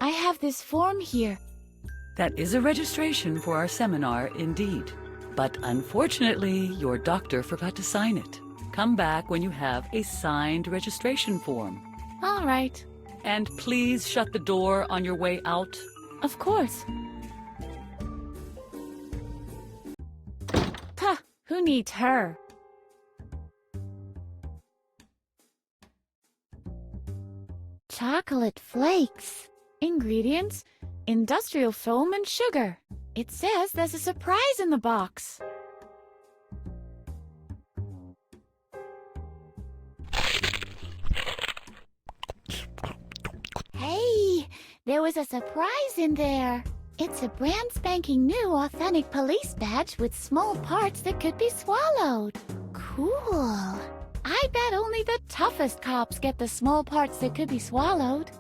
I have this form here. That is a registration for our seminar, indeed. But unfortunately, your doctor forgot to sign it. Come back when you have a signed registration form. All right. And please shut the door on your way out. Of course. Puh, who needs her? Chocolate flakes. Ingredients: industrial foam and sugar. It says there's a surprise in the box. Hey, there was a surprise in there. It's a brand spanking new authentic police badge with small parts that could be swallowed. Cool. I bet only the toughest cops get the small parts that could be swallowed.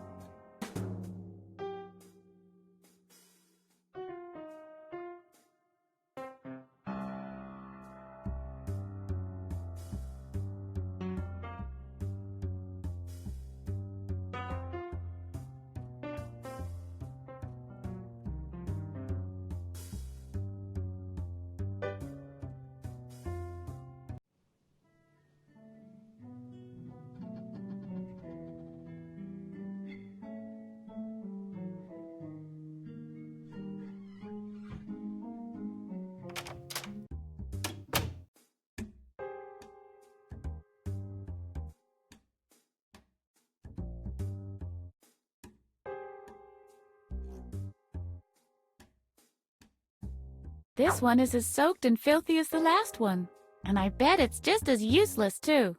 This one is as soaked and filthy as the last one. And I bet it's just as useless, too.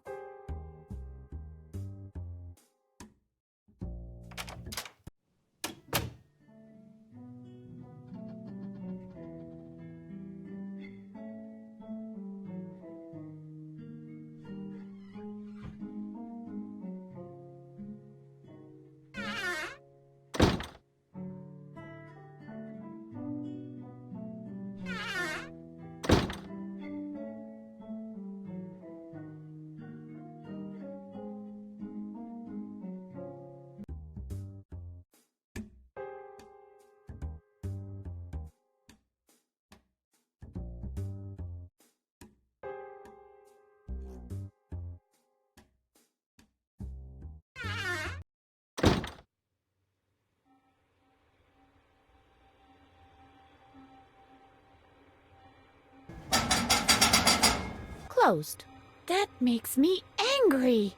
Closed. That makes me angry.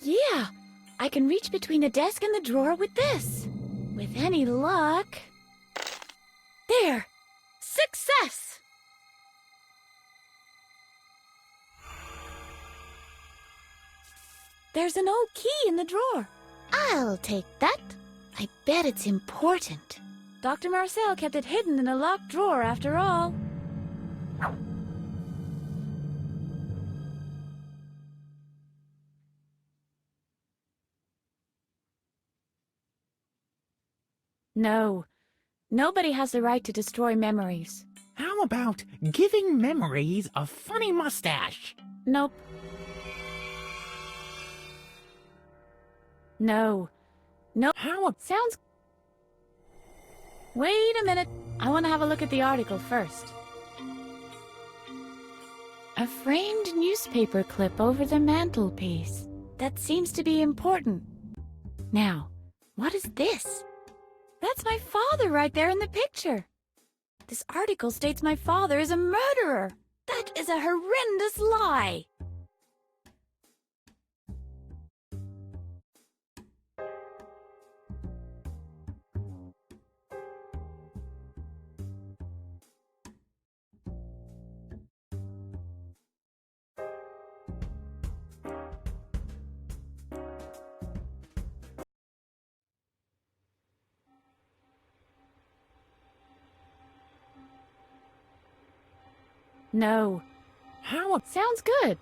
Yeah, I can reach between the desk and the drawer with this. With any luck... There! Success! There's an old key in the drawer. I'll take that. I bet it's important. Dr. Marcel kept it hidden in a locked drawer after all. No. Nobody has the right to destroy memories. How about giving memories a funny mustache? Nope. No. No. Sounds... Wait a minute. I want to have a look at the article first. A framed newspaper clip over the mantelpiece. That seems to be important. Now, what is this? That's my father right there in the picture. This article states my father is a murderer. That is a horrendous lie. No. Sounds good.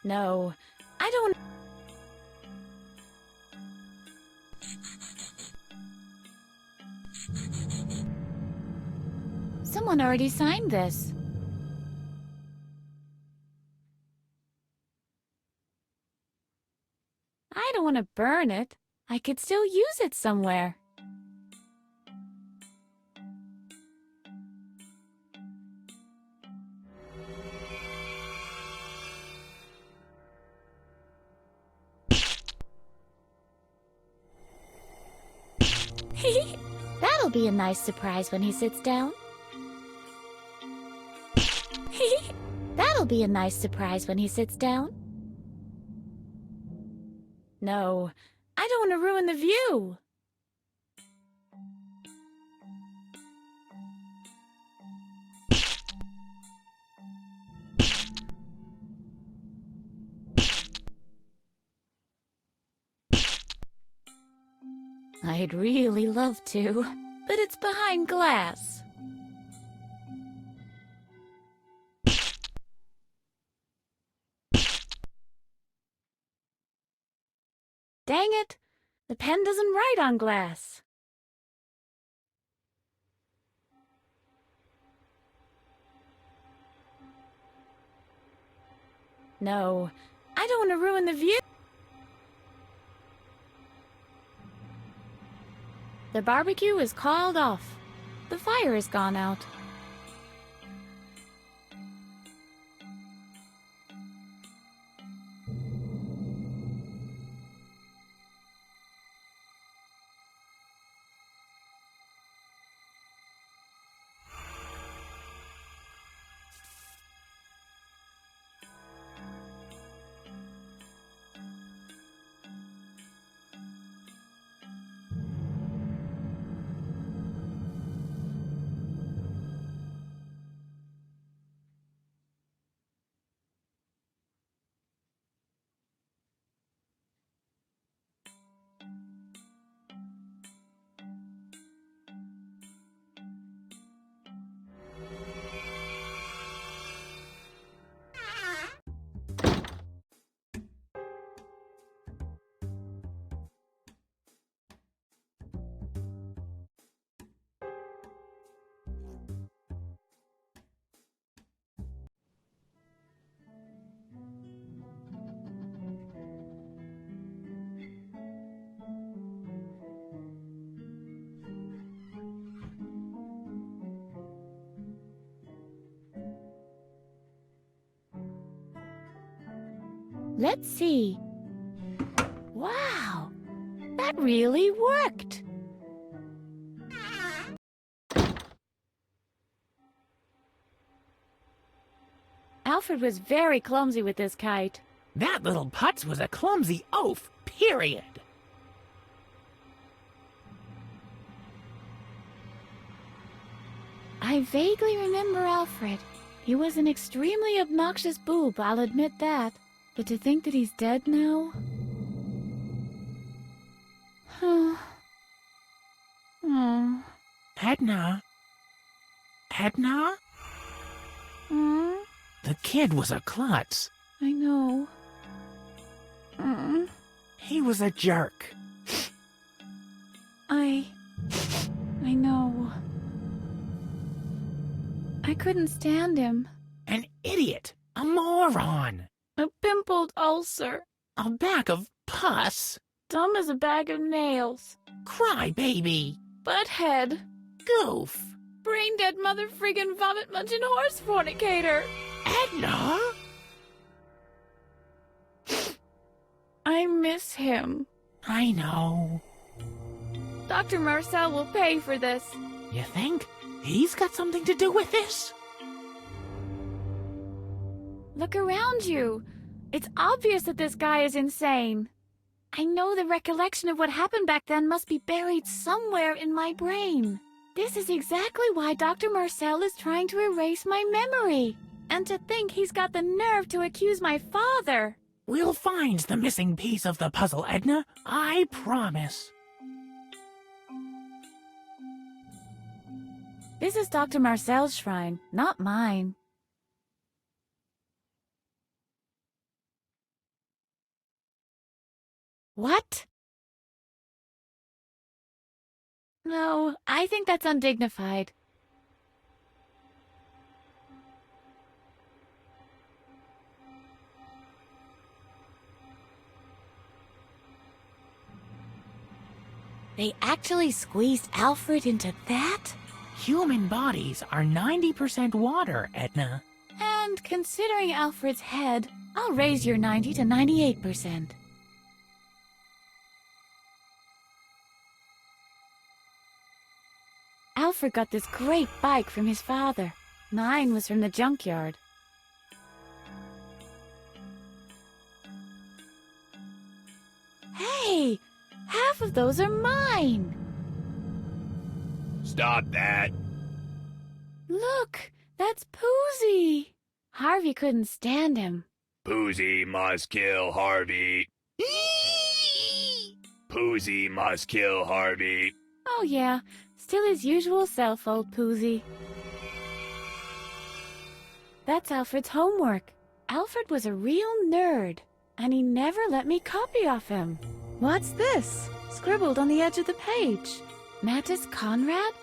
No, I don't... Someone already signed this. I don't want to burn it. I could still use it somewhere. That'll be a nice surprise when he sits down. That'll be a nice surprise when he sits down. No, I don't want to ruin the view. I'd really love to, but it's behind glass. Dang it! The pen doesn't write on glass. No, I don't want to ruin the view. The barbecue is called off. The fire has gone out. Let's see. Wow, that really worked. Alfred was very clumsy with this kite. That little putz was a clumsy oaf, period. I vaguely remember Alfred. He was an extremely obnoxious boob, I'll admit that. But to think that he's dead now? Edna? Edna? The kid was a klutz. I know. He was a jerk. I know. I couldn't stand him. An idiot. A moron. A pimpled ulcer. A bag of pus. Dumb as a bag of nails. Cry baby. Butthead. Goof. Brain-dead mother-friggin' vomit-munching horse fornicator. Edna? I miss him. I know. Dr. Marcel will pay for this. You think? He's got something to do with this? Look around you. It's obvious that this guy is insane. I know the recollection of what happened back then must be buried somewhere in my brain. This is exactly why Dr. Marcel is trying to erase my memory. And to think he's got the nerve to accuse my father. We'll find the missing piece of the puzzle, Edna. I promise. This is Dr. Marcel's shrine, not mine. What? No, I think that's undignified. They actually squeezed Alfred into that? Human bodies are 90% water, Edna. And considering Alfred's head, I'll raise your 90 to 98%. Alfred got this great bike from his father. Mine was from the junkyard. Hey! Half of those are mine! Stop that. Look! That's Poozy! Harvey couldn't stand him. Poozy must kill Harvey. Poozy must kill Harvey. Oh yeah, still his usual self, old Poozy. That's Alfred's homework. Alfred was a real nerd, and he never let me copy off him. What's this? Scribbled on the edge of the page. Mattis Conrad?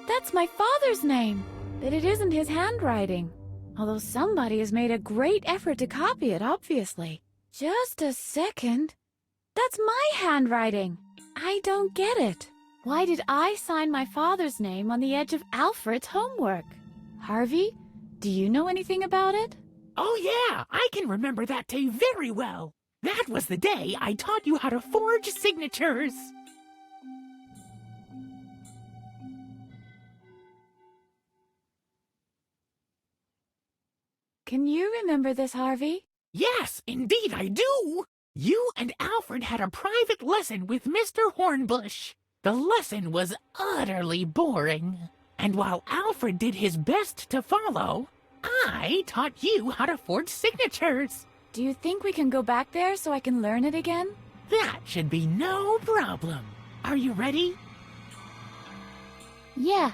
That's my father's name, but it isn't his handwriting. Although somebody has made a great effort to copy it, obviously. Just a second. That's my handwriting. I don't get it. Why did I sign my father's name on the edge of Alfred's homework? Harvey, do you know anything about it? Oh yeah, I can remember that day very well. That was the day I taught you how to forge signatures. Can you remember this, Harvey? Yes, indeed I do. You and Alfred had a private lesson with Mr. Hornbush. The lesson was utterly boring. And while Alfred did his best to follow, I taught you how to forge signatures. Do you think we can go back there so I can learn it again? That should be no problem. Are you ready? Yeah.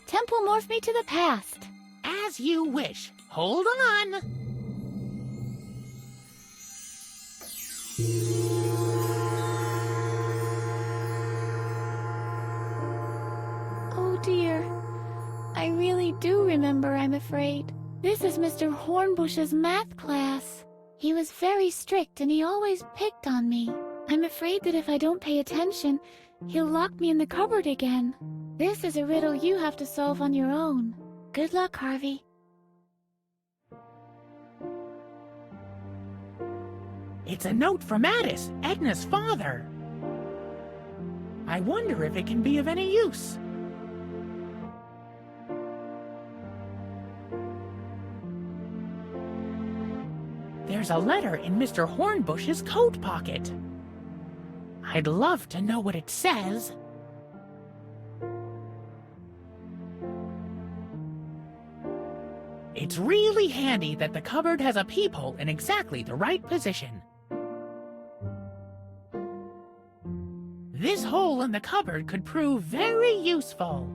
Temple morph me to the past. As you wish. Hold on. Oh dear. I really do remember, I'm afraid. This is Mr. Hornbush's math class. He was very strict and he always picked on me. I'm afraid that if I don't pay attention, he'll lock me in the cupboard again. This is a riddle you have to solve on your own. Good luck, Harvey. It's a note from Addis, Edna's father. I wonder if it can be of any use. There's a letter in Mr. Hornbush's coat pocket. I'd love to know what it says. It's really handy that the cupboard has a peephole in exactly the right position. This hole in the cupboard could prove very useful.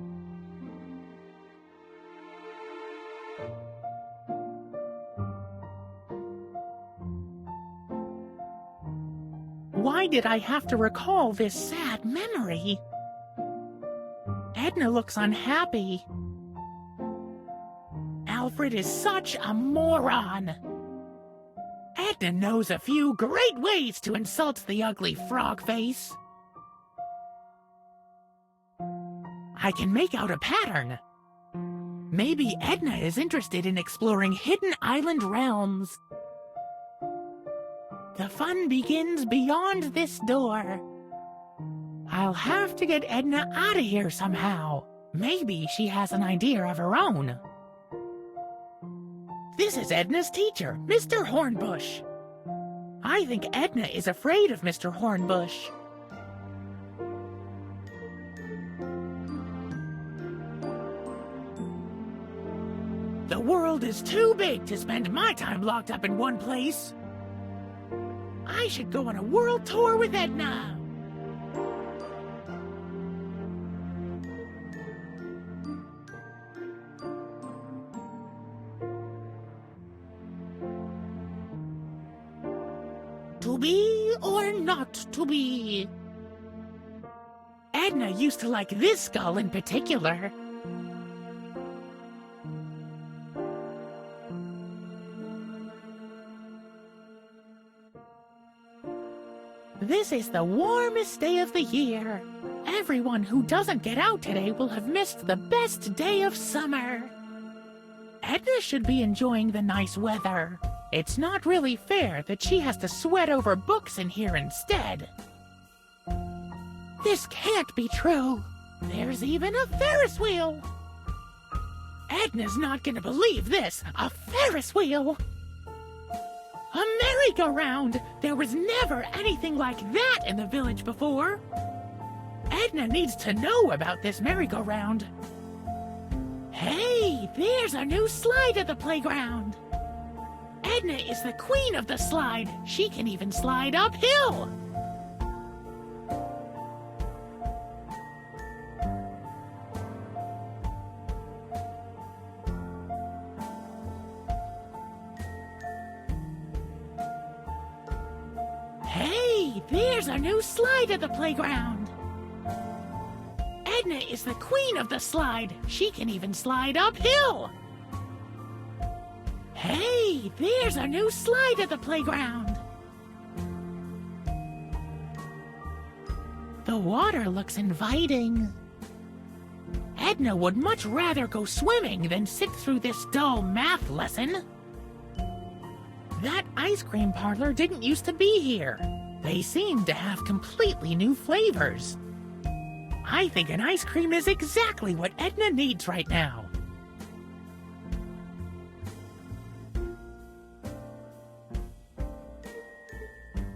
Why did I have to recall this sad memory? Edna looks unhappy. Alfred is such a moron. Edna knows a few great ways to insult the ugly frog face. I can make out a pattern. Maybe Edna is interested in exploring hidden island realms. The fun begins beyond this door. I'll have to get Edna out of here somehow. Maybe she has an idea of her own. This is Edna's teacher, Mr. Hornbush. I think Edna is afraid of Mr. Hornbush. The world is too big to spend my time locked up in one place. I should go on a world tour with Edna. To be be or not to be? Edna used to like this skull in particular. This is the warmest day of the year. Everyone who doesn't get out today will have missed the best day of summer. Edna should be enjoying the nice weather. It's not really fair that she has to sweat over books in here instead. This can't be true. There's even a Ferris wheel. Edna's not gonna believe this. A Ferris wheel. A merry-go-round! There was never anything like that in the village before. Edna needs to know about this merry-go-round. Hey, there's a new slide at the playground. Edna is the queen of the slide. She can even slide uphill. Hey, there's a new slide at the playground. Edna is the queen of the slide. She can even slide uphill. Hey, there's a new slide at the playground. The water looks inviting. Edna would much rather go swimming than sit through this dull math lesson. That ice cream parlor didn't used to be here. They seem to have completely new flavors. I think an ice cream is exactly what Edna needs right now.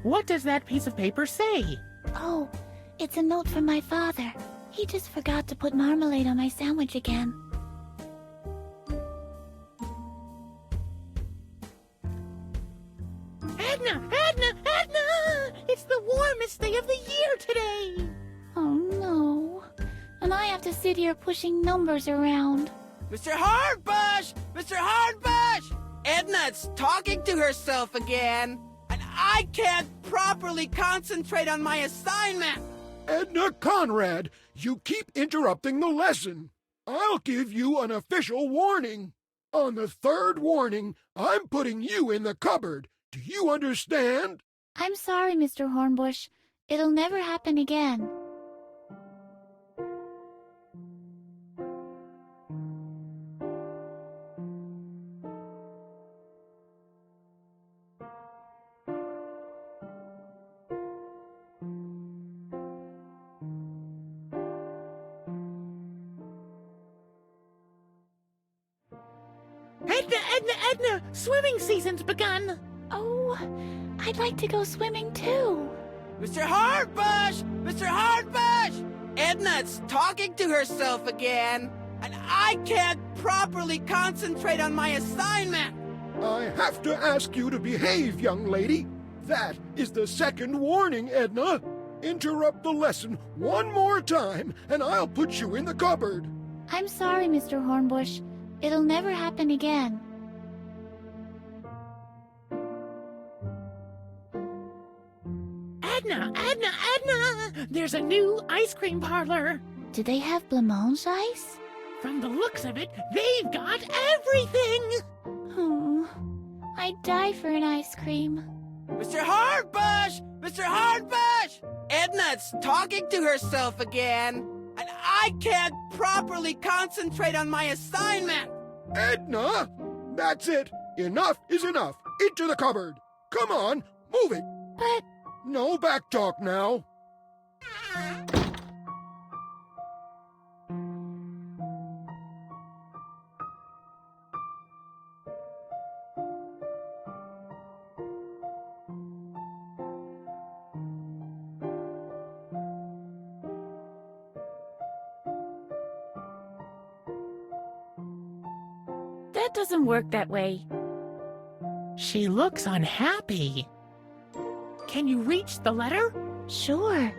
What does that piece of paper say? Oh, it's a note from my father. He just forgot to put marmalade on my sandwich again. Edna! Edna! Edna! It's the warmest day of the year today! Oh no. And I have to sit here pushing numbers around. Mr. Hardbush! Mr. Hardbush! Edna's talking to herself again, and I can't properly concentrate on my assignment! Edna Conrad, you keep interrupting the lesson. I'll give you an official warning. On the third warning, I'm putting you in the cupboard. Do you understand? I'm sorry, Mr. Hornbush. It'll never happen again. Edna! Swimming season's begun! Oh, I'd like to go swimming too. Mr. Hardbush! Mr. Hardbush! Edna's talking to herself again, and I can't properly concentrate on my assignment! I have to ask you to behave, young lady. That is the second warning, Edna. Interrupt the lesson one more time, and I'll put you in the cupboard. I'm sorry, Mr. Hornbush. It'll never happen again. Edna! There's a new ice cream parlor. Do they have blancmange ice? From the looks of it, they've got everything! I'd die for an ice cream. Mr. Hardbush! Mr. Hardbush! Edna's talking to herself again, and I can't properly concentrate on my assignment! Edna! That's it. Enough is enough. Into the cupboard. Come on, move it. But... No back talk now. That doesn't work that way. She looks unhappy. Can you reach the letter? Sure.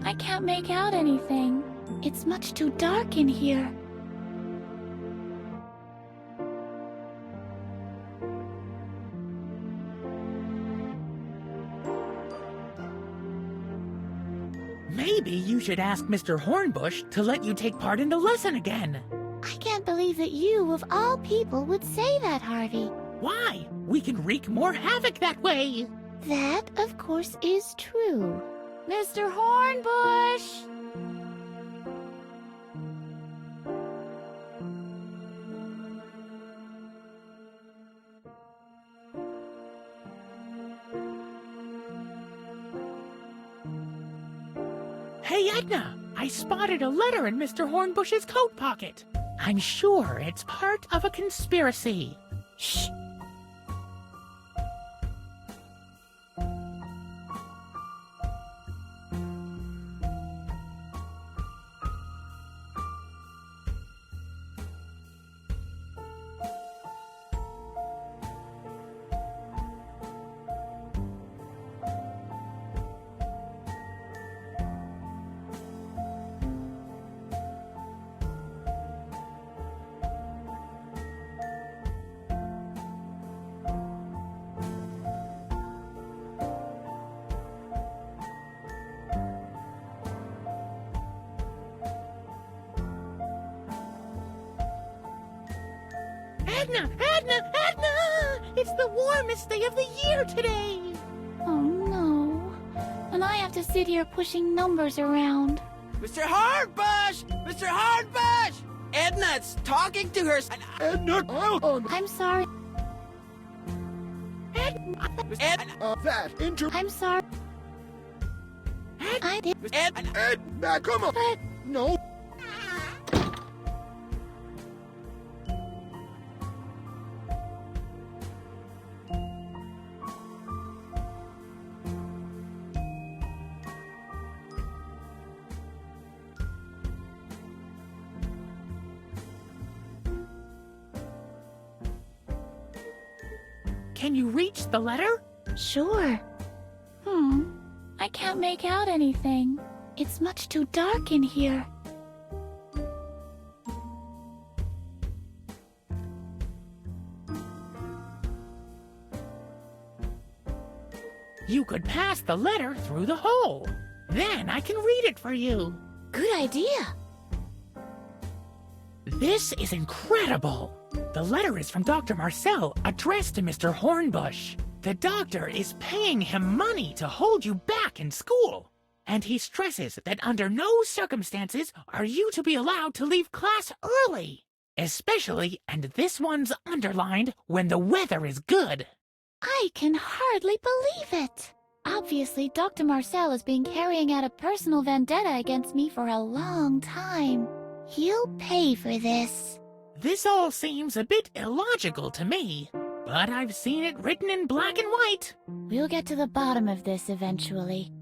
I can't make out anything. It's much too dark in here. Maybe you should ask Mr. Hornbush to let you take part in the lesson again. I can't believe that you, of all people, would say that, Harvey. Why? We can wreak more havoc that way. That, of course, is true. Mr. Hornbush! Hey, Edna! I spotted a letter in Mr. Hornbush's coat pocket. I'm sure it's part of a conspiracy. Shh! Edna! Edna! Edna! It's the warmest day of the year today! Oh no. And I have to sit here pushing numbers around. Mr. Hardbush! Mr. Hardbush! Edna's talking to her. Edna, I'm sorry. that inter... I'm sorry. I did. Edna, come on! But No. Can you reach the letter? sure. I can't make out anything. It's much too dark in here. You could pass the letter through the hole. Then I can read it for you. Good idea. This is incredible. The letter is from Dr. Marcel, addressed to Mr. Hornbush. The doctor is paying him money to hold you back in school. And he stresses that under no circumstances are you to be allowed to leave class early. Especially, and this one's underlined, when the weather is good. I can hardly believe it. Obviously, Dr. Marcel has been carrying out a personal vendetta against me for a long time. He'll pay for this. This all seems a bit illogical to me, but I've seen it written in black and white. We'll get to the bottom of this eventually.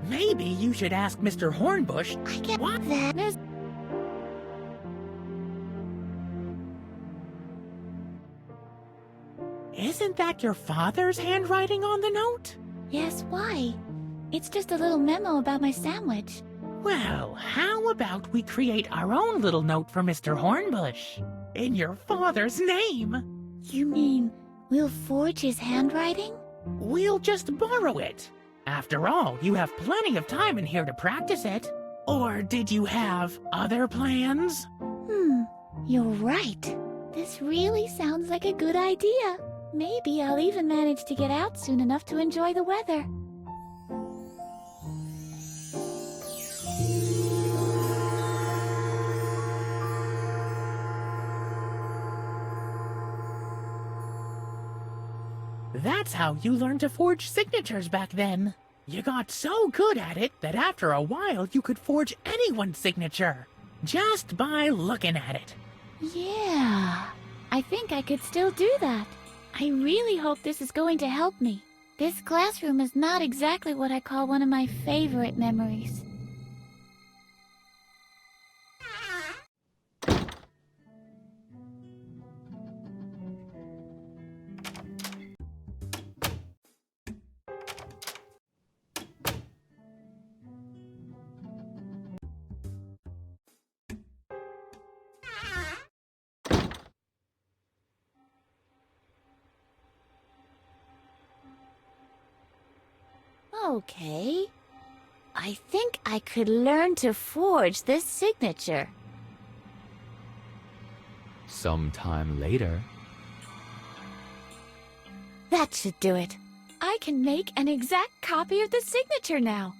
Maybe you should ask Mr. Hornbush. I get What? that. Miss. Isn't that your father's handwriting on the note? Yes, why? It's just a little memo about my sandwich. Well, how about we create our own little note for Mr. Hornbush? In your father's name. You mean we'll forge his handwriting? We'll just borrow it. After all, you have plenty of time in here to practice it. Or did you have other plans? You're right. This really sounds like a good idea. Maybe I'll even manage to get out soon enough to enjoy the weather. That's how you learned to forge signatures back then. You got so good at it that after a while you could forge anyone's signature, just by looking at it. Yeah, I think I could still do that. I really hope this is going to help me. This classroom is not exactly what I call one of my favorite memories. Okay. I think I could learn to forge this signature. Sometime later. That should do it. I can make an exact copy of the signature now.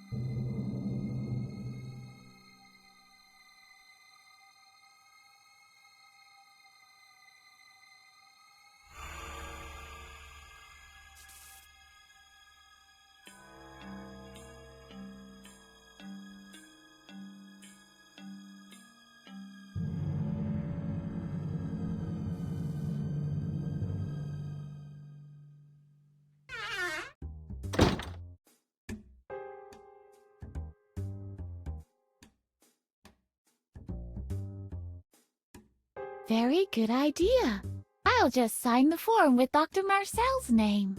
Very good idea. I'll just sign the form with Dr. Marcel's name.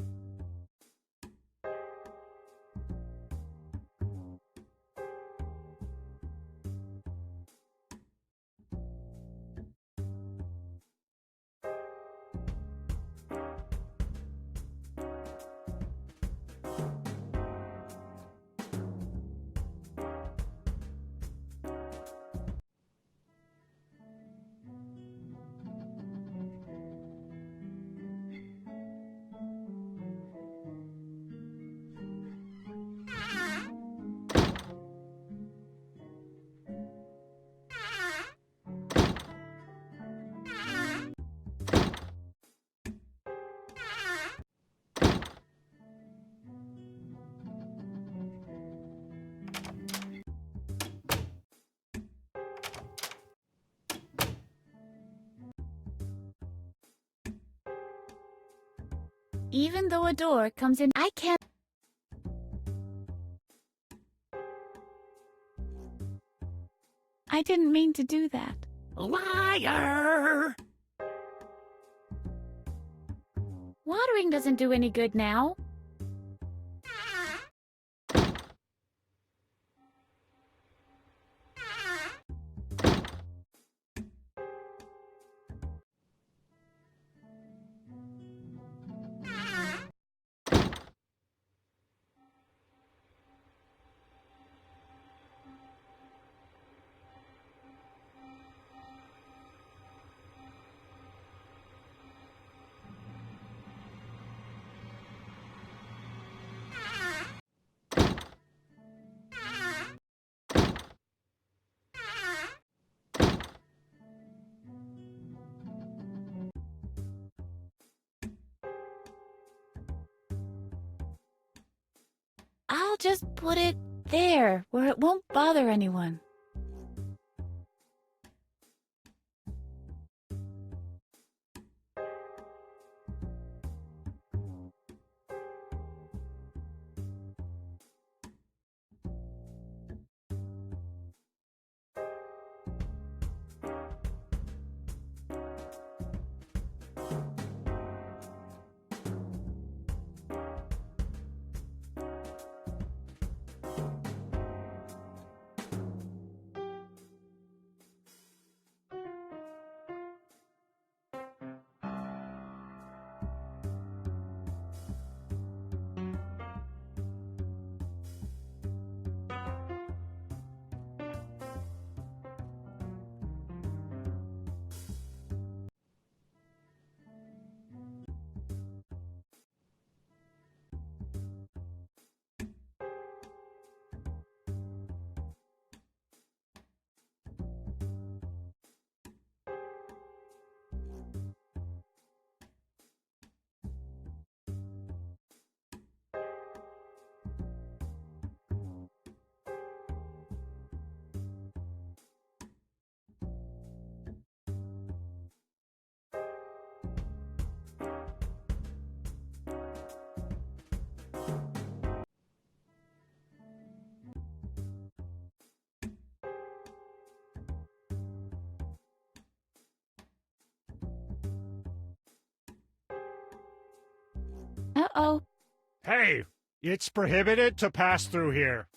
Even though a door comes in, I can't. I didn't mean to do that. Liar! Watering doesn't do any good now. I'll just put it there, where it won't bother anyone. Uh-oh. Hey, it's prohibited to pass through here.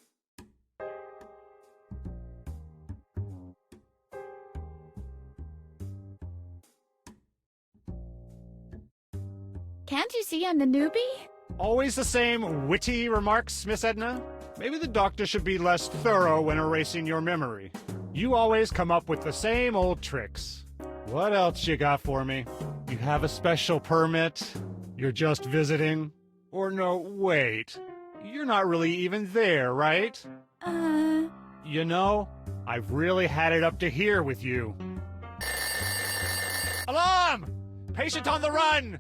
Can't you see I'm the newbie? Always the same witty remarks, Miss Edna? Maybe the doctor should be less thorough when erasing your memory. You always come up with the same old tricks. What else you got for me? You have a special permit? You're just visiting? Or no, wait. You're not really even there, right? You know, I've really had it up to here with you. Alarm! Patient on the run!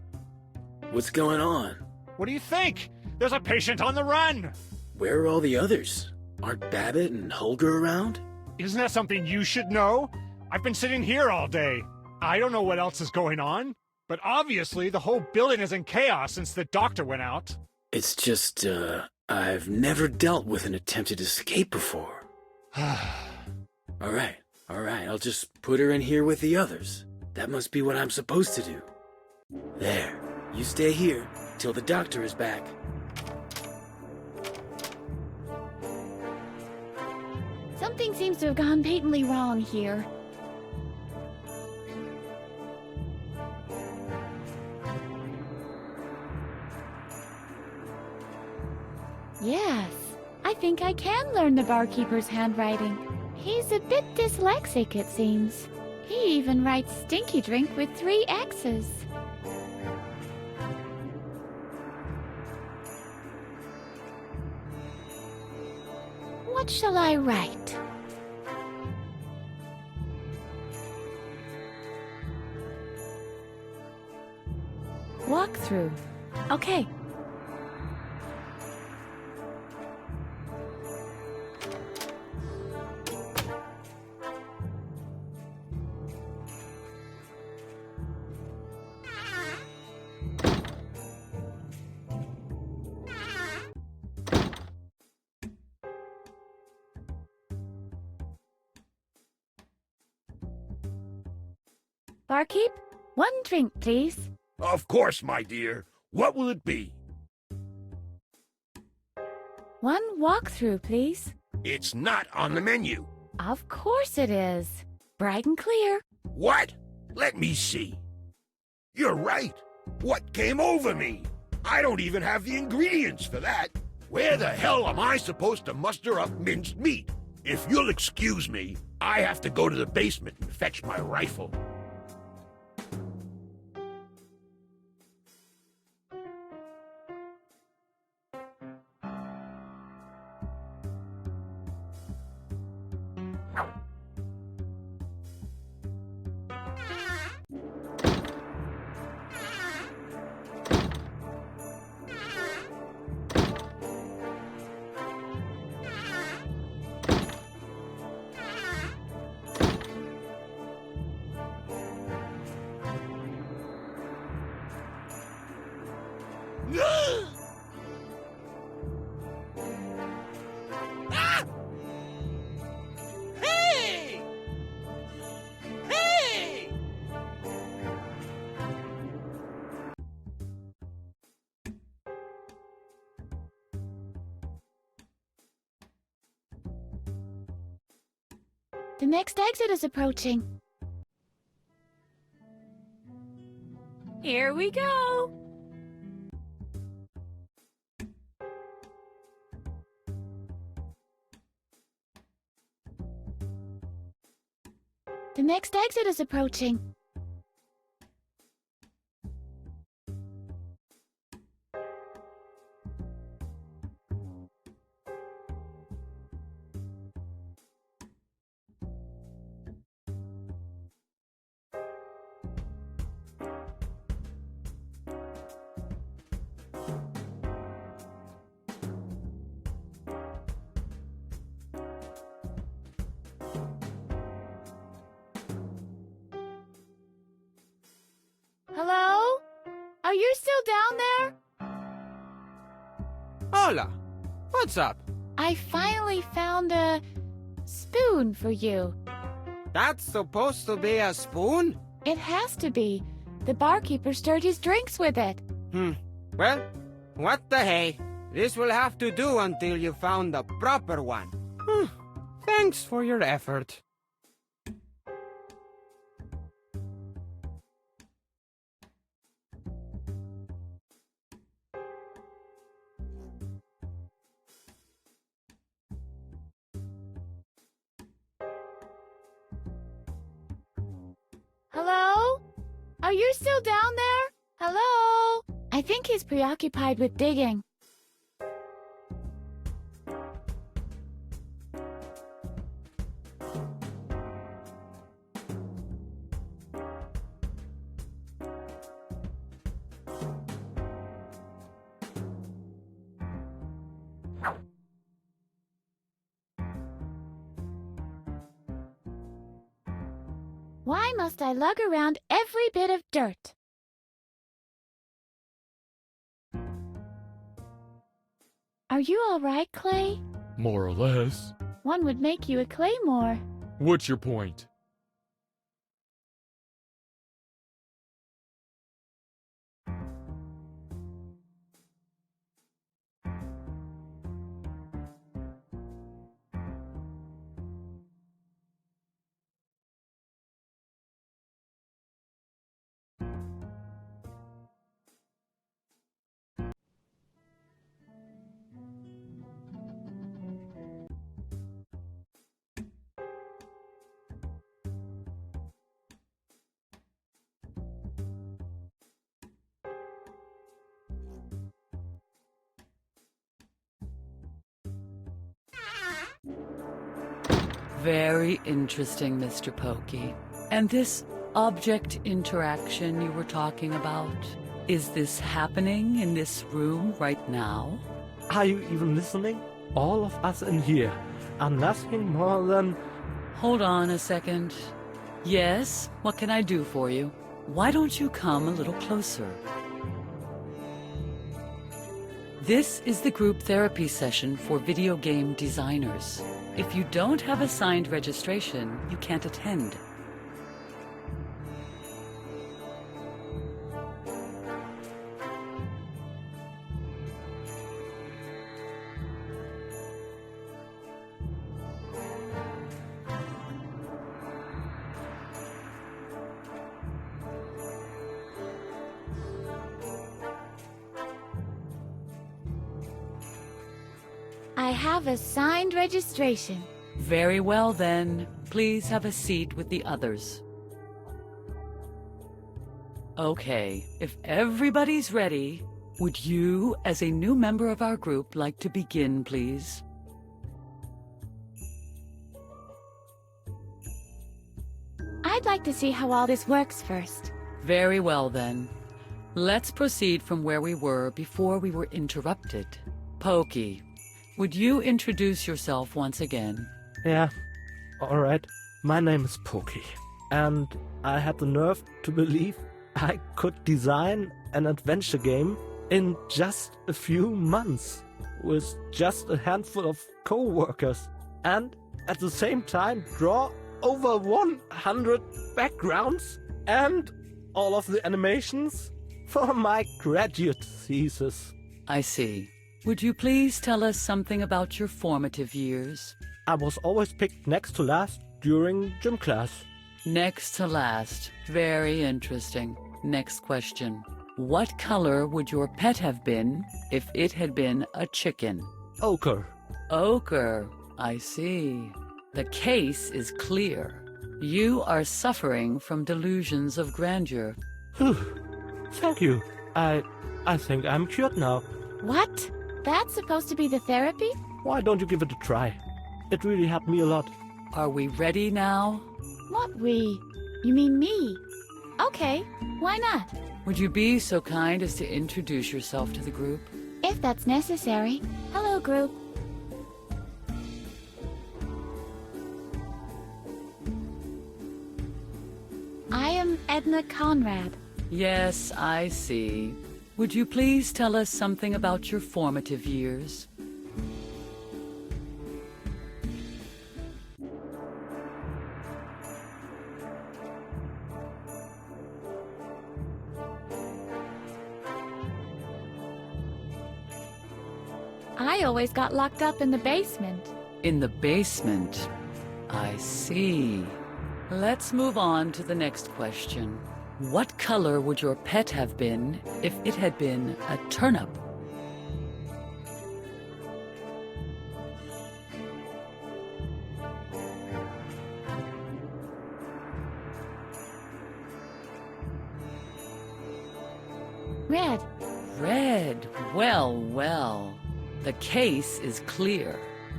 What's going on? What do you think? There's a patient on the run! Where are all the others? Aren't Babbitt and Holger around? Isn't that something you should know? I've been sitting here all day. I don't know what else is going on, but obviously the whole building is in chaos since the doctor went out. It's just, I've never dealt with an attempted escape before. Alright, I'll just put her in here with the others. That must be what I'm supposed to do. There, you stay here till the doctor is back. Something seems to have gone patently wrong here. Yes, I think I can learn the barkeeper's handwriting. He's a bit dyslexic, it seems. He even writes stinky drink with 3 X's. What shall I write? Walkthrough. Okay. Barkeep, 1 drink, please. Of course, my dear. What will it be? 1 walkthrough, please. It's not on the menu. Of course it is. Bright and clear. What? Let me see. You're right. What came over me? I don't even have the ingredients for that. Where the hell am I supposed to muster up minced meat? If you'll excuse me, I have to go to the basement and fetch my rifle. Hey! Hey! The next exit is approaching. Here we go. The next exit is approaching. Hello? Are you still down there? Hola. What's up? I finally found a spoon for you. That's supposed to be a spoon? It has to be. The barkeeper stirred his drinks with it. Well, what the hey? This will have to do until you found the proper one. Thanks for your effort. Hello? Are you still down there? Hello? I think he's preoccupied with digging. Why must I lug around every bit of dirt? Are you all right, Clay? More or less. One would make you a claymore. What's your point? Very interesting, Mr. Pokey. And this object interaction you were talking about, is this happening in this room right now? Are you even listening? All of us in here are nothing more than... Hold on a second. Yes, what can I do for you? Why don't you come a little closer? This is the group therapy session for video game designers. If you don't have a signed registration, you can't attend. I have a signed registration. Very well then. Please have a seat with the others. Okay, if everybody's ready, would you, as a new member of our group, like to begin, please? I'd like to see how all this works first. Very well then. Let's proceed from where we were before we were interrupted. Pokey, would you introduce yourself once again? Yeah, alright. My name is Pokey, and I had the nerve to believe I could design an adventure game in just a few months, with just a handful of co-workers, and at the same time draw over 100 backgrounds and all of the animations for my graduate thesis. I see. Would you please tell us something about your formative years? I was always picked next to last during gym class. Next to last. Very interesting. Next question. What color would your pet have been if it had been a chicken? Ochre. Ochre. I see. The case is clear. You are suffering from delusions of grandeur. Thank you. I think I'm cured now. What? That's supposed to be the therapy? Why don't you give it a try? It really helped me a lot. Are we ready now? What we? You mean me? Okay, why not? Would you be so kind as to introduce yourself to the group? If that's necessary. Hello, group. I am Edna Conrad. Yes, I see. Would you please tell us something about your formative years? I always got locked up in the basement. In the basement. I see. Let's move on to the next question. What color would your pet have been if it had been a turnip? red. Red. Well, well. The case is clear.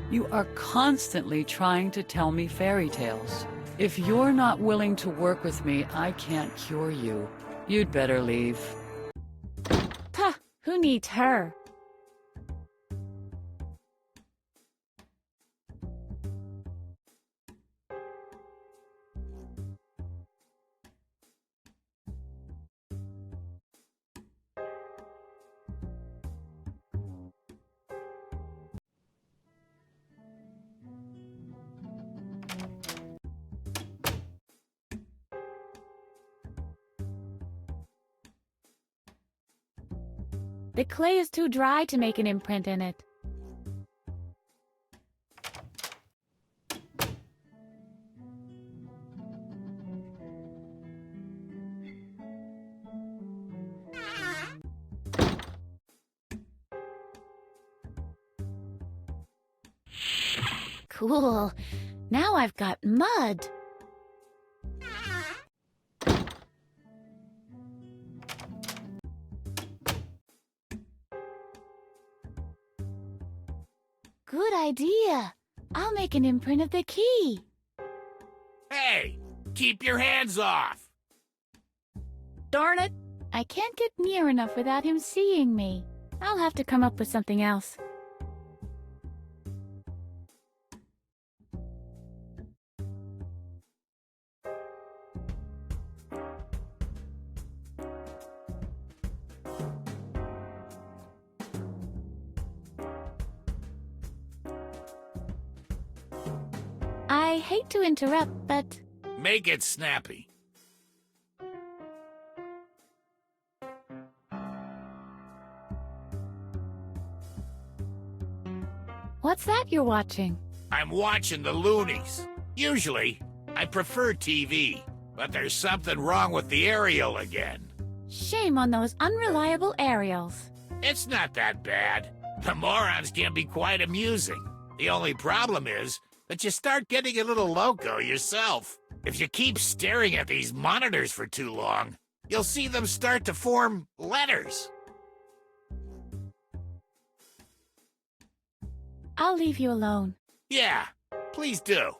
You are constantly trying to tell me fairy tales. If you're not willing to work with me, I can't cure you. You'd better leave. Puh, who needs her? The clay is too dry to make an imprint in it. Cool. Now I've got mud. Good idea. I'll make an imprint of the key. Hey, keep your hands off! Darn it! I can't get near enough without him seeing me. I'll have to come up with something else. I hate to interrupt, but... Make it snappy. What's that you're watching? I'm watching the loonies. Usually, I prefer TV, but there's something wrong with the aerial again. Shame on those unreliable aerials. It's not that bad. The morons can be quite amusing. The only problem is that you start getting a little loco yourself. If you keep staring at these monitors for too long, you'll see them start to form letters. I'll leave you alone. Yeah, please do.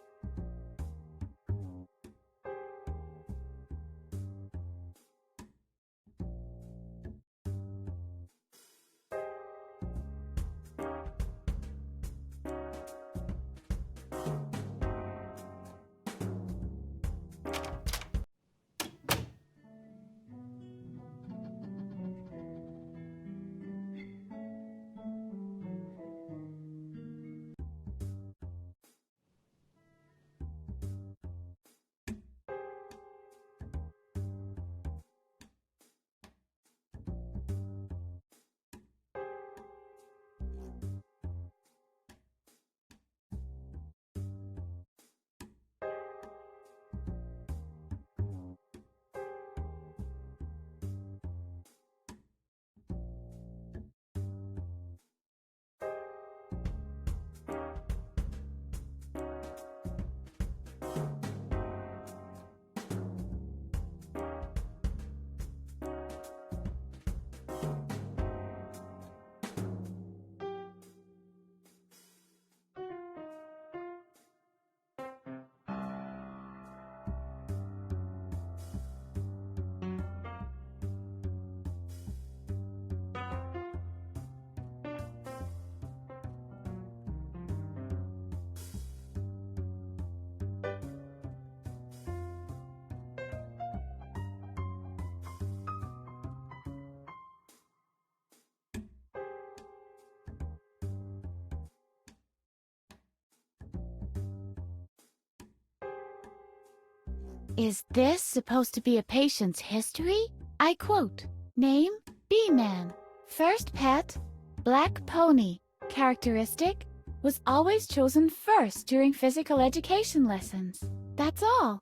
Is this supposed to be a patient's history? I quote, name, B-Man. First pet, black pony. Characteristic, was always chosen first during physical education lessons. That's all.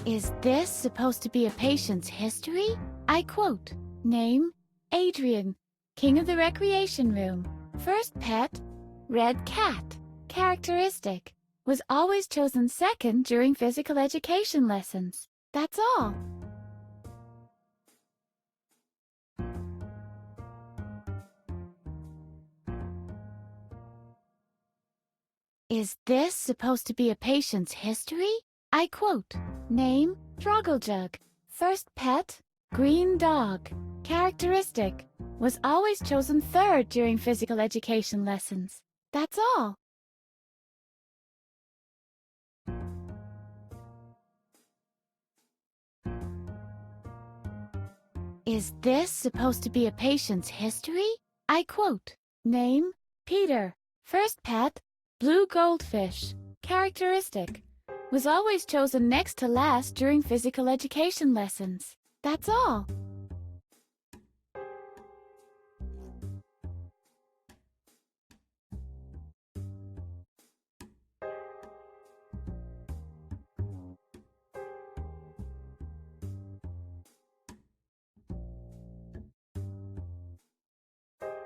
Is this supposed to be a patient's history? I quote, name, Adrian, king of the recreation room. First pet, red cat. Characteristic, was always chosen second during physical education lessons. That's all. Is this supposed to be a patient's history? I quote, name, Jug. First pet, green dog. Characteristic, was always chosen third during physical education lessons. That's all. Is this supposed to be a patient's history? I quote, name, Peter. First pet, blue goldfish. Characteristic, was always chosen next to last during physical education lessons. That's all.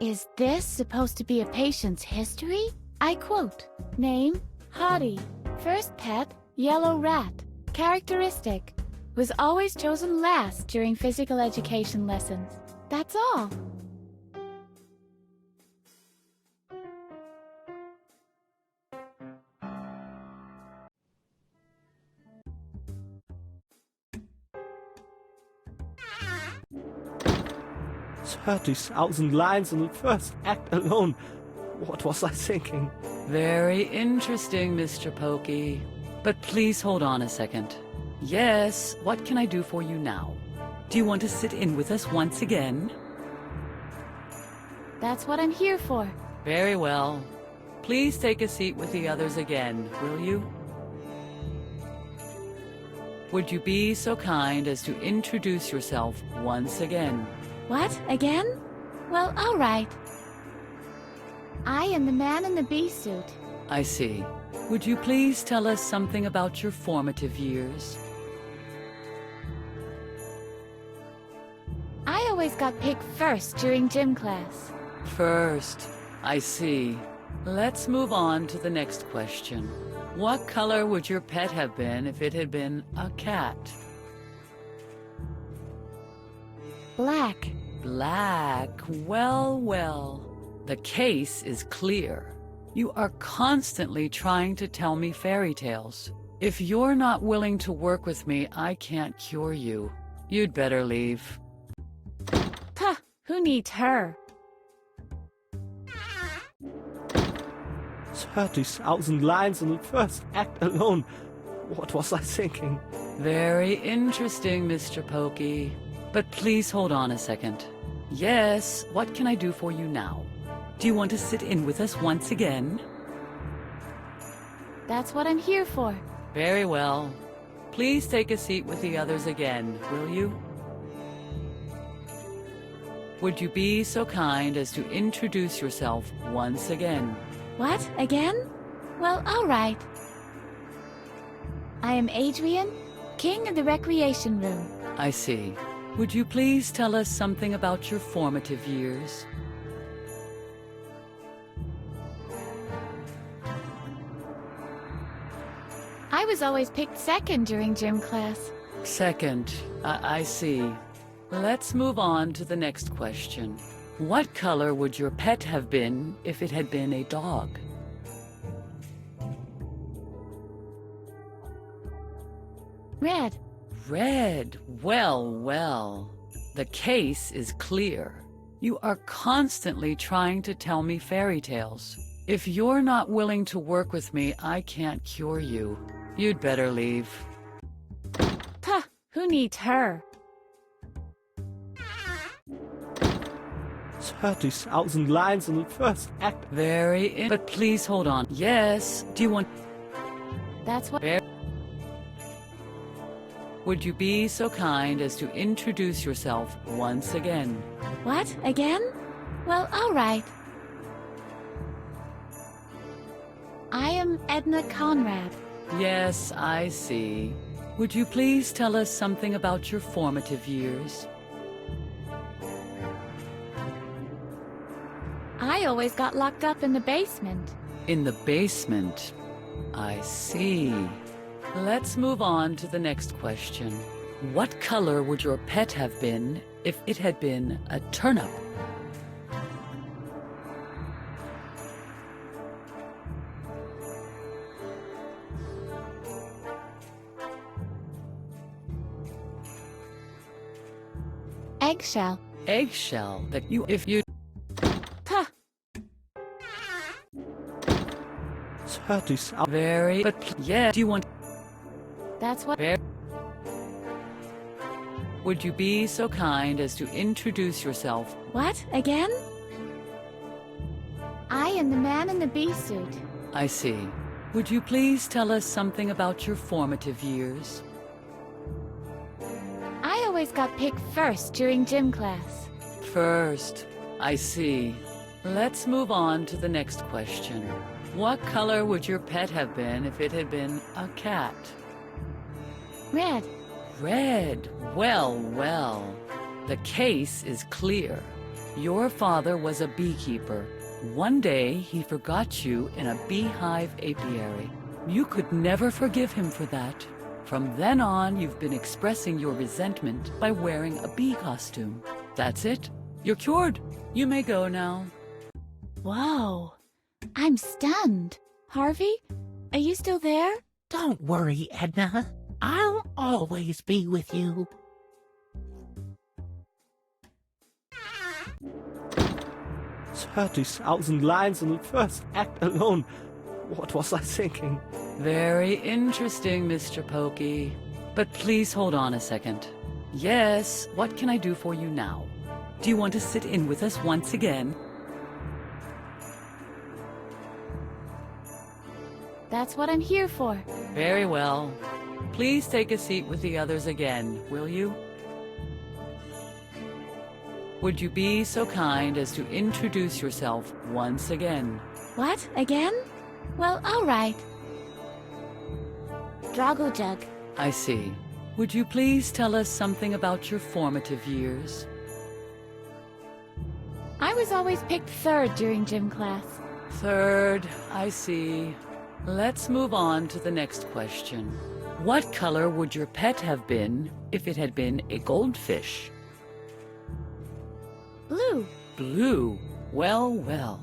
Is this supposed to be a patient's history? I quote, name, Hottie. First pet, yellow rat. Characteristic, was always chosen last during physical education lessons. That's all. $30,000 lines in the first act alone. What was I thinking? Very interesting, Mr. Pokey. But please hold on a second. Yes, what can I do for you now? Do you want to sit in with us once again? That's what I'm here for. Very well. Please take a seat with the others again, will you? Would you be so kind as to introduce yourself once again? What? Again? Well, all right. I am the man in the bee suit. I see. Would you please tell us something about your formative years? I always got picked first during gym class. First, I see. Let's move on to the next question. What color would your pet have been if it had been a cat? Black. Black. Well, well. The case is clear. You are constantly trying to tell me fairy tales. If you're not willing to work with me, I can't cure you. You'd better leave. Puh, who needs her? 30,000 lines in the first act alone. What was I thinking? Very interesting, Mr. Pokey. But please hold on a second. Yes, what can I do for you now? Do you want to sit in with us once again? That's what I'm here for. Very well. Please take a seat with the others again, will you? Would you be so kind as to introduce yourself once again? What? Again? Well, all right. I am Adrian, king of the recreation room. I see. Would you please tell us something about your formative years? I was always picked second during gym class. Second, I see. Let's move on to the next question. What color would your pet have been if it had been a dog? Red. Red. Well, well. The case is clear. You are constantly trying to tell me fairy tales. If you're not willing to work with me, I can't cure you. You'd better leave. Puh, who needs her? 30,000 lines in the first act. But please hold on. Yes, do you want... That's what... Would you be so kind as to introduce yourself once again? What? Again? Well, all right. I am Edna Conrad. Yes, I see. Would you please tell us something about your formative years? I always got locked up in the basement. In the basement. I see. Let's move on to the next question. What color would your pet have been if it had been a turnip? Eggshell. Eggshell that you if you Puh. 30,000. very but yeah, do you want That's what. very would you be so kind as to introduce yourself? What? Again? I am the man in the bee suit. I see. Would you please tell us something about your formative years? I always got picked first during gym class. First, I see. Let's move on to the next question. What color would your pet have been if it had been a cat? Red. Red. Well, well. The case is clear. Your father was a beekeeper. One day, he forgot you in a beehive apiary. You could never forgive him for that. From then on, you've been expressing your resentment by wearing a bee costume. That's it. You're cured. You may go now. Whoa. I'm stunned. Harvey, are you still there? Don't worry, Edna. I'll always be with you. $30,000 lines in the first act alone. What was I thinking? Very interesting, Mr. Pokey. But please hold on a second. Yes, what can I do for you now? Do you want to sit in with us once again? That's what I'm here for. Very well. Please take a seat with the others again, will you? Would you be so kind as to introduce yourself once again? What? Again? Well, all right. Drago Jug. I see. Would you please tell us something about your formative years? I was always picked third during gym class. Third, I see. Let's move on to the next question. What color would your pet have been if it had been a goldfish? Blue. Blue. Well, well.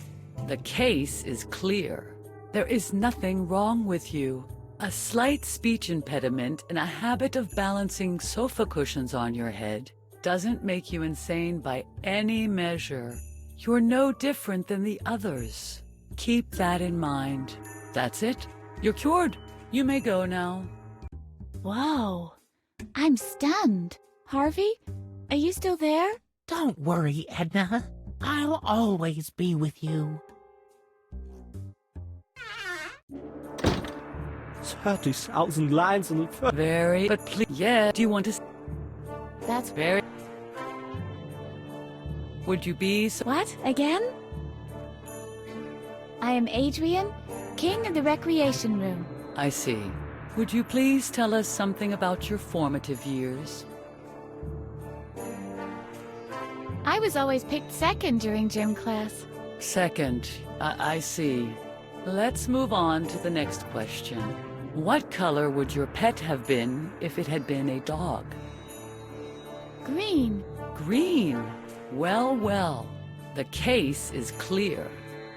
The case is clear. There is nothing wrong with you. A slight speech impediment and a habit of balancing sofa cushions on your head doesn't make you insane by any measure. You're no different than the others. Keep that in mind. That's it. You're cured. You may go now. Whoa. I'm stunned. Harvey, are you still there? Don't worry, Edna. I'll always be with you. 30,000 lines in the first... Very, but please, yeah, do you want to... That's Very... Would you be so... What? Again? I am Adrian, king of the recreation room. I see. Would you please tell us something about your formative years? I was always picked second during gym class. Second, I see. Let's move on to the next question. What color would your pet have been if it had been a dog? Green. Green. Well, well. The case is clear.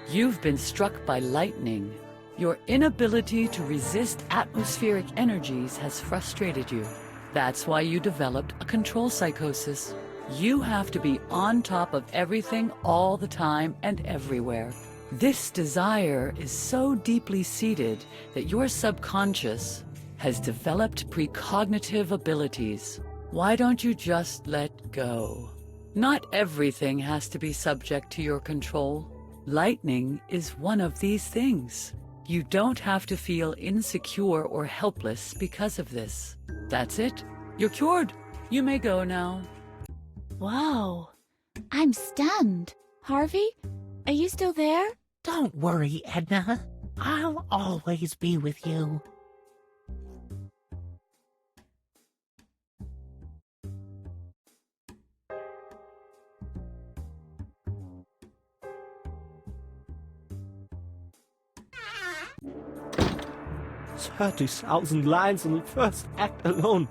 You've been struck by lightning. Your inability to resist atmospheric energies has frustrated you. That's why you developed a control psychosis. You have to be on top of everything all the time and everywhere. This desire is so deeply seated that your subconscious has developed precognitive abilities. Why don't you just let go? Not everything has to be subject to your control. Lightning is one of these things. You don't have to feel insecure or helpless because of this. That's it. You're cured. You may go now. Whoa. I'm stunned. Harvey, are you still there? Don't worry, Edna. I'll always be with you. 30,000 lines in the first act alone.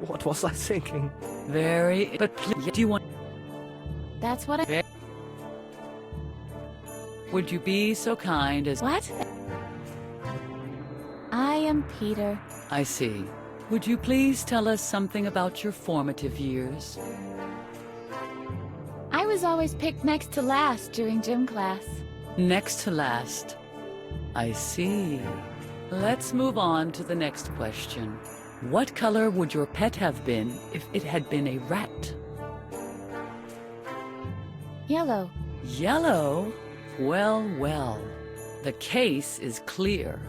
What was I thinking? But please, do you want... That's what I... Would you be so kind as... What? I am Peter. I see. Would you please tell us something about your formative years? I was always picked next to last during gym class. Next to last. I see. Let's move on to the next question. What color would your pet have been if it had been a rat? Yellow. Yellow? Well, well. The case is clear.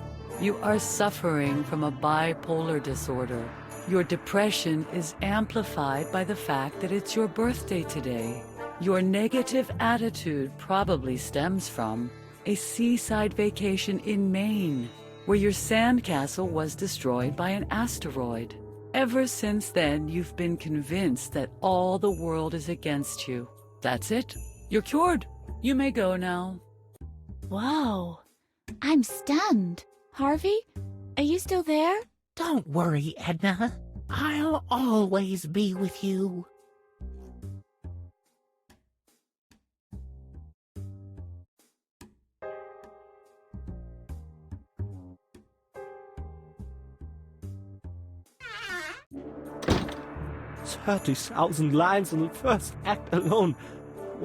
You are suffering from a bipolar disorder. Your depression is amplified by the fact that it's your birthday today. Your negative attitude probably stems from a seaside vacation in Maine, where your sandcastle was destroyed by an asteroid. Ever since then, you've been convinced that all the world is against you. That's it. You're cured. You may go now. Whoa. I'm stunned. Harvey, are you still there? Don't worry, Edna. I'll always be with you. "30,000 lines in the first act alone.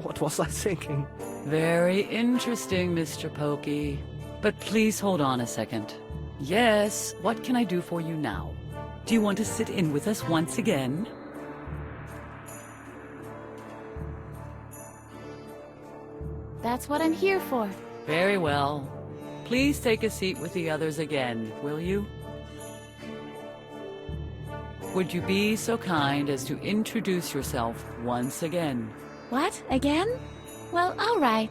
What was I thinking?" Very interesting, Mr. Pokey. But please hold on a second. Yes, what can I do for you now? Do you want to sit in with us once again? That's what I'm here for. Very well. Please take a seat with the others again, will you? Would you be so kind as to introduce yourself once again? What? Again? Well, all right.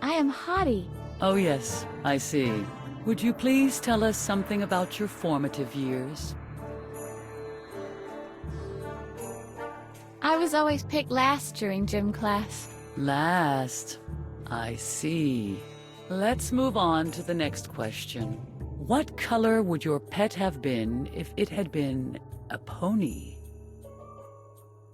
I am Hottie. Oh yes, I see. Would you please tell us something about your formative years? I was always picked last during gym class. Last. I see. Let's move on to the next question. What color would your pet have been if it had been a pony?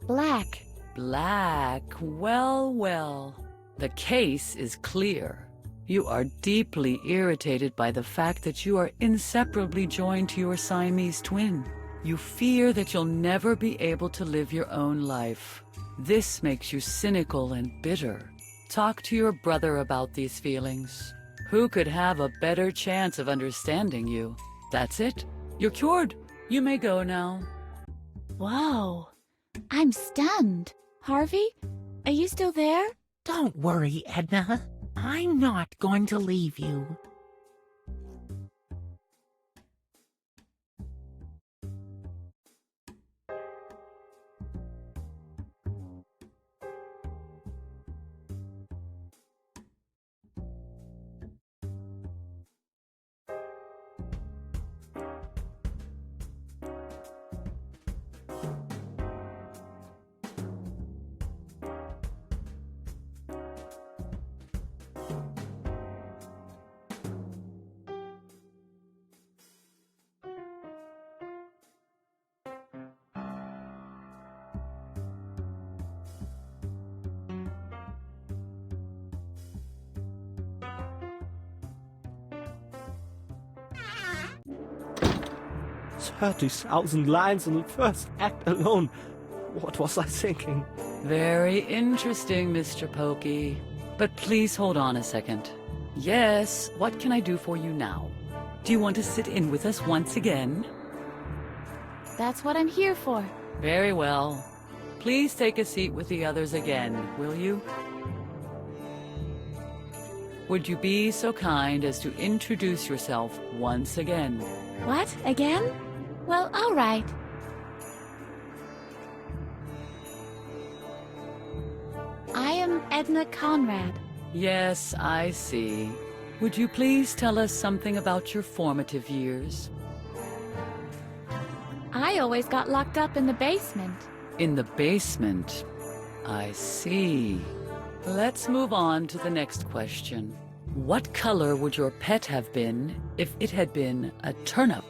Black. Black. Well, well. The case is clear. You are deeply irritated by the fact that you are inseparably joined to your Siamese twin. You fear that you'll never be able to live your own life. This makes you cynical and bitter. Talk to your brother about these feelings. Who could have a better chance of understanding you? That's it. You're cured. You may go now. Whoa. I'm stunned. Harvey, are you still there? Don't worry, Edna. I'm not going to leave you. "30,000 lines in the first act alone. What was I thinking?" Very interesting, Mr. Pokey. But please hold on a second. Yes, what can I do for you now? Do you want to sit in with us once again? That's what I'm here for. Very well. Please take a seat with the others again, will you? Would you be so kind as to introduce yourself once again? What? Again? Well, all right. I am Edna Conrad. Yes, I see. Would you please tell us something about your formative years? I always got locked up in the basement. In the basement. I see. Let's move on to the next question. What color would your pet have been if it had been a turnip?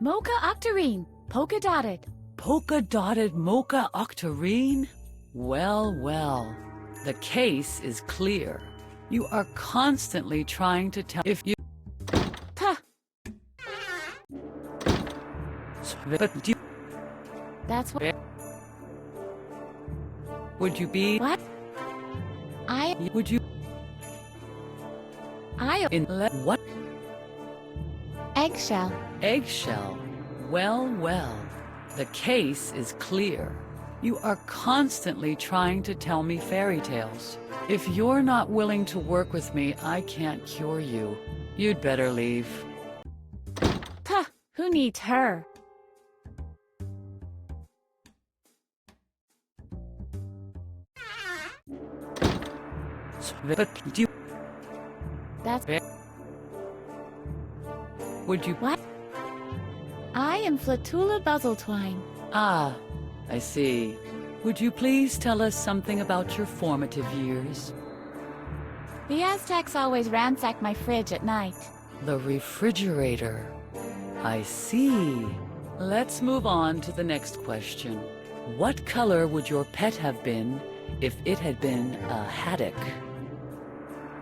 Mocha octarine, polka dotted. Polka dotted mocha octarine? Well, well. The case is clear. You are constantly trying to tell if you. Puh. But do you, That's what. would you be? What? Would you? In what? Eggshell. Eggshell. Well, well. The case is clear. You are constantly trying to tell me fairy tales. If you're not willing to work with me, I can't cure you. You'd better leave. Puh. Who needs her? But do you? That's. Would you? What? I am Flatula Buzzletwine. Ah, I see. Would you please tell us something about your formative years? The Aztecs always ransacked my fridge at night. The refrigerator. I see. Let's move on to the next question. What color would your pet have been if it had been a haddock?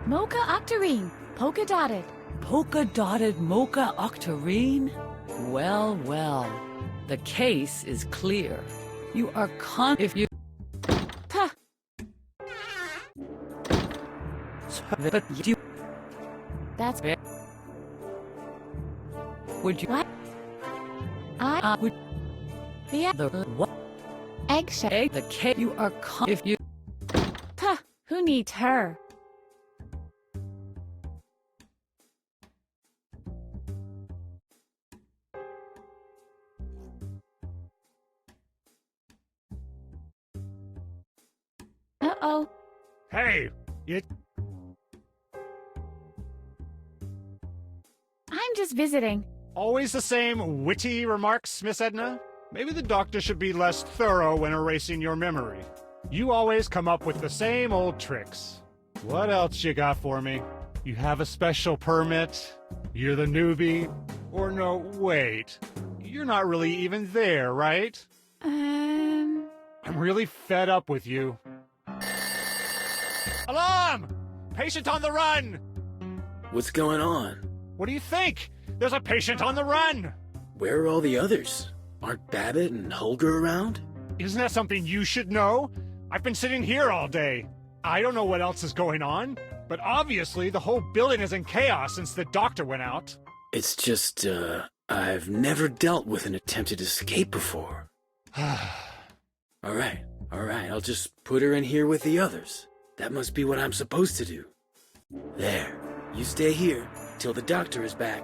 Mocha octarine, polka dotted. Polka dotted mocha octarine? Well, well. The case is clear. You are if you. Puh. But you. That's. Would you? What? I would. The what? Eggshell. Egg. The case. You are if you. Puh. Who needs her? Uh-oh. Hey, I'm just visiting. always the same witty remarks, Miss Edna? Maybe the doctor should be less thorough when erasing your memory. You always come up with the same old tricks. What else you got for me? You have a special permit? You're the newbie? Or no, wait. You're not really even there, right? I'm really fed up with you. Alarm! Patient on the run! What's going on? What do you think? There's a patient on the run! Where are all the others? Aren't Babbitt and Holger around? Isn't that something you should know? I've been sitting here all day. I don't know what else is going on, but obviously the whole building is in chaos since the doctor went out. It's just, I've never dealt with an attempted escape before. Alright, I'll just put her in here with the others. That must be what I'm supposed to do. There, you stay here till the doctor is back.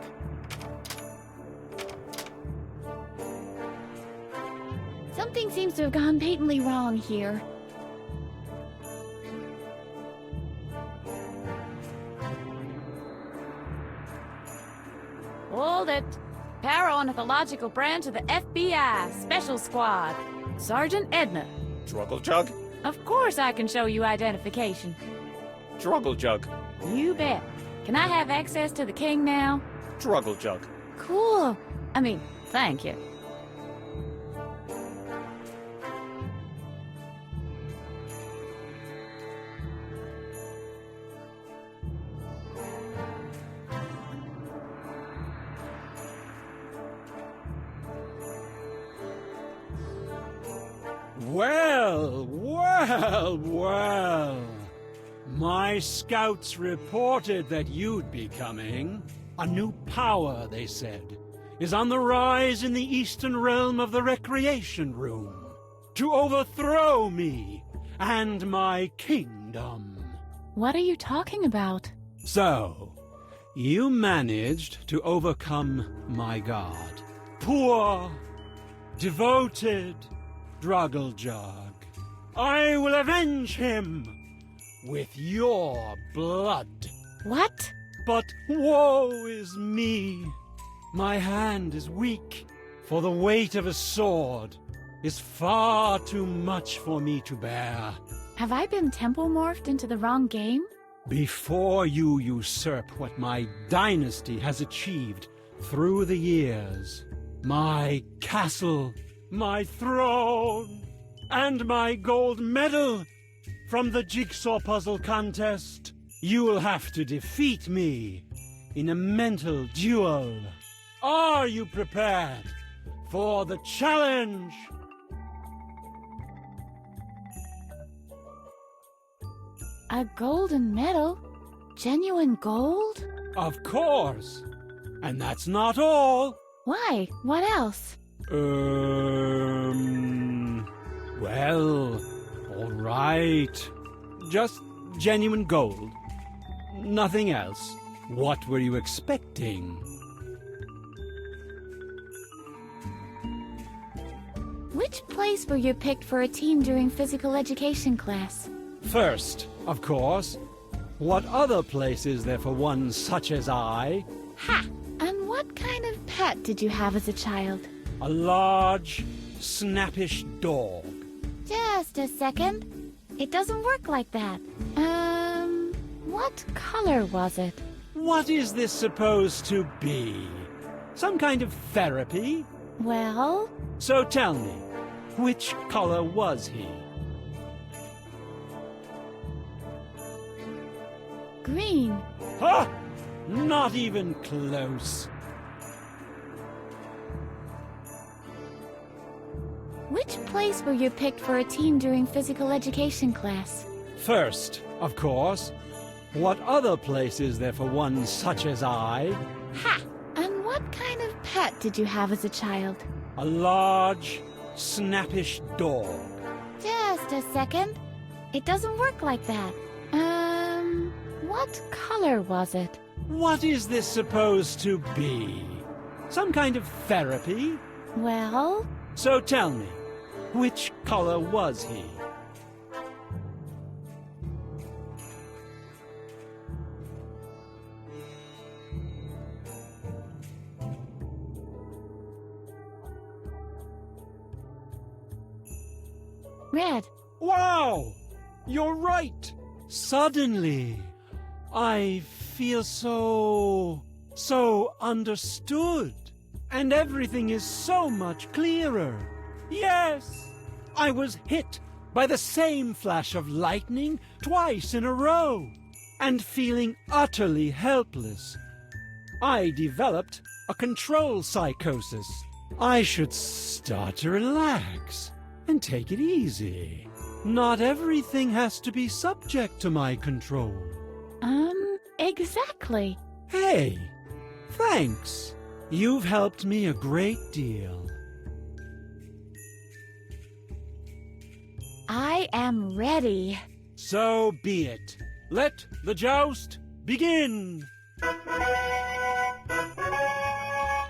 Something seems to have gone patently wrong here. Hold it. Paraornithological branch of the FBI, Special Squad. Sergeant Edna. Struggle Jug? Of course I can show you identification. Struggle Jug. You bet. Can I have access to the king now? Struggle Jug. Cool. Thank you. Well. My scouts reported that you'd be coming. A new power, they said, is on the rise in the eastern realm of the recreation room to overthrow me and my kingdom. What are you talking about? So, you managed to overcome my god. Poor, devoted Druggle-Jug. I will avenge him with your blood. What? But woe is me! My hand is weak, for the weight of a sword is far too much for me to bear. Have I been temple morphed into the wrong game? Before you usurp what my dynasty has achieved through the years, my castle, my throne, and my gold medal from the jigsaw puzzle contest, you will have to defeat me in a mental duel. Are you prepared for the challenge? A golden medal? Genuine gold? Of course. And that's not all. Why? What else? Well, all right. Just genuine gold. Nothing else. What were you expecting? Which place were you picked for a team during physical education class? First, of course. What other place is there for one such as I? Ha! And what kind of pet did you have as a child? A large, snappish dog. Just a second. It doesn't work like that. What color was it? What is this supposed to be? Some kind of therapy? Well? So tell me, which color was he? Green. Huh? Not even close. Which place were you picked for a team during physical education class? First, of course. What other place is there for one such as I? Ha! And what kind of pet did you have as a child? A large, snappish dog. Just a second. It doesn't work like that. What color was it? What is this supposed to be? Some kind of therapy? Well? So tell me, which color was he? Red. Wow! You're right! Suddenly, I feel so understood. And everything is so much clearer. Yes! I was hit by the same flash of lightning twice in a row. And feeling utterly helpless, I developed a control psychosis. I should start to relax and take it easy. Not everything has to be subject to my control. Exactly. Hey, thanks. You've helped me a great deal. I am ready. So be it. Let the joust begin.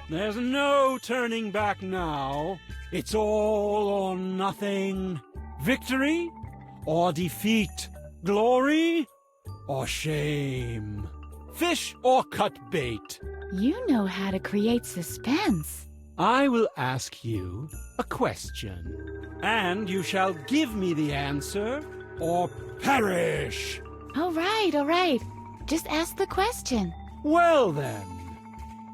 There's no turning back now. It's all or nothing. Victory or defeat. Glory or shame. Fish or cut bait. You know how to create suspense. I will ask you a question, and you shall give me the answer or perish. All right. Just ask the question. Well then,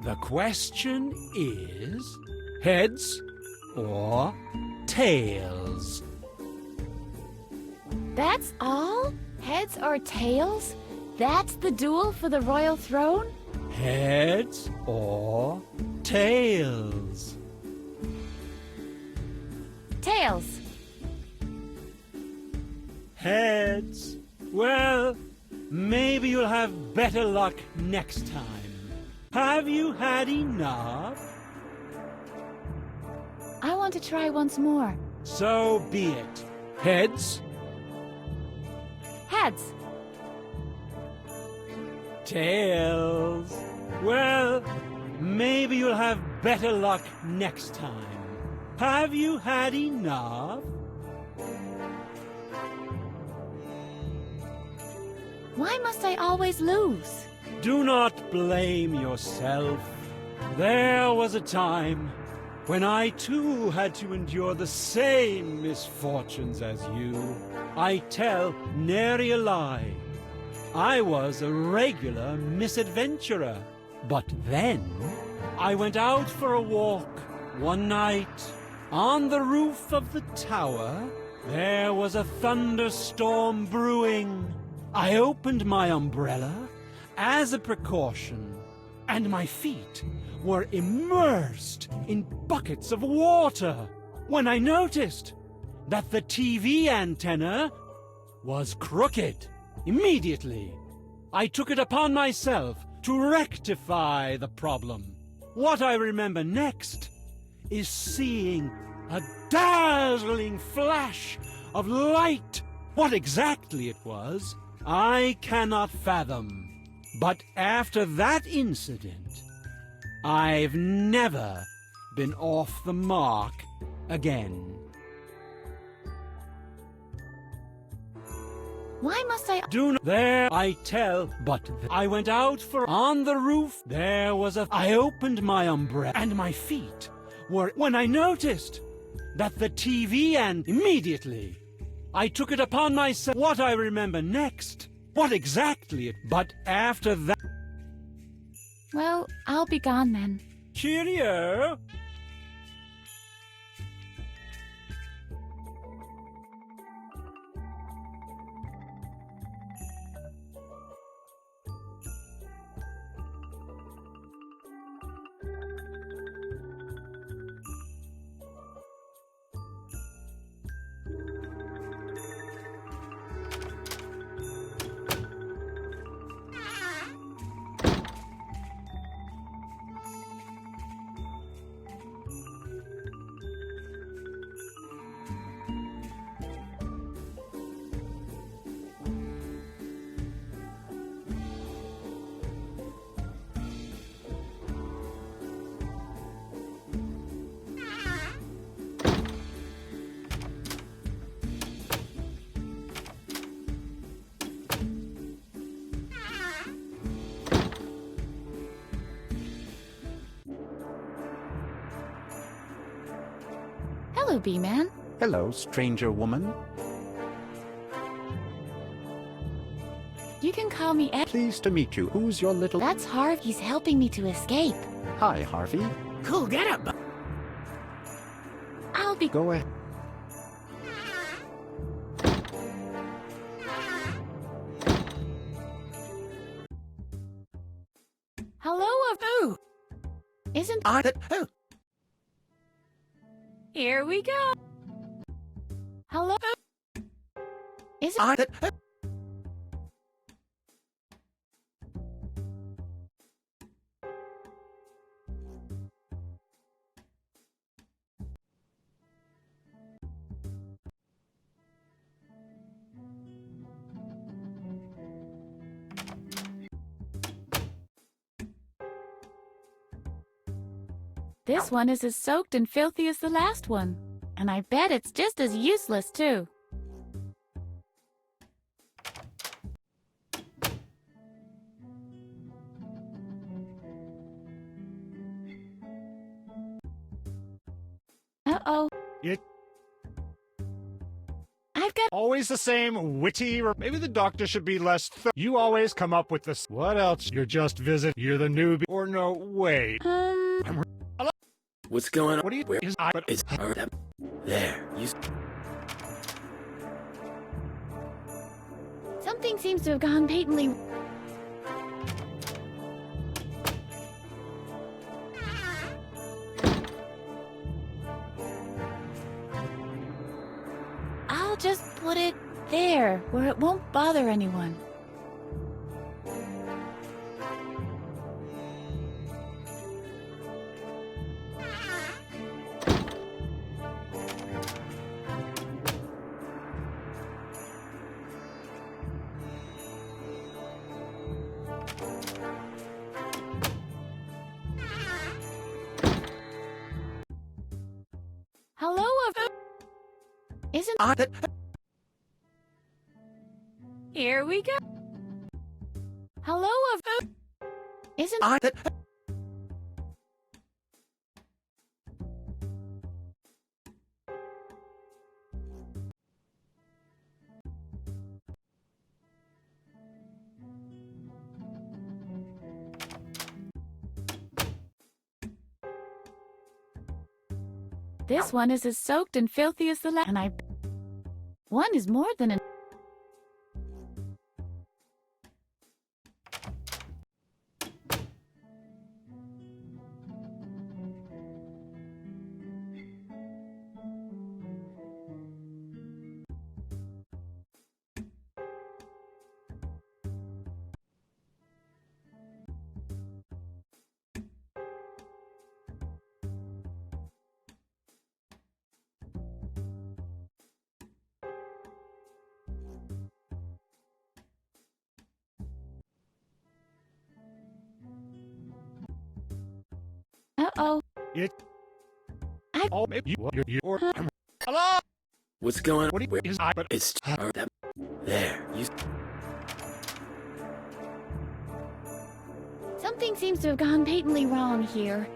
the question is heads or tails? That's all? Heads or tails? That's the duel for the royal throne? Heads or tails? Tails. Heads. Well, maybe you'll have better luck next time. Have you had enough? I want to try once more. So be it. Heads. Heads. Tails. Well, maybe you'll have better luck next time. Have you had enough? Why must I always lose? Do not blame yourself. There was a time when I too had to endure the same misfortunes as you. I tell nary a lie. I was a regular misadventurer. But then I went out for a walk one night. On the roof of the tower, there was a thunderstorm brewing. I opened my umbrella as a precaution, and my feet were immersed in buckets of water when I noticed that the TV antenna was crooked. Immediately, I took it upon myself to rectify the problem. What I remember next is seeing a dazzling flash of light. What exactly it was, I cannot fathom. But after that incident, I've never been off the mark again. Why must I... Do not... There I tell, but I went out for... On the roof, there was a... I opened my umbrella, and my feet were... When I noticed that the TV and... Immediately, I took it upon myself. What I remember next, what exactly it... But after that... Well, I'll be gone then. Cheerio! Hello, B-Man. Hello, stranger woman. You can call me Ed. Pleased to meet you. Who's your little... That's Harvey. He's helping me to escape. Hi, Harvey. Cool, get up. I'll be... Go ahead. Hello, Abu. Isn't... Oh. Here we go. Hello. Isn't... This one is as soaked and filthy as the last one. And I bet it's just as useless, too. Uh-oh. I've got... Always the same witty... Maybe the doctor should be less... You always come up with this... What else? You're just visit... You're the newbie... Or no, wait. What's going on? What are you... Where is I... It's... There, you... Something seems to have gone patently... I'll just put it there, where it won't bother anyone. Hello, isn't... Here we go. Hello, Isn't that... this one is as soaked and filthy as the last, and one is more than an... Uh-oh. Oh, maybe you're hello? What's going on? What do you... It's... There, you... Something seems to have gone patently wrong here.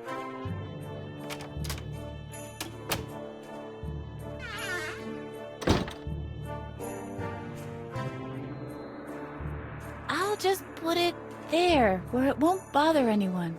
I'll just put it there, where it won't bother anyone.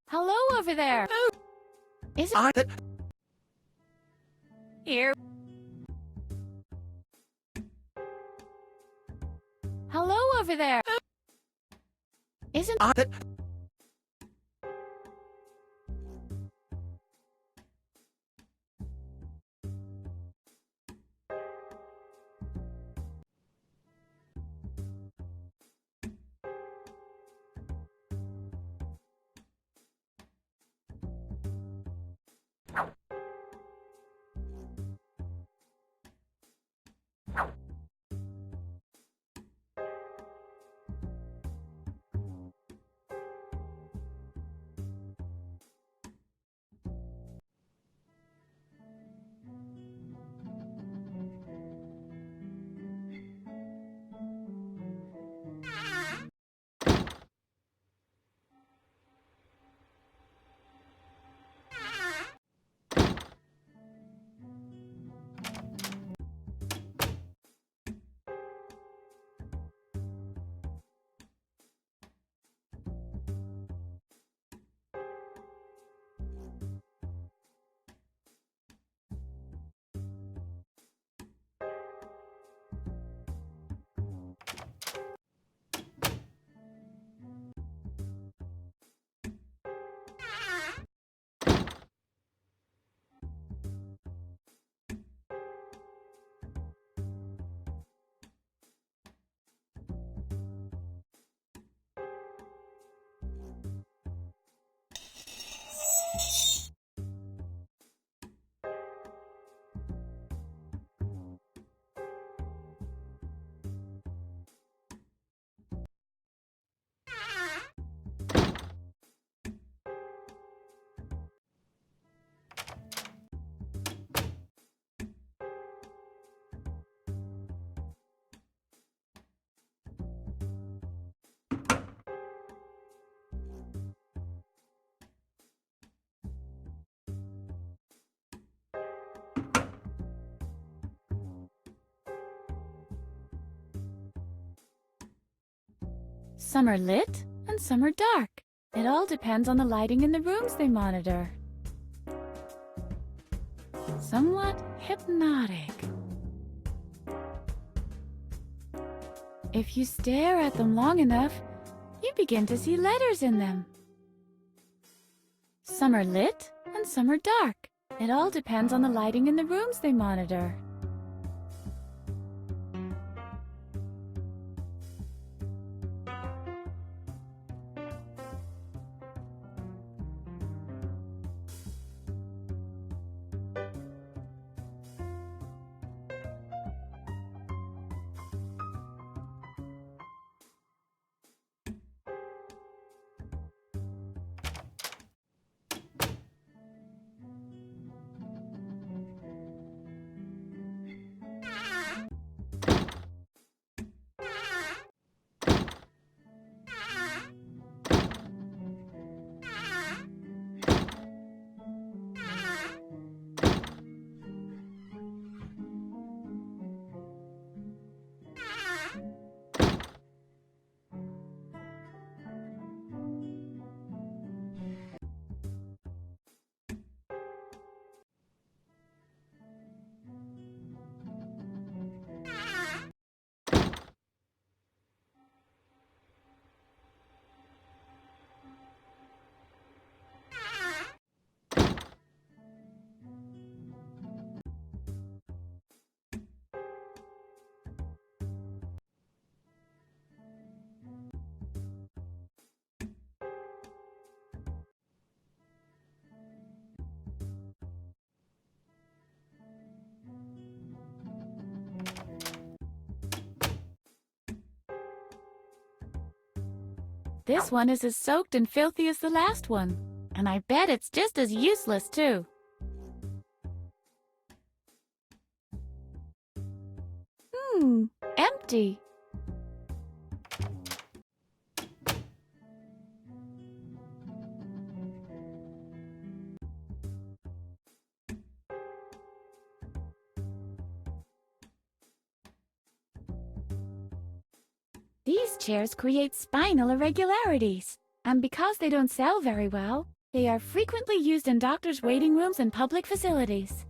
Hello over there. Is it here? Hello over there. Isn't some are lit and some are dark. It all depends on the lighting in the rooms they monitor. Somewhat hypnotic. If you stare at them long enough, you begin to see letters in them. Some are lit and some are dark. It all depends on the lighting in the rooms they monitor. This one is as soaked and filthy as the last one. And I bet it's just as useless, too. Empty. These chairs create spinal irregularities, and because they don't sell very well, they are frequently used in doctors' waiting rooms and public facilities.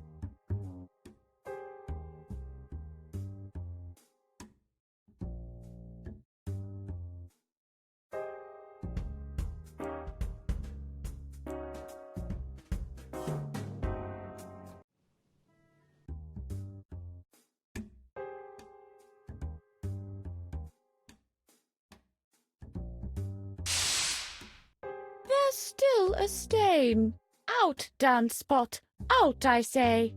There's still a stain. Out, dance spot. Out, I say.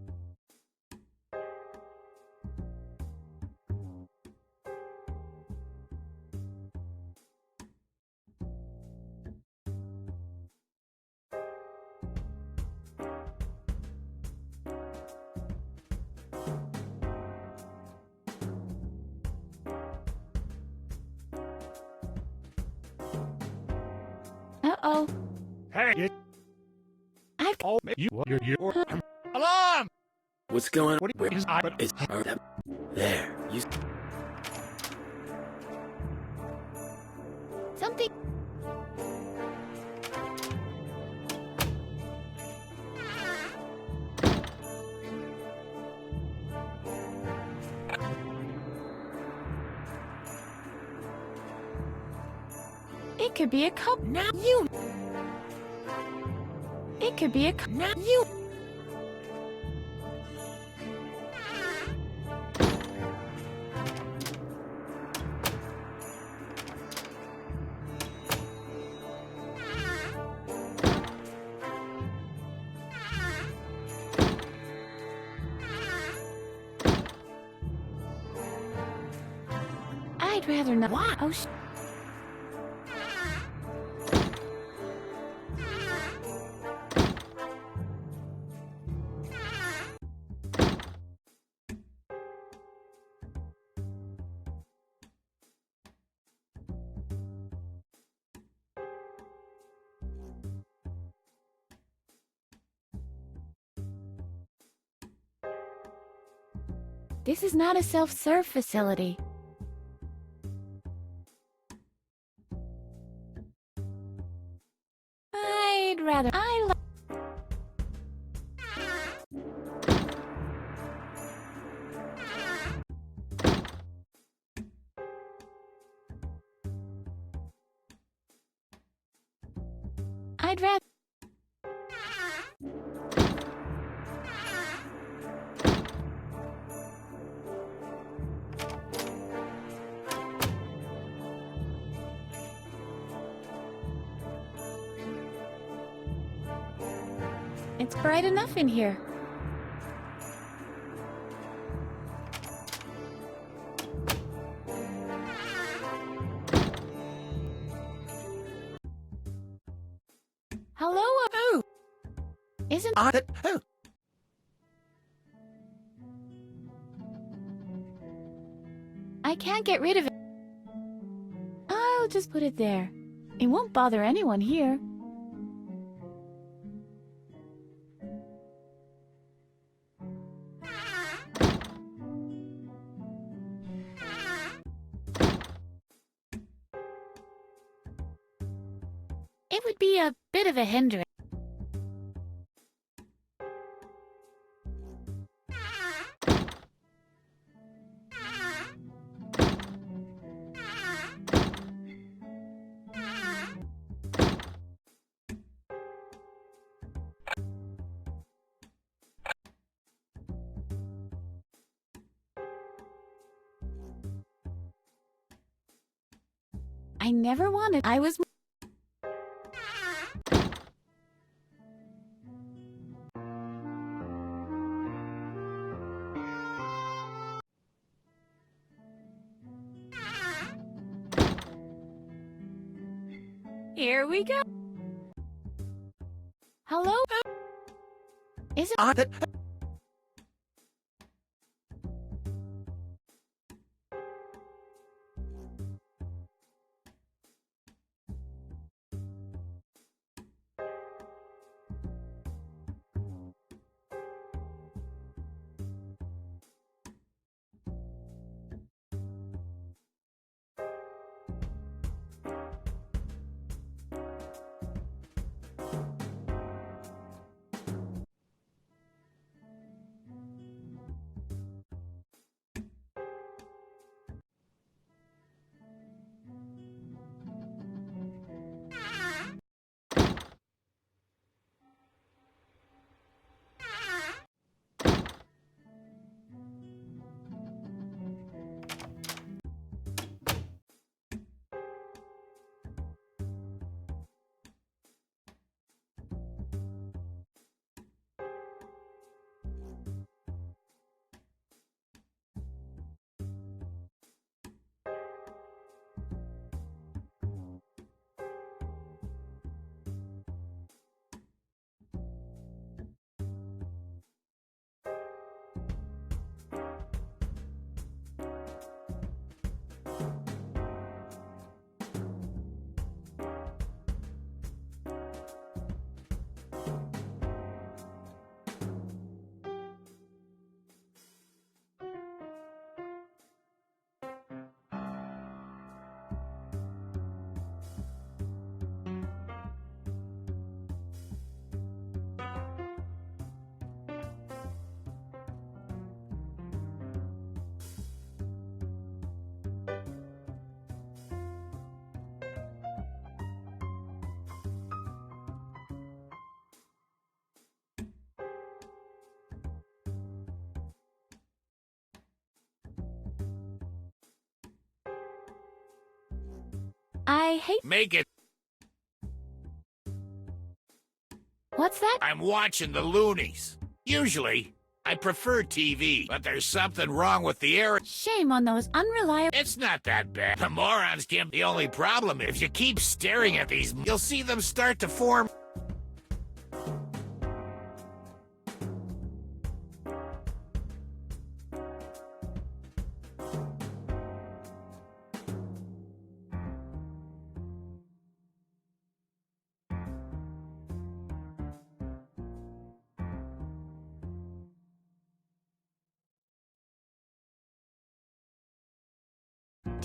Uh-oh. Hey! I've... Oh, you're... Alum! What's going on? What is I... It's there. You... Something... It could be a cup. Now you... It could be a cup. Now you... I'd rather not... What? Oh, This is not a self-serve facility. I'd rather... I'd rather... It's bright enough in here. Hello, who? Isn't Who? I can't get rid of it. I'll just put it there. It won't bother anyone here. It would be a bit of a hindrance. I never wanted. I was... Here we go. Hello? Is it? I hate. Make it. What's that? I'm watching the loonies. Usually, I prefer TV, but there's something wrong with the air. Shame on those unreliable. It's not that bad. The morons can. The only problem is if you keep staring at these, you'll see them start to form.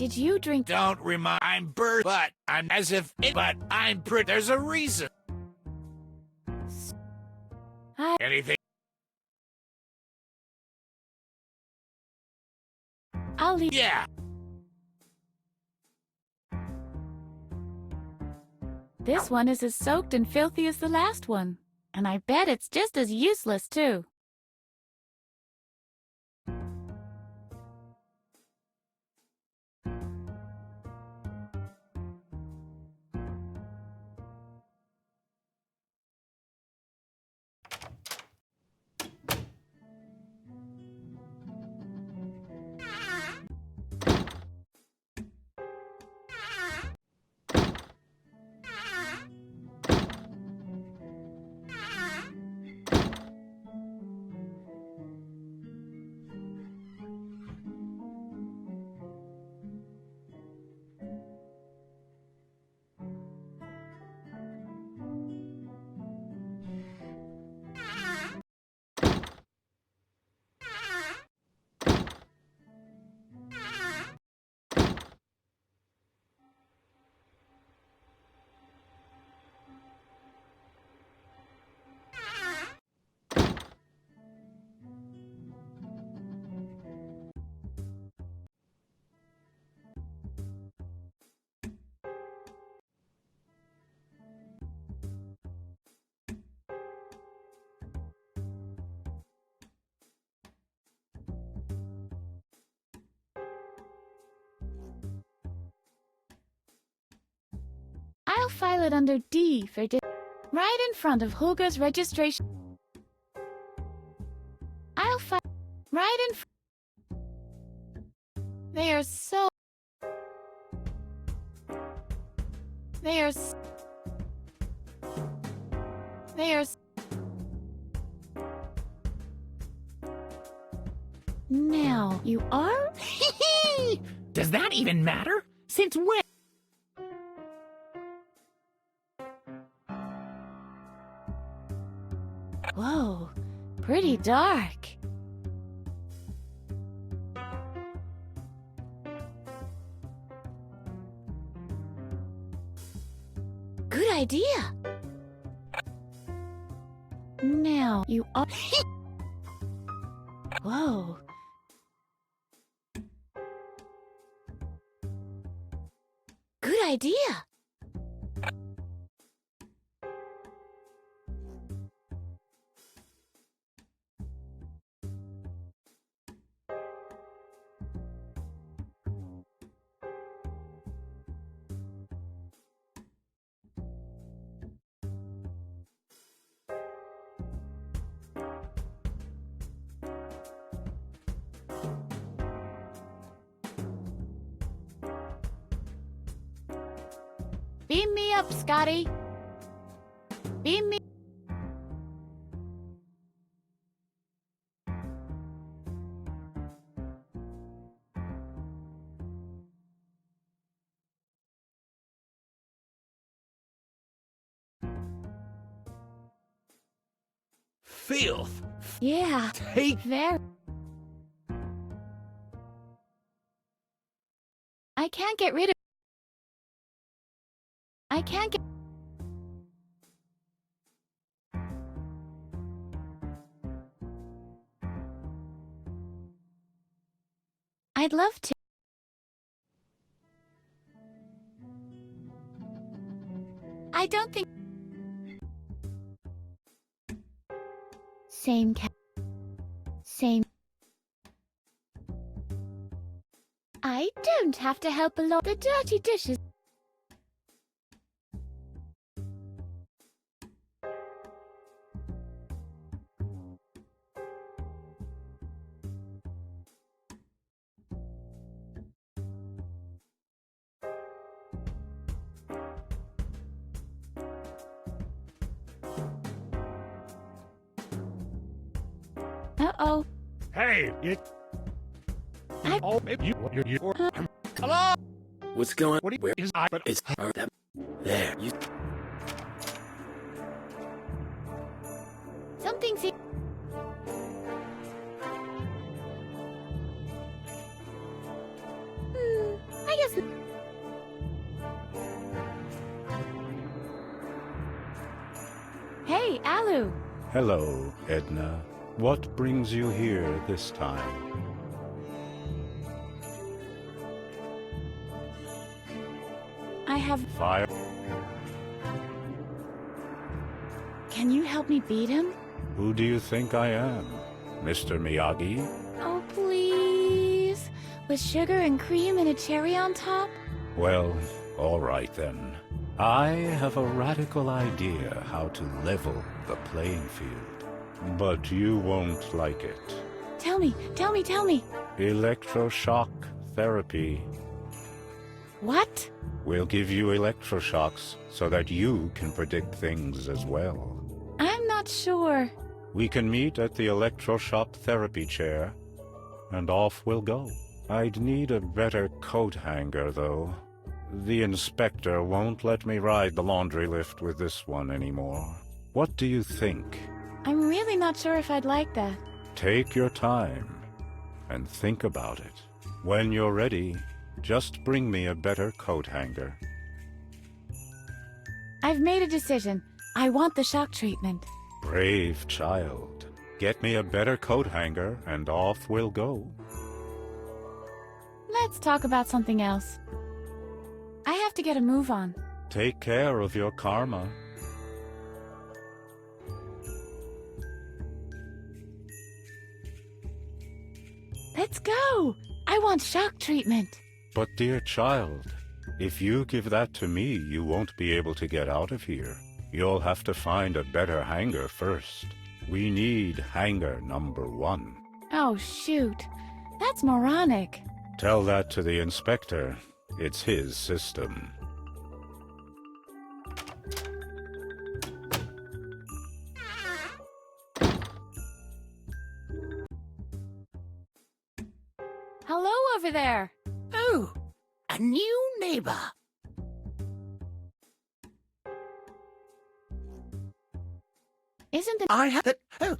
Did you drink? Don't remind. I'm bird, but I'm as if. But I'm pretty. There's a reason. Anything? I'll leave. Yeah. This one is as soaked and filthy as the last one. And I bet it's just as useless, too. I'll file it under D for right in front of Hulga's registration. I'll file right in They are There's... Now, you are? Does that even matter? Since when? Whoa, pretty dark. Good idea. Now, you are... Whoa. Good idea. Beam me up, Scotty. Beam me. Filth. Yeah. Take there. I can't get rid of... I can't get... I'd love to. I don't think... Same cat. Same... I don't have to help a lot. The dirty dishes... Uh-oh. Hey, you... I... Oh, maybe you... Hello? What's going on? What Where is I... But... It's... There, you... Something's... I guess... Hey, Alum. Hello, Edna. What brings you here this time? I have... Fire? Can you help me beat him? Who do you think I am? Mr. Miyagi? Oh, please. With sugar and cream and a cherry on top? Well, all right then. I have a radical idea how to level the playing field. But you won't like it. Tell me, tell me, tell me. Electroshock therapy. What? We'll give you electroshocks so that you can predict things as well. I'm not sure. We can meet at the electroshock therapy chair, and off we'll go. I'd need a better coat hanger, though. The inspector won't let me ride the laundry lift with this one anymore. What do you think? I'm really not sure if I'd like that. Take your time and think about it. When you're ready, just bring me a better coat hanger. I've made a decision. I want the shock treatment. Brave child. Get me a better coat hanger and off we'll go. Let's talk about something else. I have to get a move on. Take care of your karma. Let's go! I want shock treatment. But dear child, if you give that to me, you won't be able to get out of here. You'll have to find a better hanger first. We need hanger number 1. Oh, shoot. That's moronic. Tell that to the inspector. It's his system. Hello over there. Oh, a new neighbor. Isn't the... I have it. Oh.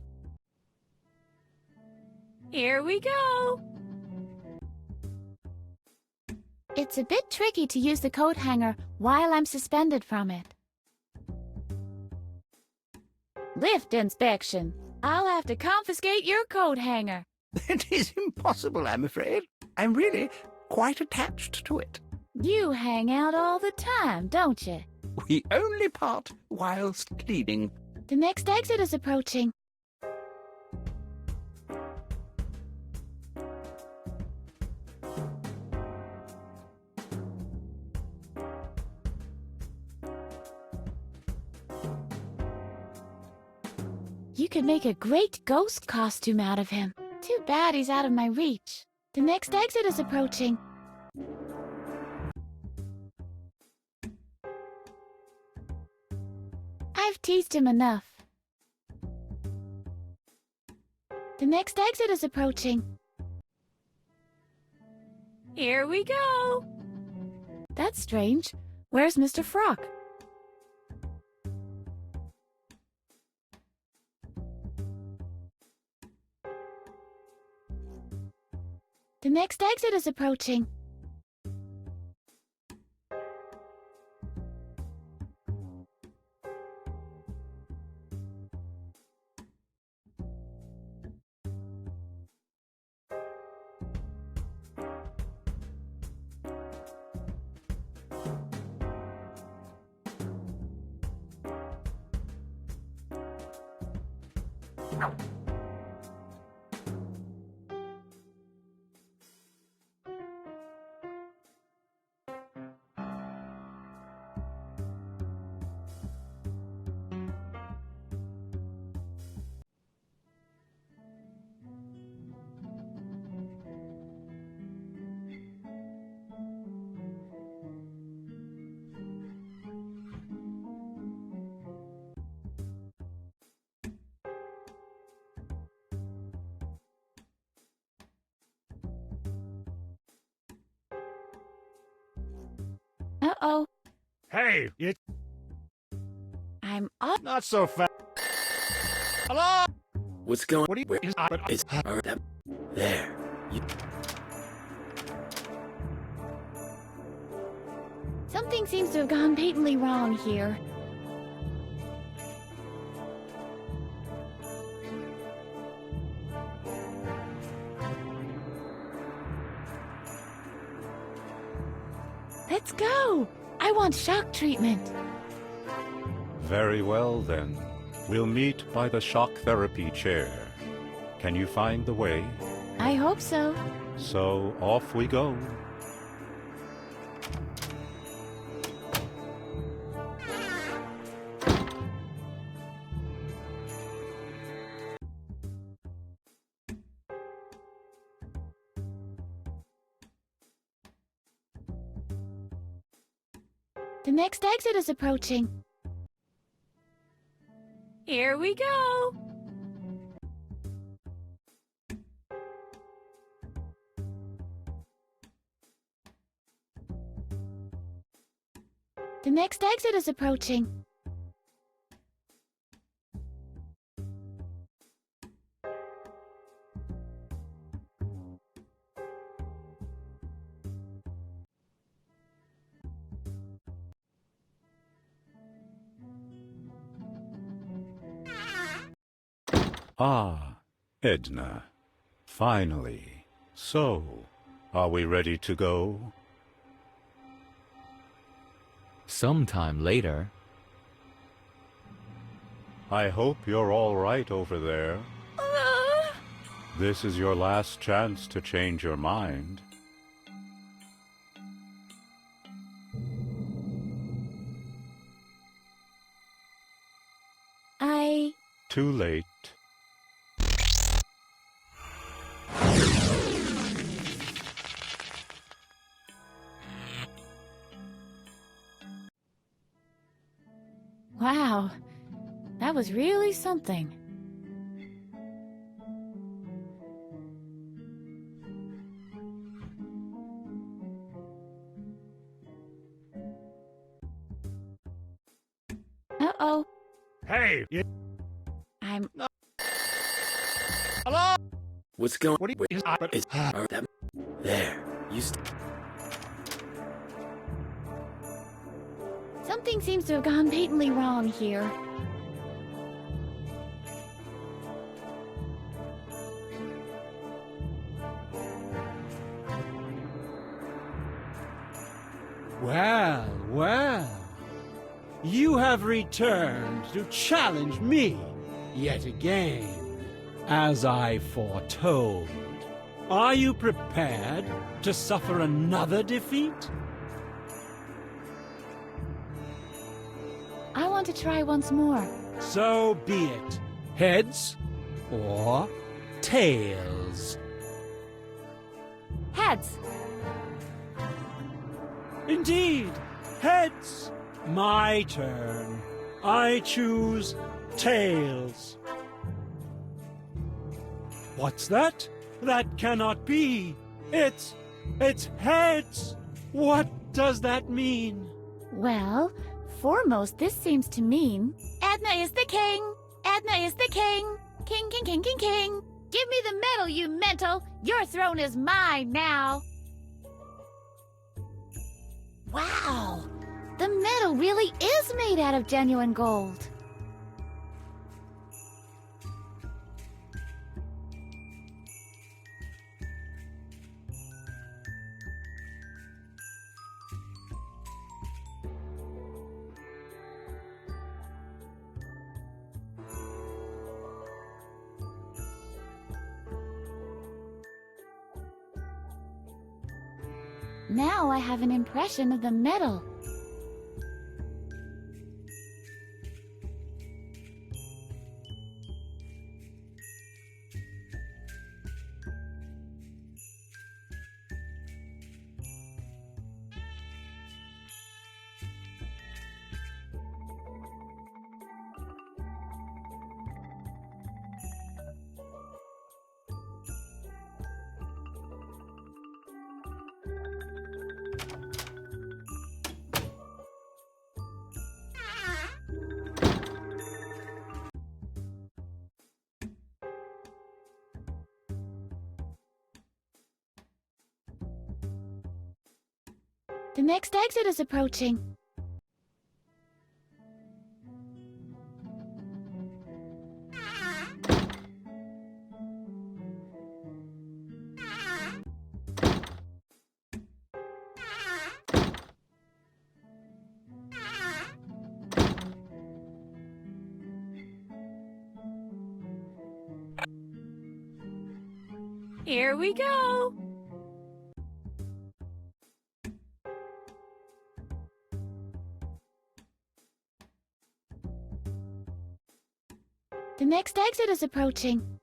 Here we go. It's a bit tricky to use the coat hanger while I'm suspended from it. Lift inspection. I'll have to confiscate your coat hanger. It is impossible, I'm afraid. I'm really quite attached to it. You hang out all the time, don't you? We only part whilst cleaning. The next exit is approaching. You could make a great ghost costume out of him. Too bad he's out of my reach. The next exit is approaching. I've teased him enough. The next exit is approaching. Here we go. That's strange. Where's Mr. Frock? The next exit is approaching. Uh-oh. Hey, it... I'm up. Not so fast. Hello? What's going on? What do you... Where is... is there? Something seems to have gone patently wrong here. Let's go! I want shock treatment. Very well, then. We'll meet by the shock therapy chair. Can you find the way? I hope so. So, off we go. The next exit is approaching. Here we go! The next exit is approaching. Ah, Edna. Finally. So, are we ready to go? Sometime later. I hope you're all right over there. This is your last chance to change your mind. Too late. Wow, that was really something. Uh-oh. Hey! I'm... Hello? What's going on? What is that? There. Something seems to have gone patently wrong here. Well, well. You have returned to challenge me yet again, as I foretold. Are you prepared to suffer another defeat? I want to try once more. So be it. Heads or tails? Heads. Indeed, heads. My turn. I choose tails. What's that? That cannot be. It's heads. What does that mean? Well, foremost, this seems to mean Edna is the king. Edna is the king. King, king, king, king, king. Give me the medal, you mental. Your throne is mine now. Wow! The medal really is made out of genuine gold. Now I have an impression of the medal. The next exit is approaching. Here we go! The next exit is approaching.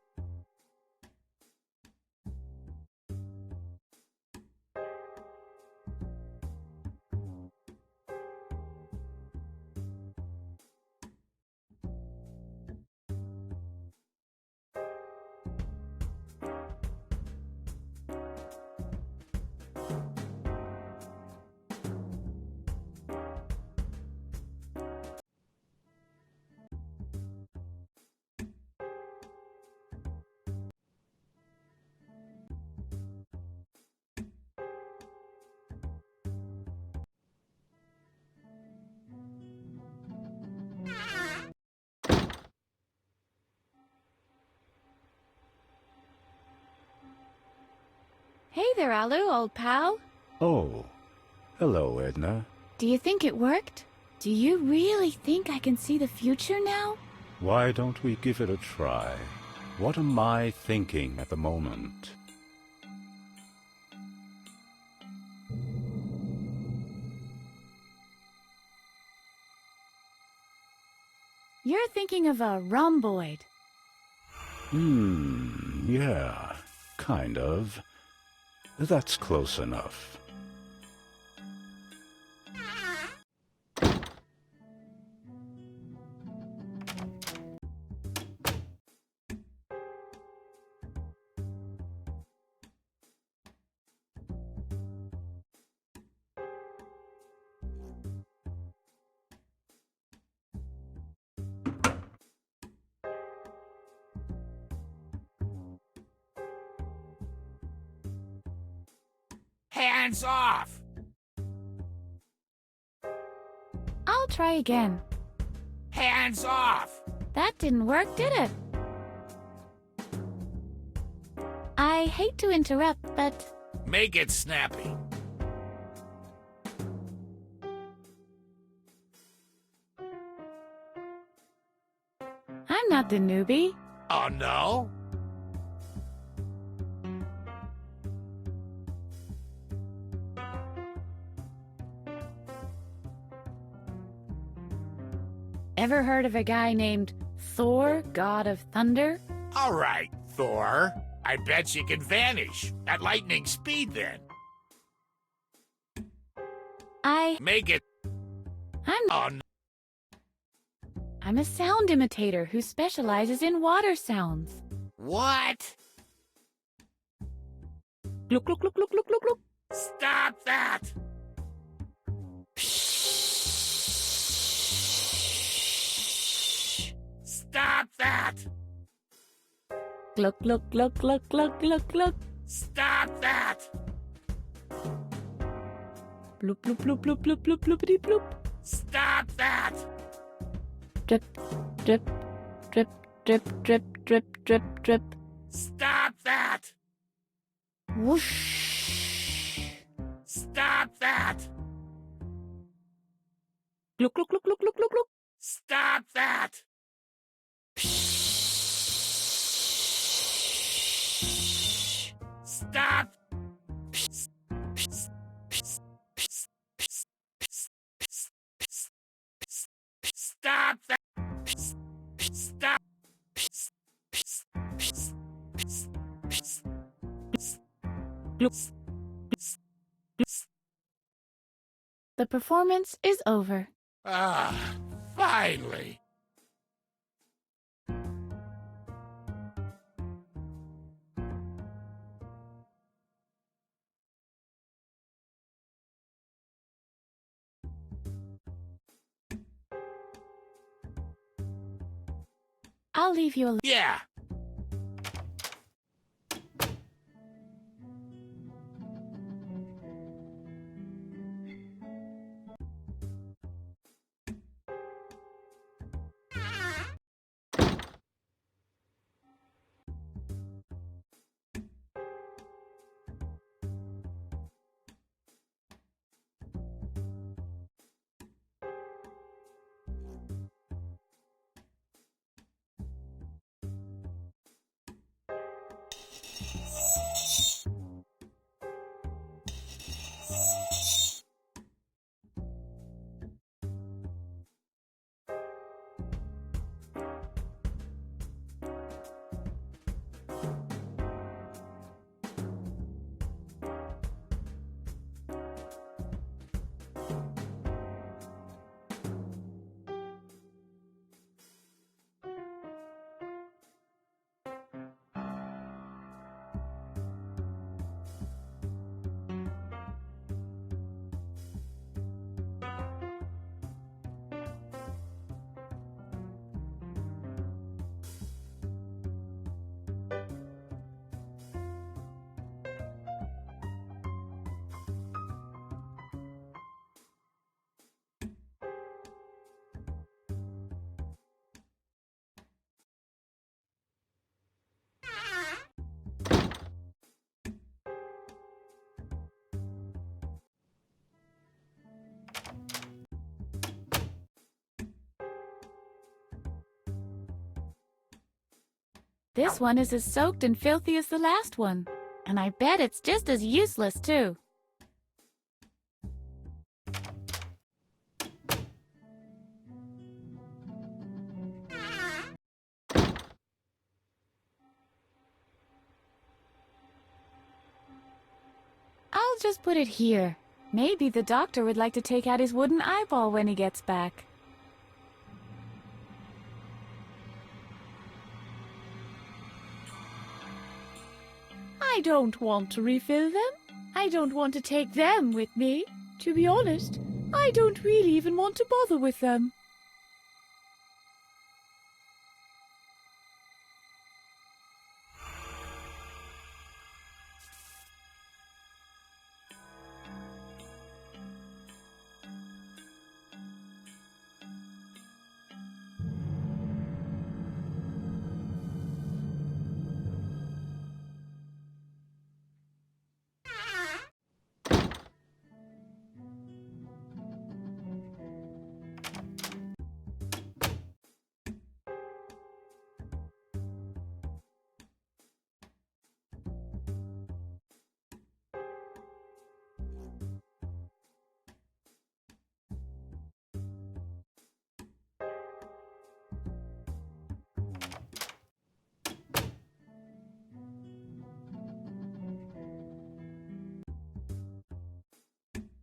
Hey there, Alu, old pal. Oh, hello, Edna. Do you think it worked? Do you really think I can see the future now? Why don't we give it a try? What am I thinking at the moment? You're thinking of a rhomboid. Yeah, kind of. That's close enough. Hands off! I'll try again. Hands off! That didn't work, did it? I hate to interrupt, but Make it snappy. I'm not the newbie. Oh, no? Ever heard of a guy named Thor, God of Thunder? All right, Thor. I bet you can vanish at lightning speed then. Make it. I'm a sound imitator who specializes in water sounds. What? Look, look, look, look, look, look, look. Stop that! Stop that! Look, look, look, look, look, look, look. Stop that! Bloop, bloop, bloop, bloop, bloop, bloop, bloopity bloop. Stop that! Drip, drip, drip, drip, drip, drip, drip, drip. Stop that! Whoosh. Stop that! Look, look, look, look, look, look, look. Stop that! Stop! Stop that! Stop! The performance is over. Ah, finally! I'll leave you alone. Yeah! This one is as soaked and filthy as the last one. And I bet it's just as useless, too. I'll just put it here. Maybe the doctor would like to take out his wooden eyeball when he gets back. I don't want to refill them. I don't want to take them with me. To be honest, I don't really even want to bother with them.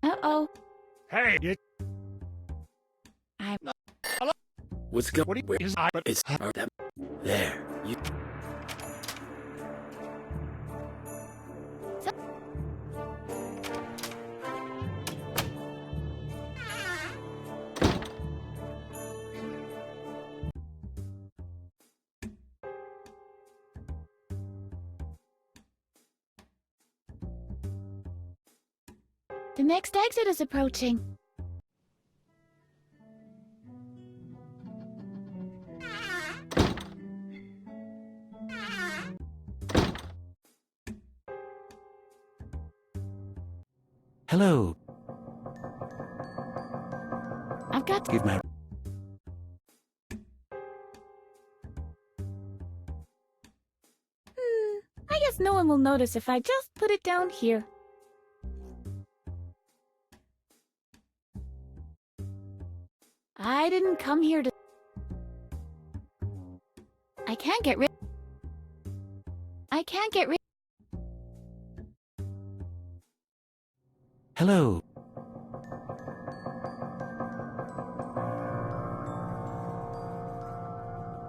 Uh-oh. Hey, What's going? what is I? It's there. You. The next exit is approaching. Hello. I've got to Give my... I guess no one will notice if I just put it down here. I didn't come here to... I can't get rid... Hello.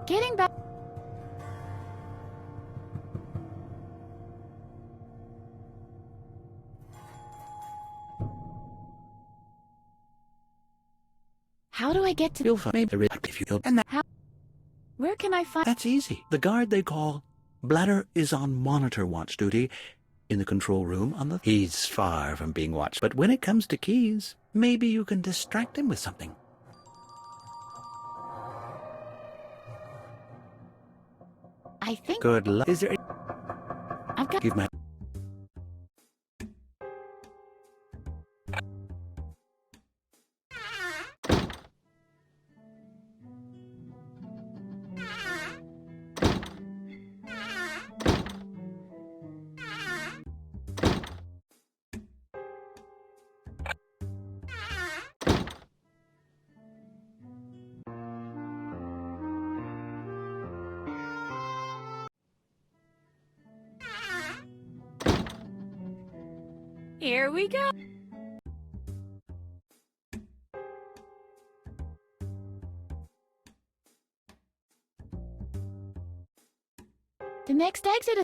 Getting back... How do I get to... You'll find maybe if you and that. How... Where can I find... That's easy. The guard they call Bladder is on monitor watch duty in the control room on the... He's far from being watched, but when it comes to keys, maybe you can distract him with something. I think... Good luck. Is there... I've got... Give my... Here we go. The next exit is...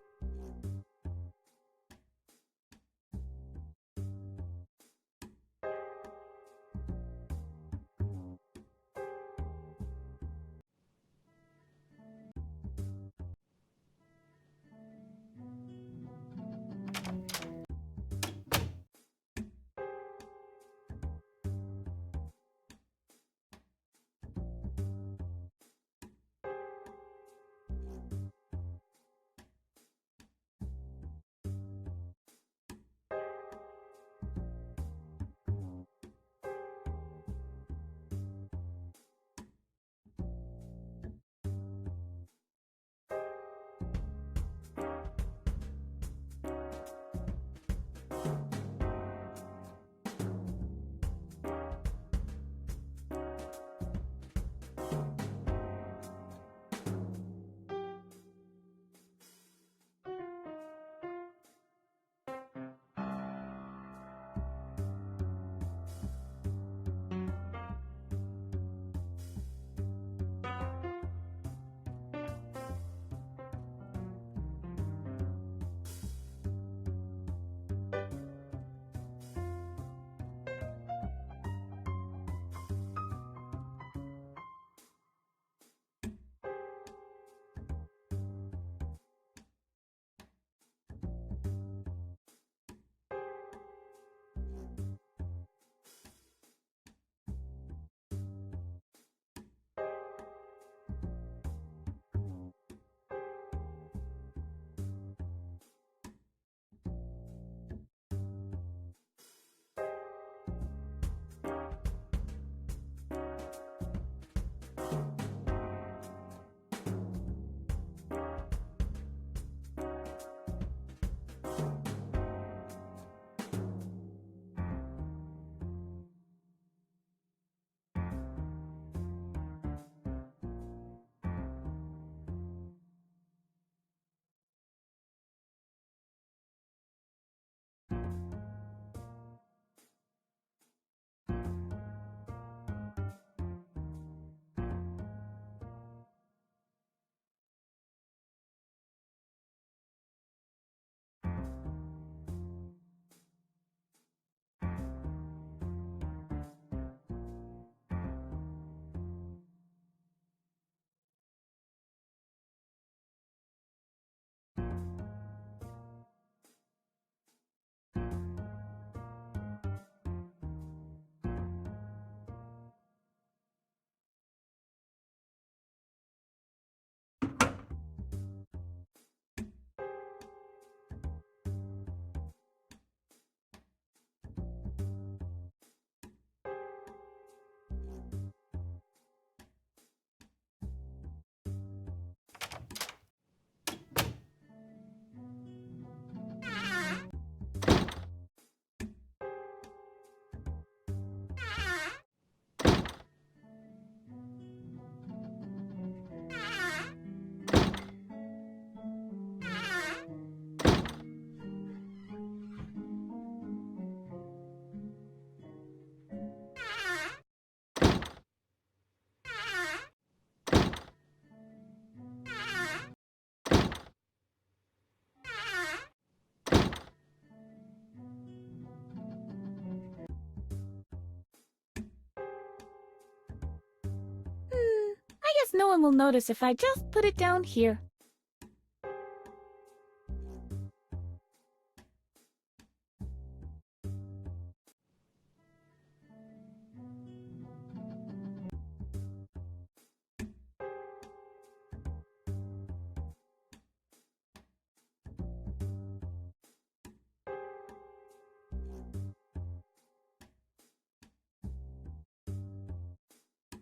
guess no one will notice if I just put it down here.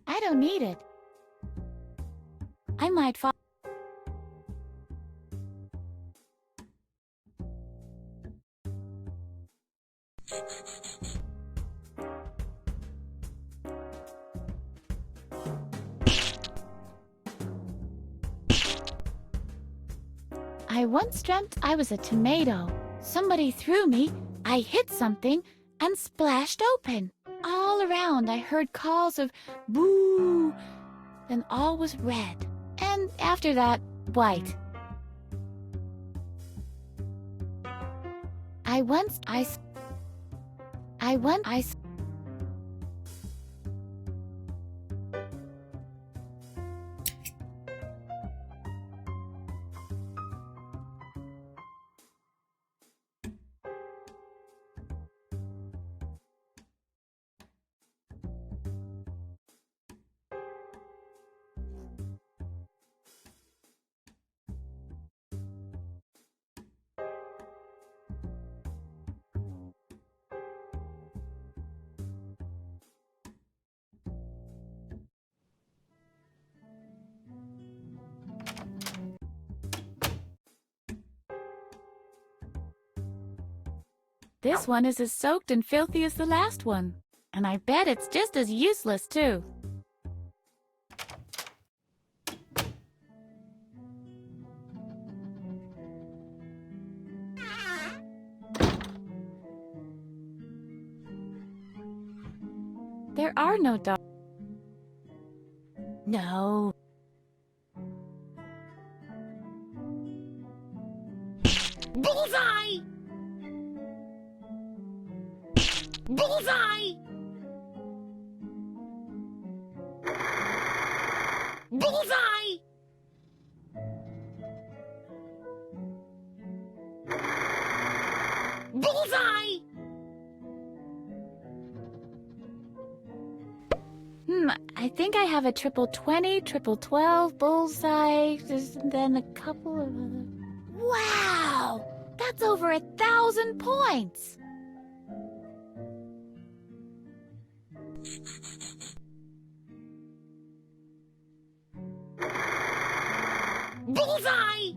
I don't need it. I might fall. I once dreamt I was a tomato. Somebody threw me, I hit something, and splashed open. All around I heard calls of boo. Then all was red. And after that, white. This one is as soaked and filthy as the last one. And I bet it's just as useless, too. There are no dogs. No. Bullseye! Bullseye! Bullseye! Bullseye! I think I have a triple 20, triple 12, bullseye, then a couple of other... Wow! That's over 1,000 points! Bullseye!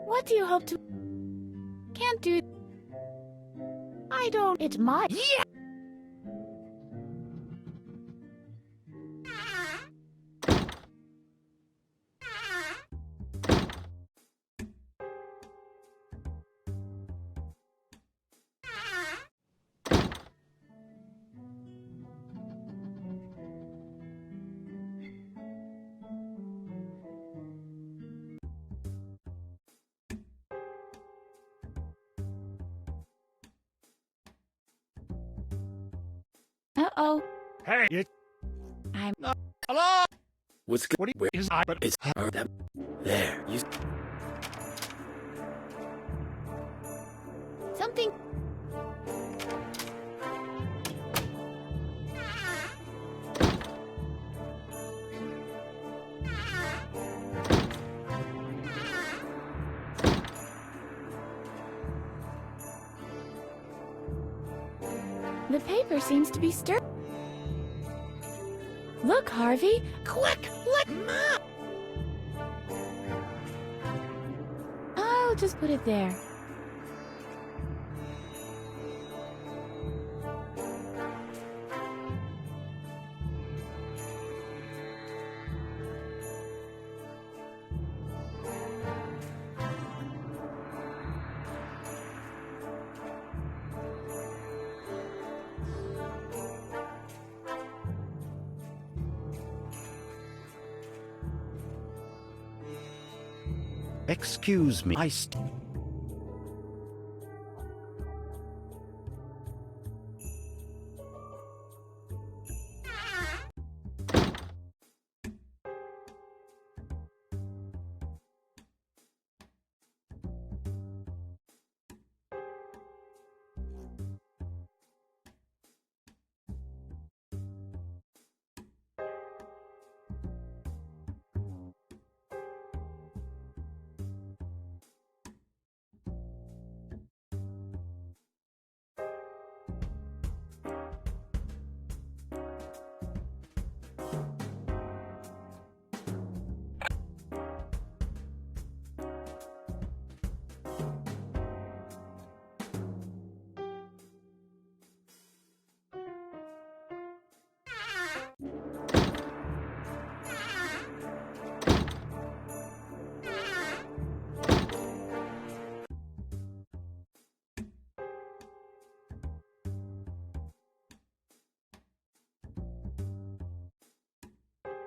What do you hope to... Can't do... I don't... It might... Yeah! Uh-oh. Hey, I'm... hello? What's good? What Where is I? But it's that there. You. Something... The paper seems to be stirred. Look, Harvey! Quick, let Mom! I'll just put it there. Excuse me.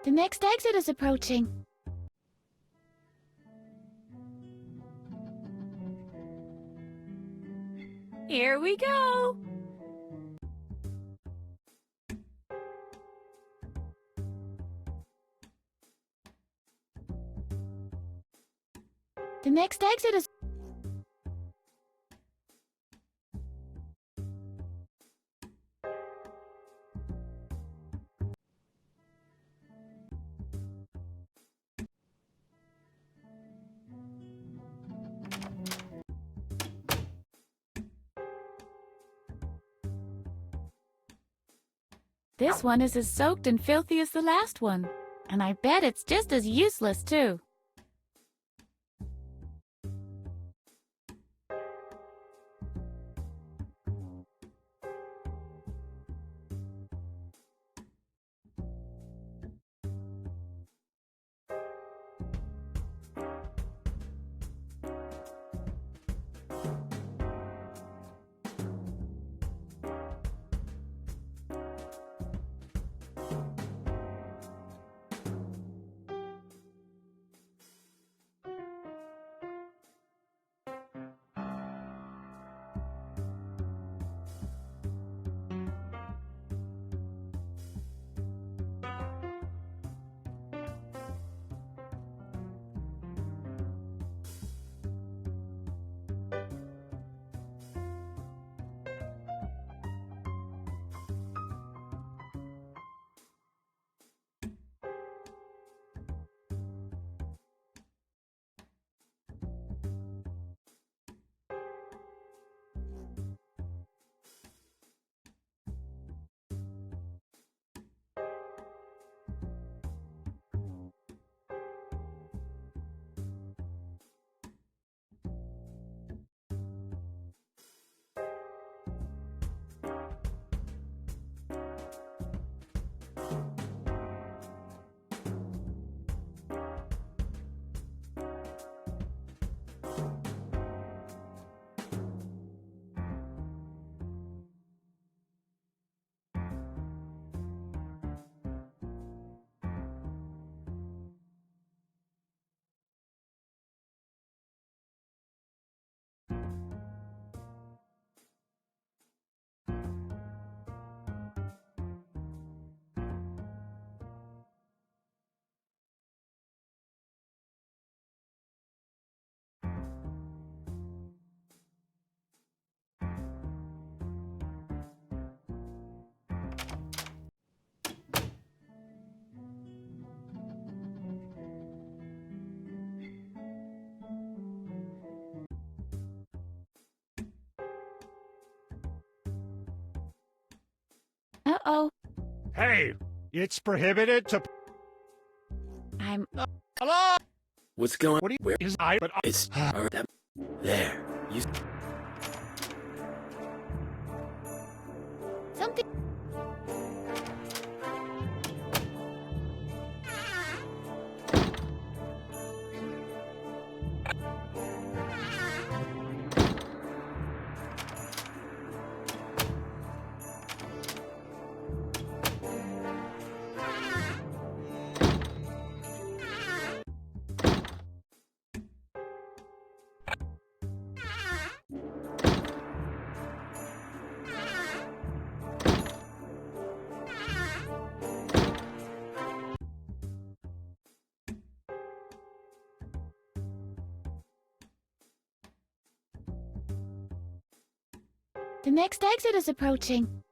The next exit is approaching. Here we go! The next exit is... This one is as soaked and filthy as the last one. And I bet it's just as useless, too. Uh-oh. Hey, it's prohibited to... I'm... Hello? What's going... What Where is I... But It's... There. You... Something... The next exit is approaching.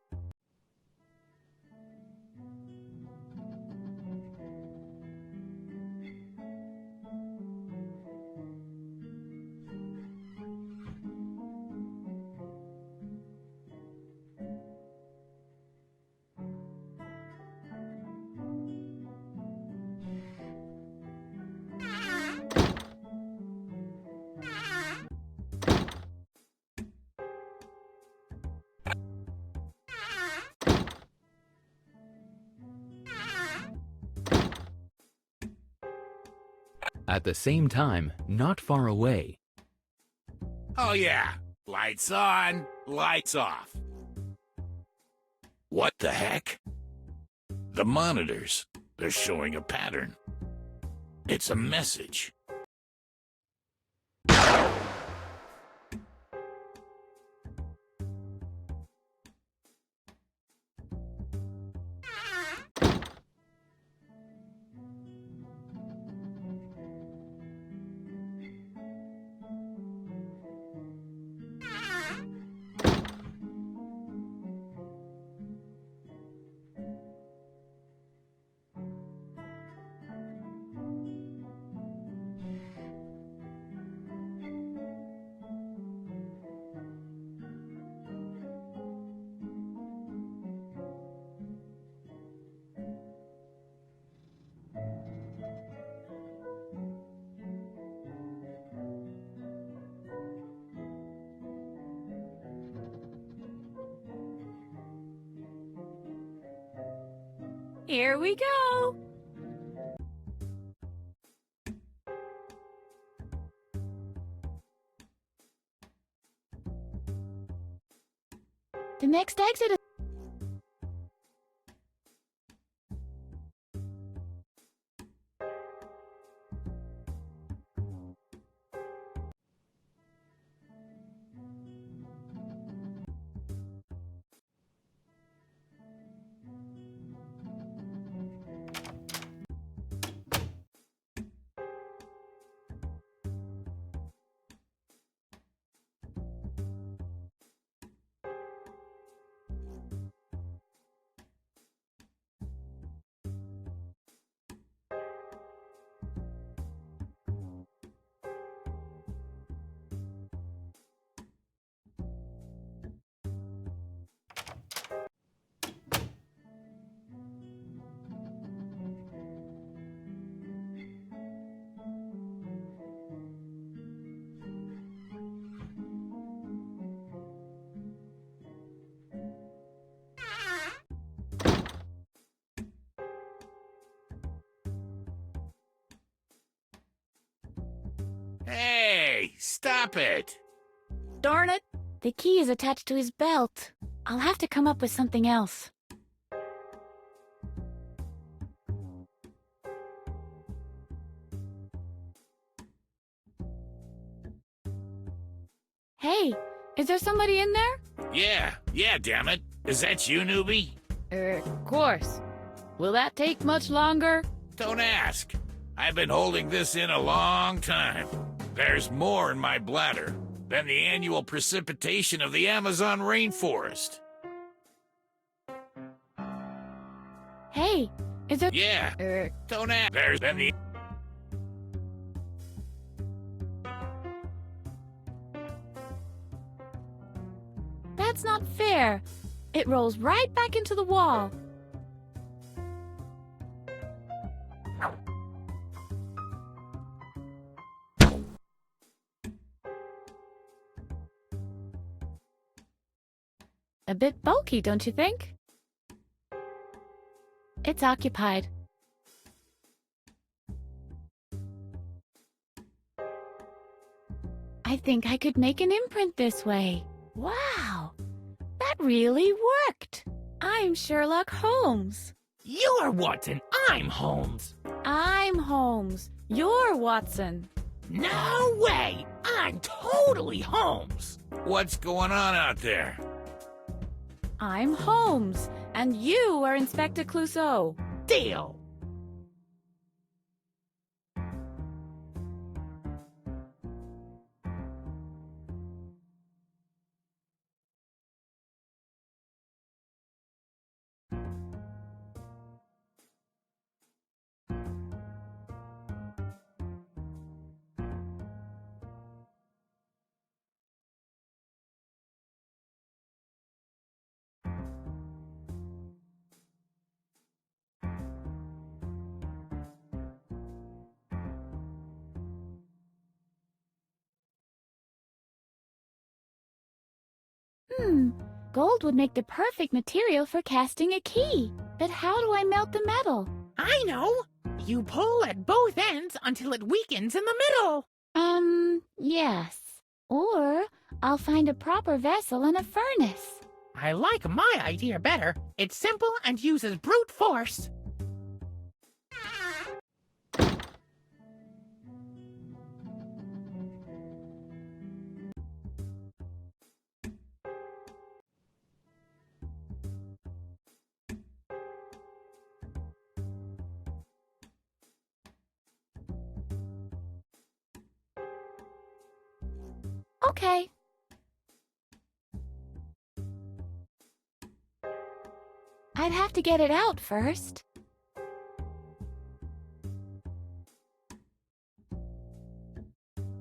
At the same time, not far away. Oh yeah, lights on, lights off. What the heck? The monitors, they're showing a pattern. It's a message. Here we go! The next exit is... Hey, stop it! Darn it! The key is attached to his belt. I'll have to come up with something else. Hey, is there somebody in there? Yeah, damn it. Is that you, newbie? Of course. Will that take much longer? Don't ask. I've been holding this in a long time. There's more in my bladder than the annual precipitation of the Amazon rainforest. Hey, is there... Yeah, don't ask. There's been the... That's not fair. It rolls right back into the wall. A bit bulky, don't you think? It's occupied. I think I could make an imprint this way. Wow! That really worked! I'm Sherlock Holmes. You're Watson. I'm Holmes. I'm Holmes. You're Watson. No way! I'm totally Holmes. What's going on out there? I'm Holmes, and you are Inspector Clouseau. Deal. Gold would make the perfect material for casting a key. But how do I melt the metal? I know! You pull at both ends until it weakens in the middle! Yes. Or I'll find a proper vessel and a furnace. I like my idea better. It's simple and uses brute force. Okay. I'd have to get it out first.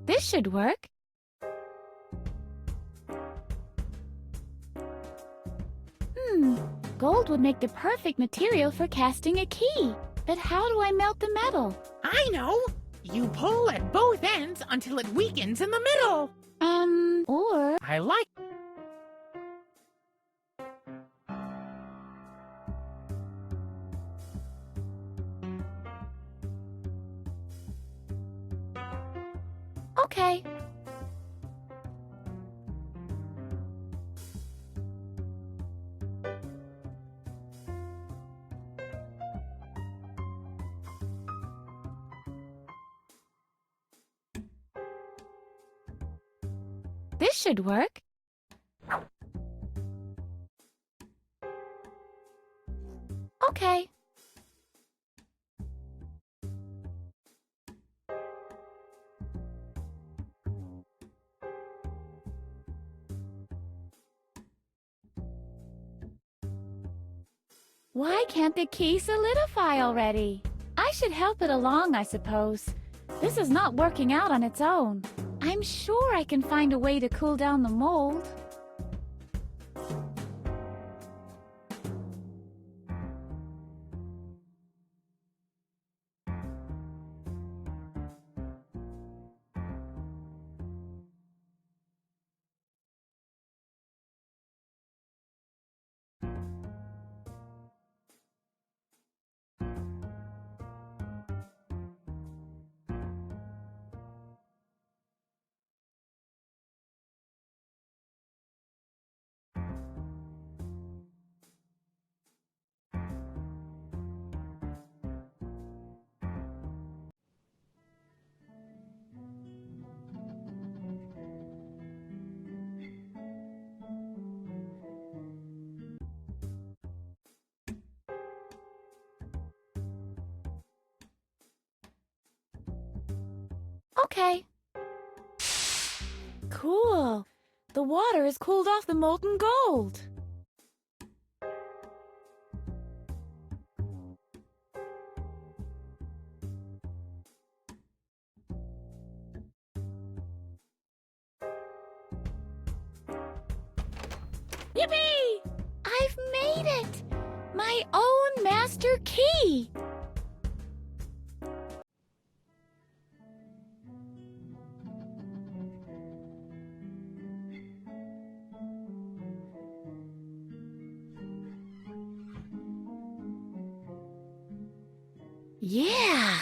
This should work. Gold would make the perfect material for casting a key. But how do I melt the metal? I know! You pull at both ends until it weakens in the middle! Or... I like... Okay. This should work. Okay. Why can't the key solidify already? I should help it along, I suppose. This is not working out on its own. I'm sure I can find a way to cool down the mold. Okay. Cool. The water has cooled off the molten gold. Yippee! I've made it! My own master key! Yeah!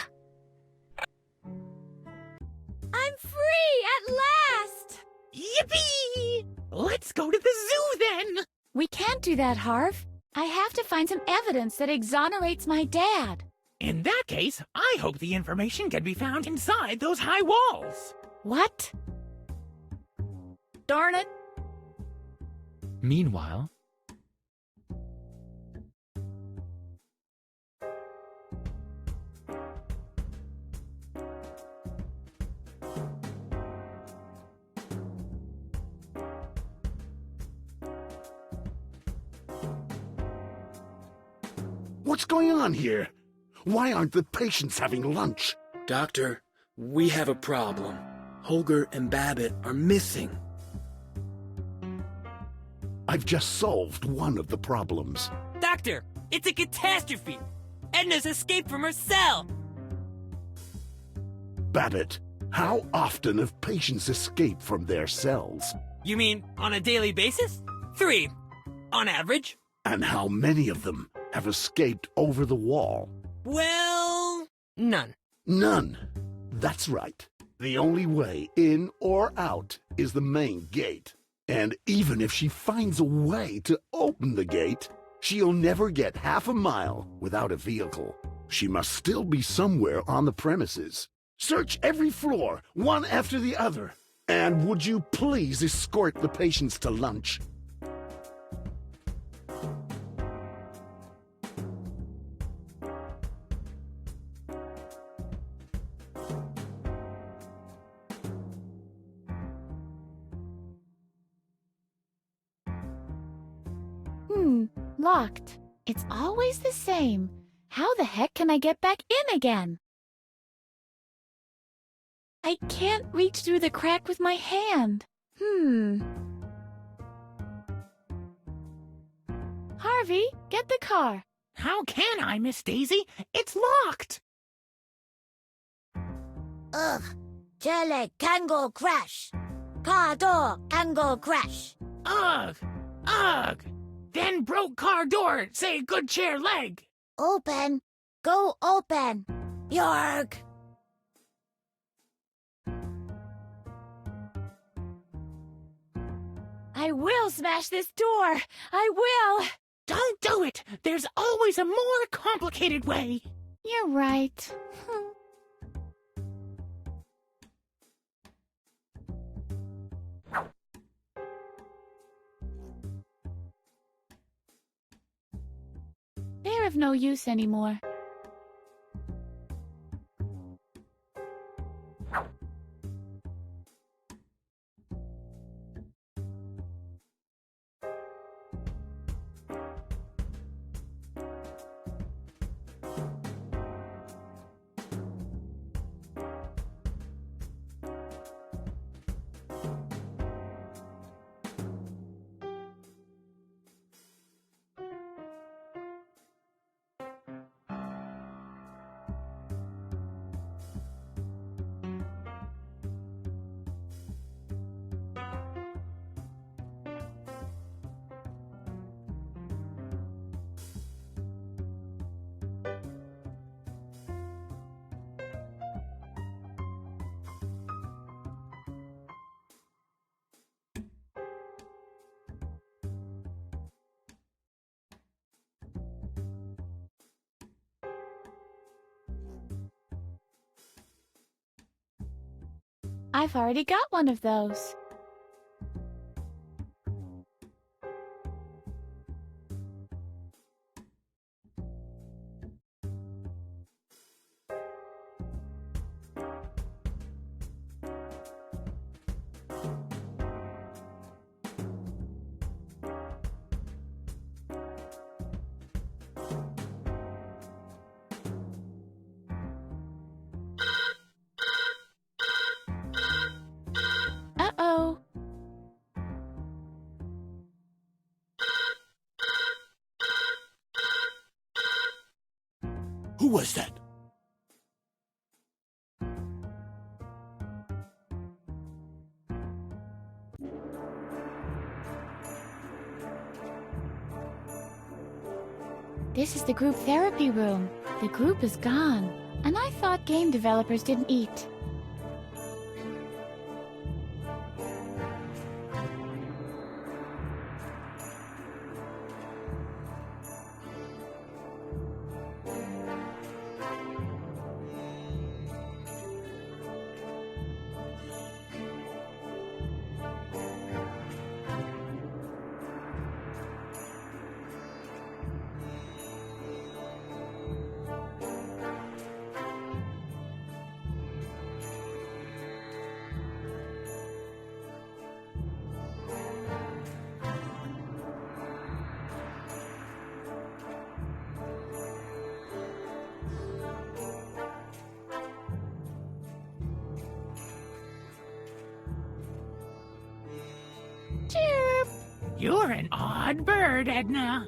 I'm free at last! Yippee! Let's go to the zoo then! We can't do that, Harv. I have to find some evidence that exonerates my dad. In that case, I hope the information can be found inside those high walls. What? Darn it! Meanwhile, What's going on here? Why aren't the patients having lunch? Doctor, we have a problem. Holger and Babbitt are missing. I've just solved one of the problems. Doctor, it's a catastrophe! Edna's escaped from her cell! Babbitt, how often have patients escaped from their cells? You mean on a daily basis? 3, on average. And how many of them have escaped over the wall? Well, none. None. That's right. The only way in or out is the main gate. And even if she finds a way to open the gate, she'll never get half a mile without a vehicle. She must still be somewhere on the premises. Search every floor, one after the other. And would you please escort the patients to lunch? Locked. It's always the same. How the heck can I get back in again? I can't reach through the crack with my hand. Harvey, get the car. How can I, Miss Daisy? It's locked! Ugh, chair leg can go crash. Car door can go crash. Ugh! Ugh! Then broke car door, say good chair leg. Open. Go open. York. I will smash this door. I will. Don't do it. There's always a more complicated way. You're right. They're of no use anymore. I've already got one of those. Uh-oh. Who was that? This is the group therapy room. The group is gone, and I thought game developers didn't eat. Chirp! You're an odd bird, Edna.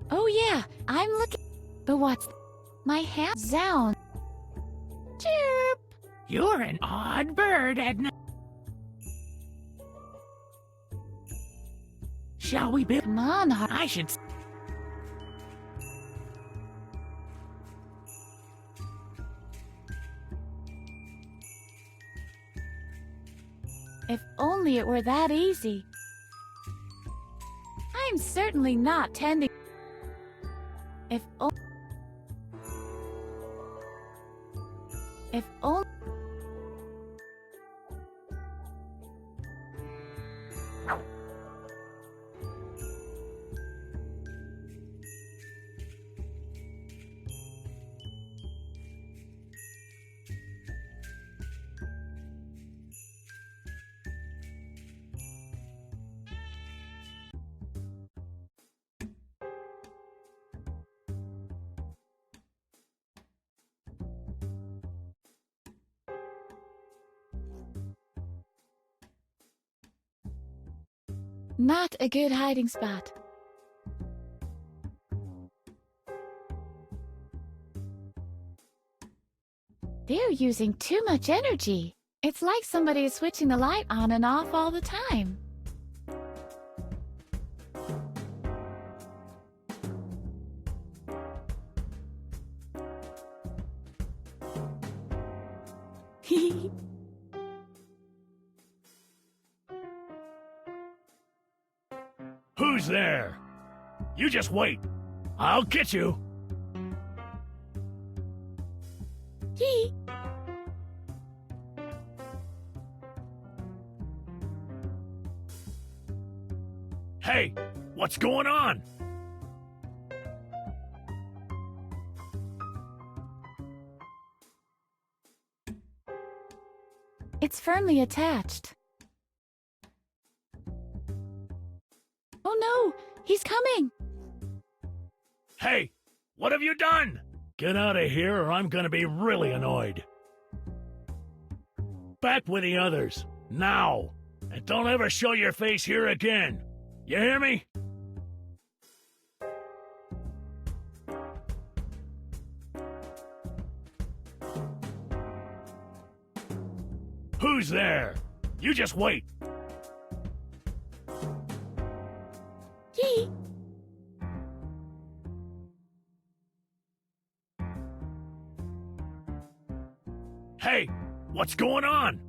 Oh yeah, I'm looking. But what's my hand sound? Chirp! You're an odd bird, Edna. Shall we build? Come on, I should. If only it were that easy. I'm certainly not tending. If only. If only. Not a good hiding spot. They're using too much energy. It's like somebody is switching the light on and off all the time. Who's there? You just wait. I'll get you. Hee. Hey, what's going on? It's firmly attached. Oh no, he's coming! Hey, what have you done? Get out of here or I'm gonna be really annoyed. Back with the others, now! And don't ever show your face here again. You hear me? Who's there? You just wait. Yee. Hey, what's going on?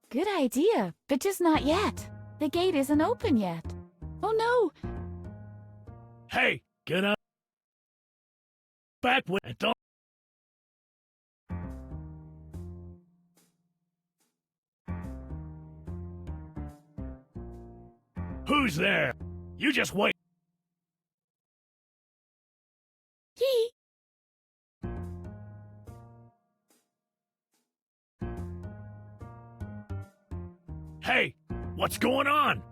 Good idea, but just not yet. The gate isn't open yet. Oh no! Hey, get up. Back with and don't. Who's there? You just wait. Yee. Hey, what's going on?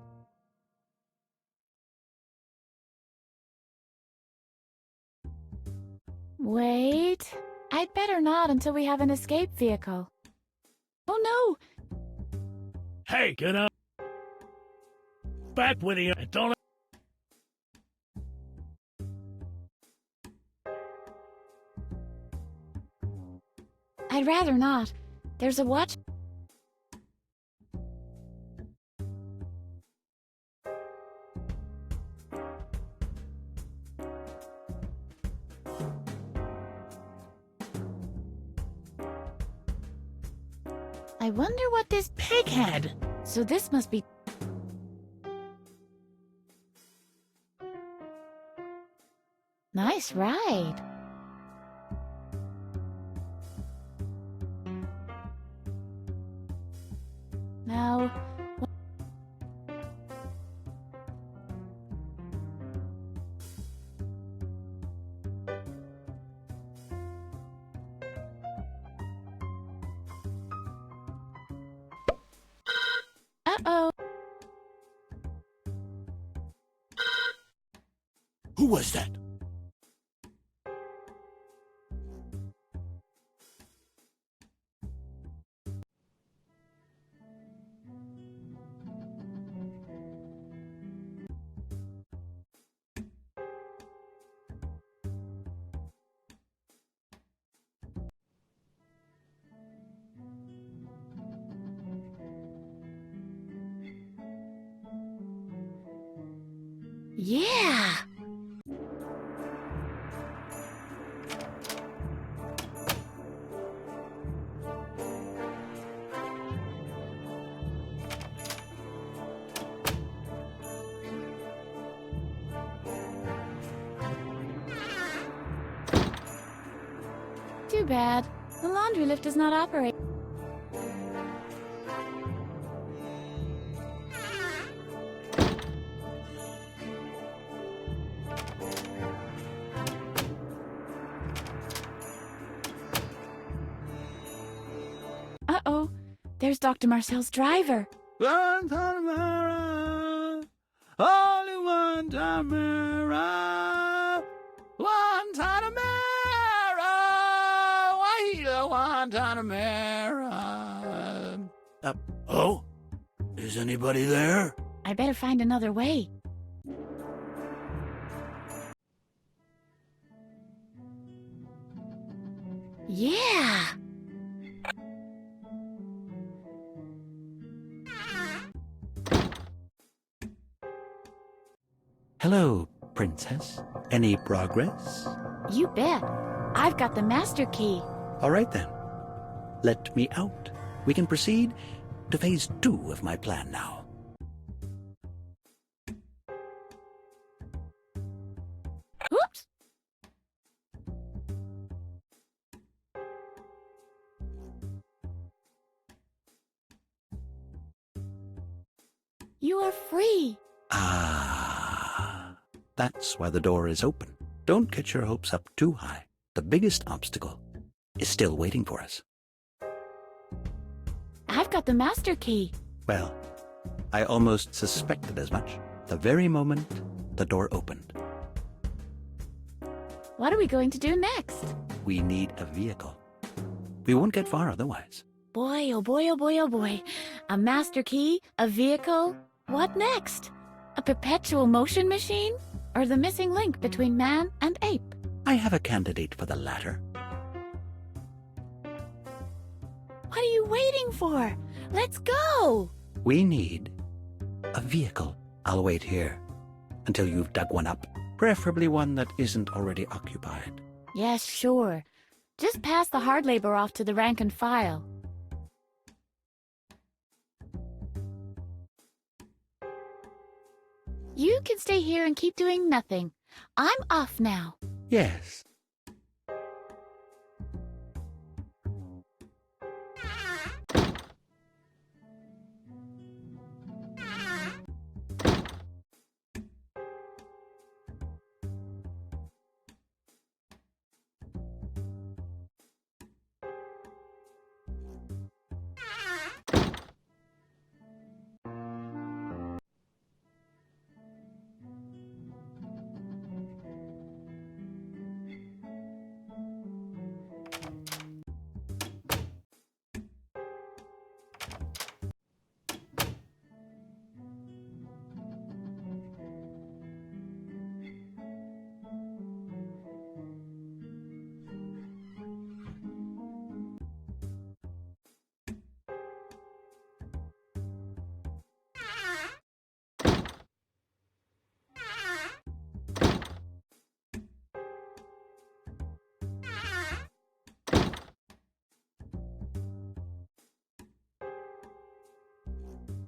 Wait. I'd better not until we have an escape vehicle. Oh no! Hey, get up. Back with you and don't. I'd rather not. There's a watch. I wonder what this pig had. So this must be... Nice ride. Now... Uh-oh. Who was that? Yeah! Too bad. The laundry lift does not operate. Uh-oh. There's Dr. Marcel's driver. Guantanamera, only Guantanamera, Guantanamera, Wahila Guantanamera. Oh? Is anybody there? I better find another way. Yeah! Hello, Princess. Any progress? You bet. I've got the master key. All right then. Let me out. We can proceed to phase 2 of my plan now. Oops! You are free. Ah, that's why the door is open. Don't get your hopes up too high. The biggest obstacle is still waiting for us. I've got the master key. Well, I almost suspected as much. The very moment the door opened. What are we going to do next? We need a vehicle. We won't get far otherwise. Boy, oh boy, oh boy, oh boy. A master key, a vehicle. What next? A perpetual motion machine? Or the missing link between man and ape? I have a candidate for the latter. What are you waiting for? Let's go! We need a vehicle. I'll wait here until you've dug one up, preferably one that isn't already occupied. Yes, sure. Just pass the hard labor off to the rank and file. You can stay here and keep doing nothing. I'm off now. Yes.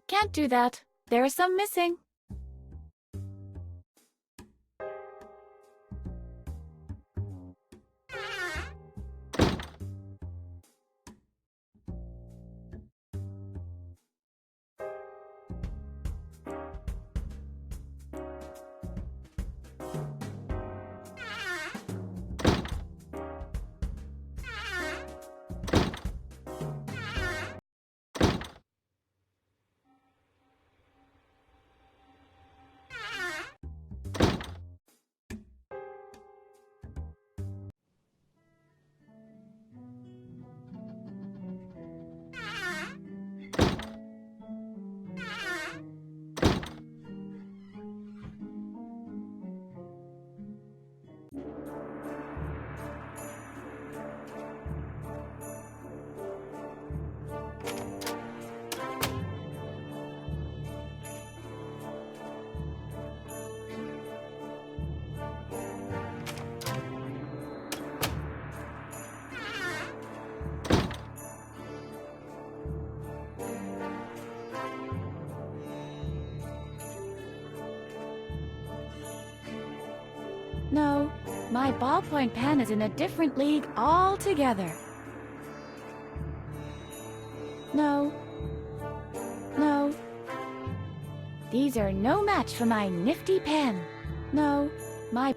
Can't do that. There are some missing. No, my ballpoint pen is in a different league altogether. No. No. These are no match for my nifty pen. No, my...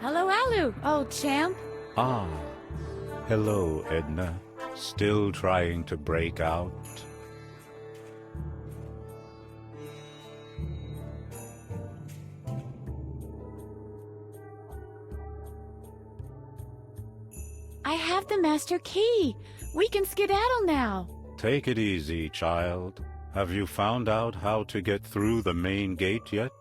Hello, Alum, old champ. Ah. Hello, Edna. Still trying to break out? I have the master key. We can skedaddle now. Take it easy, child. Have you found out how to get through the main gate yet?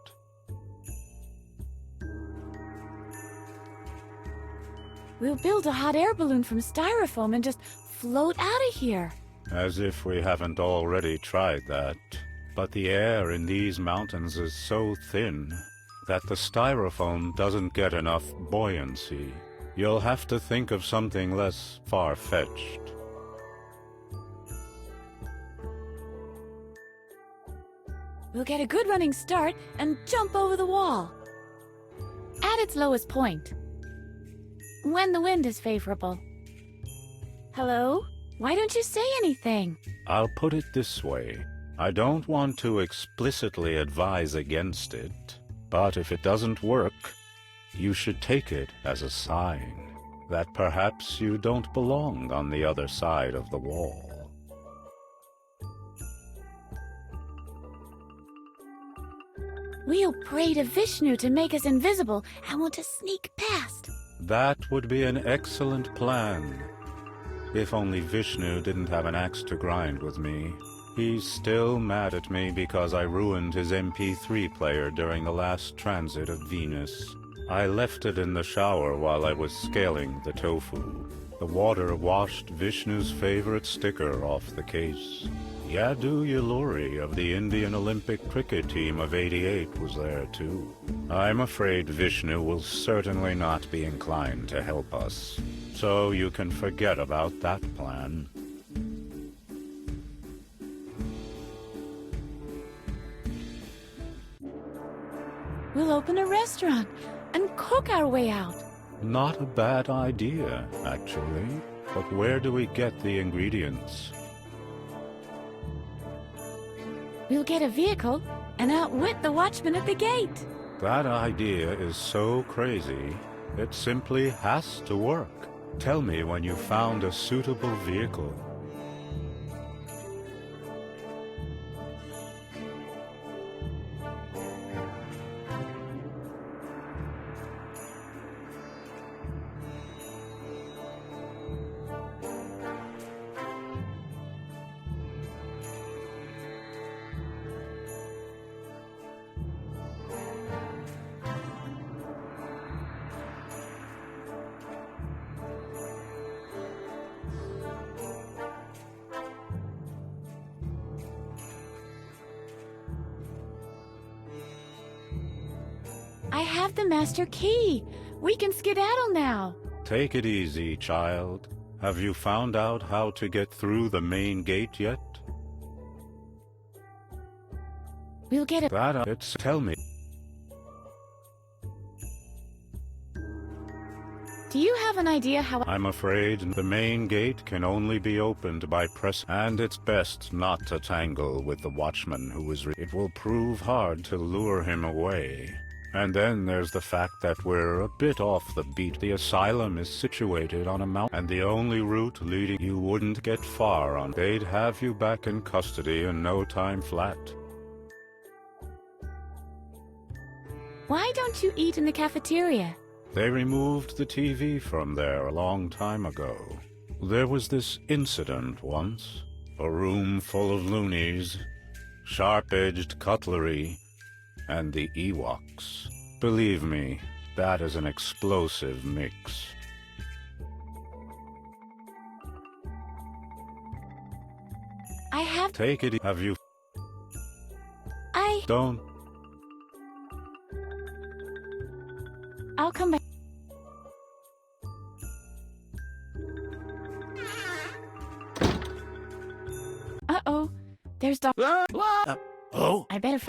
We'll build a hot air balloon from styrofoam and just float out of here. As if we haven't already tried that. But the air in these mountains is so thin that the styrofoam doesn't get enough buoyancy. You'll have to think of something less far-fetched. We'll get a good running start and jump over the wall. At its lowest point. When the wind is favorable. Hello? Why don't you say anything? I'll put it this way. I don't want to explicitly advise against it, but if it doesn't work, you should take it as a sign that perhaps you don't belong on the other side of the wall. We'll pray to Vishnu to make us invisible and we'll just sneak past. That would be an excellent plan. If only Vishnu didn't have an axe to grind with me. He's still mad at me because I ruined his MP3 player during the last transit of Venus. I left it in the shower while I was scaling the tofu. The water washed Vishnu's favorite sticker off the case. Yadu Yaluri of the Indian Olympic cricket team of '88 was there too. I'm afraid Vishnu will certainly not be inclined to help us, so you can forget about that plan. We'll open a restaurant and cook our way out. Not a bad idea, actually. But where do we get the ingredients? We'll get a vehicle and outwit the watchman at the gate. That idea is so crazy, it simply has to work. Tell me when you found a suitable vehicle. I have the master key. We can skedaddle now. Take it easy, child. Have you found out how to get through the main gate yet? We'll get a... Tell me. Do you have an idea how... I'm afraid the main gate can only be opened by press, and it's best not to tangle with the watchman who is... It will prove hard to lure him away. And then there's the fact that we're a bit off the beat. The asylum is situated on a mountain, and the only route leading you wouldn't get far on. They'd have you back in custody in no time flat. Why don't you eat in the cafeteria? They removed the TV from there a long time ago. There was this incident once. A room full of loonies, sharp-edged cutlery, and the Ewoks. Believe me, that is an explosive mix. I have... Take it. Have you... I... Don't... I'll come back. Uh-oh. There's Doc... Oh? I better...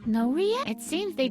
No react? It seems they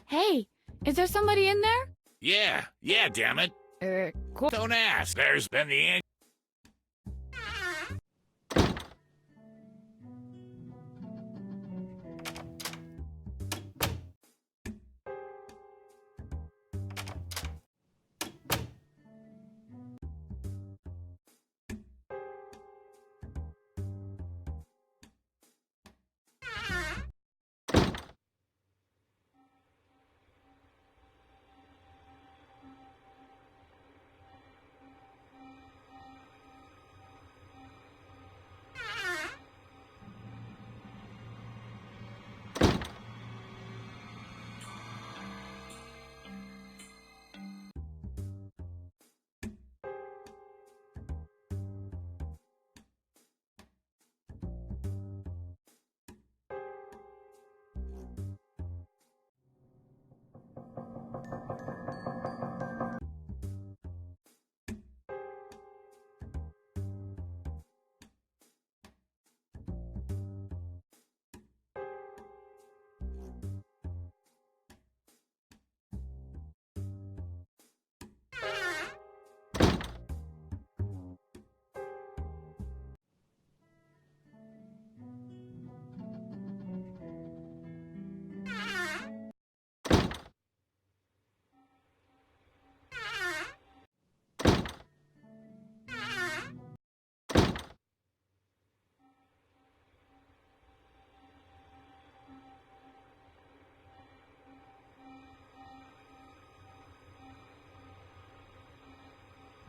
Hey, is there somebody in there? Yeah, damn it. Cool. Don't ask. There's been the...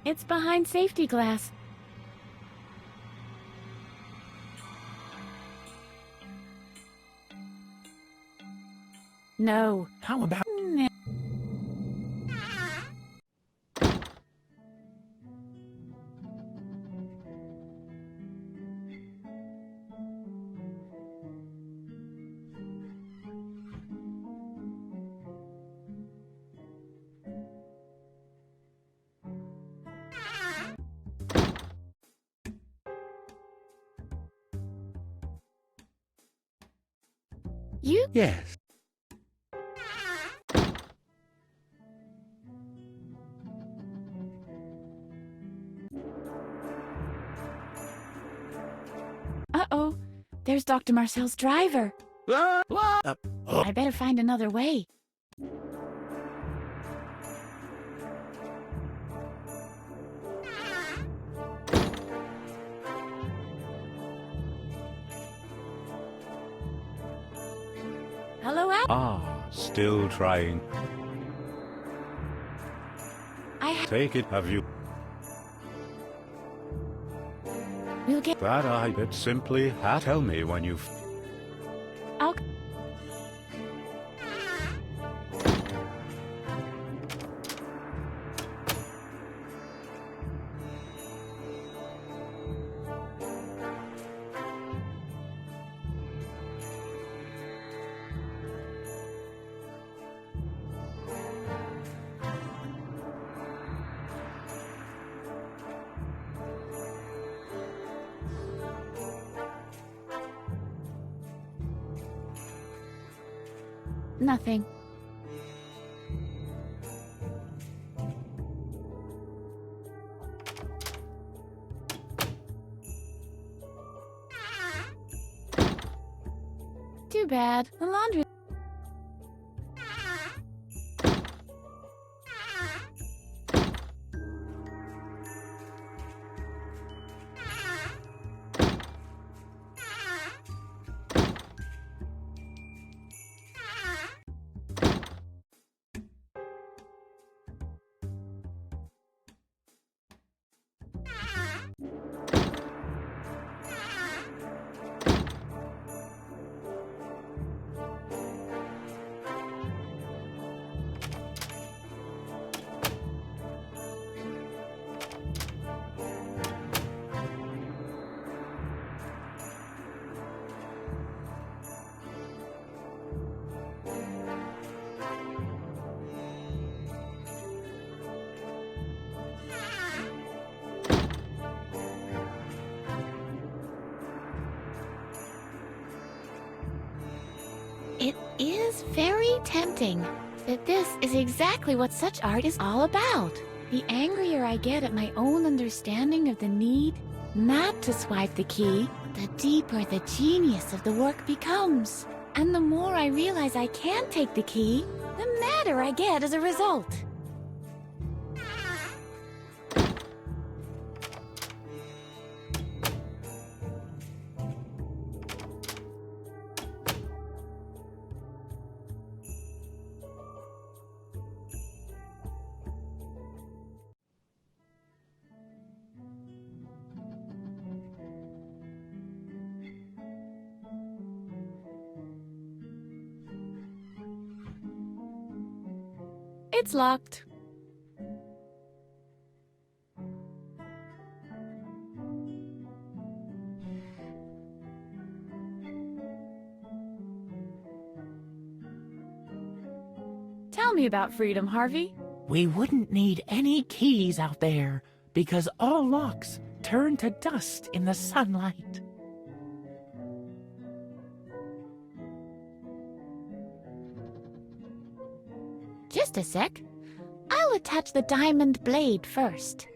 It's behind safety glass. No. How about... You? Yes. Uh-oh. There's Dr. Marcel's driver. I better find another way. Hello, Al? Ah, still trying. Take it, have you? We'll get... That I it simply tell me when you've... I'll... Nothing. Too bad. The laundry... It is very tempting, but this is exactly what such art is all about. The angrier I get at my own understanding of the need not to swipe the key, the deeper the genius of the work becomes. And the more I realize I can't take the key, the madder I get as a result. It's locked. Tell me about freedom, Harvey. We wouldn't need any keys out there, because all locks turn to dust in the sunlight. Just a sec. I'll attach the diamond blade first.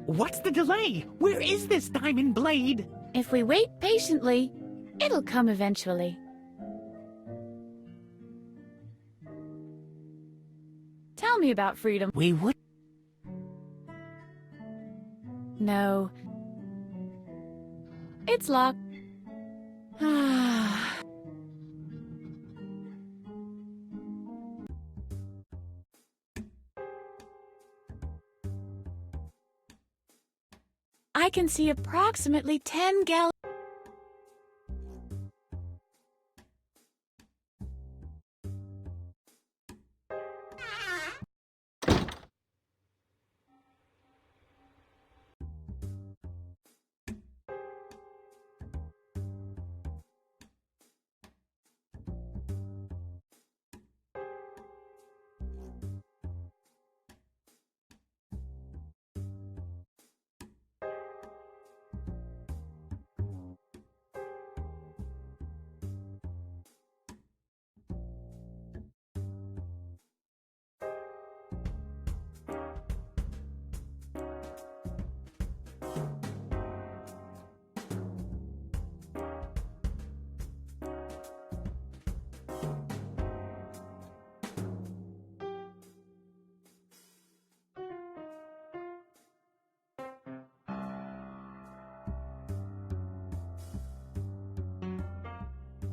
What's the delay? Where is this diamond blade? If we wait patiently, it'll come eventually. Tell me about freedom. We would... No. It's locked. I can see approximately 10 gallons.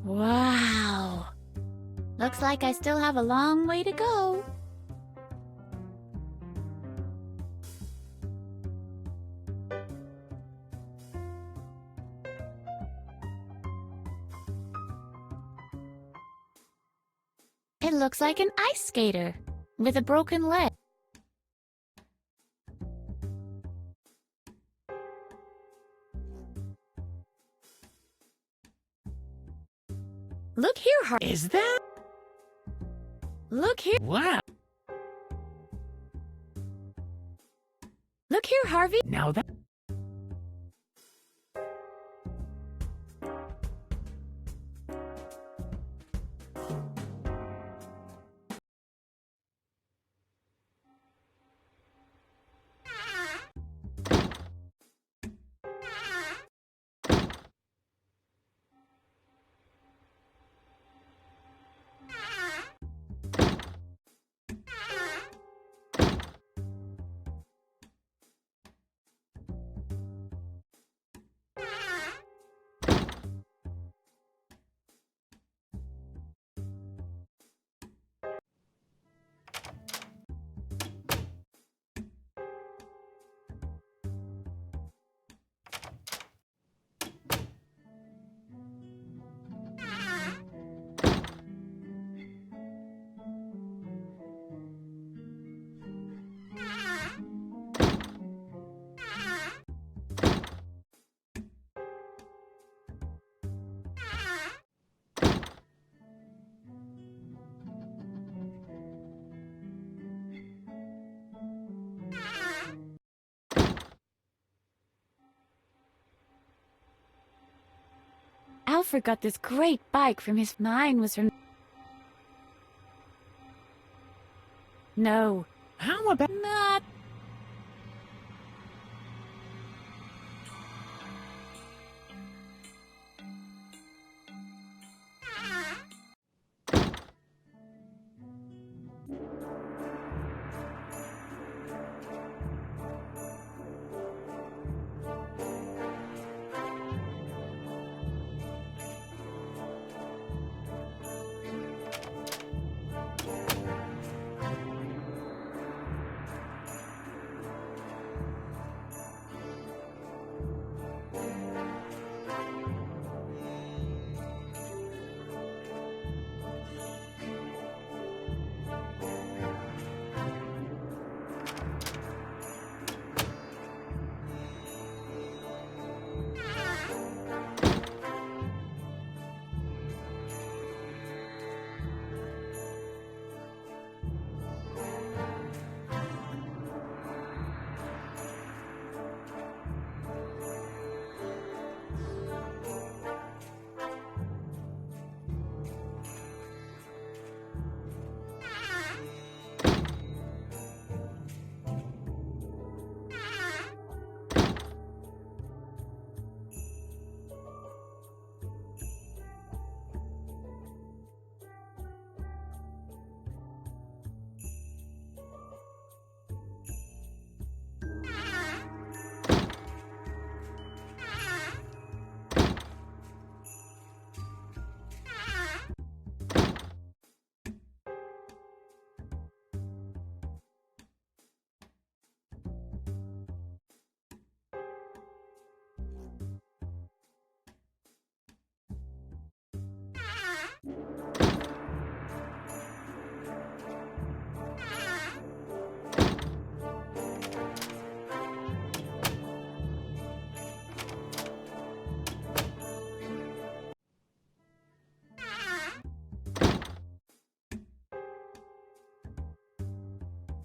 Wow. Looks like I still have a long way to go. It looks like an ice skater with a broken leg. Look here, Harvey. Is that? Look here. Wow. Look here, Harvey. Now that. Alfred got this great bike from his... Mine was from... No. How about... Not...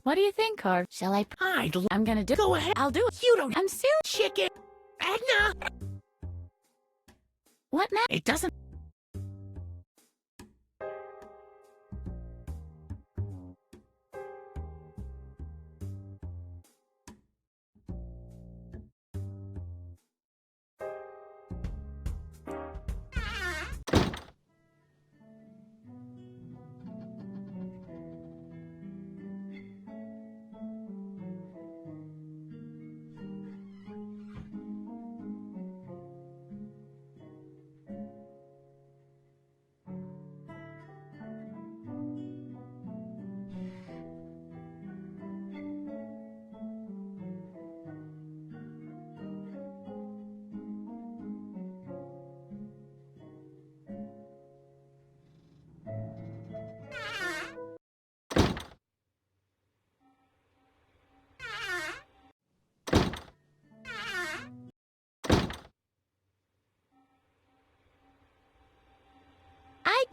What do you think, Harv? Shall I... I'm gonna do... Go ahead. I'll do it. You don't... I'm serious. Chicken. Edna! What now? It doesn't...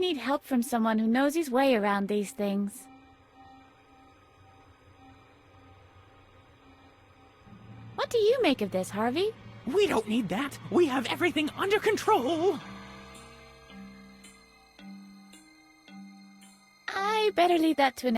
need help from someone who knows his way around these things. What do you make of this, Harvey? We don't need that. We have everything under control. I better leave that to an...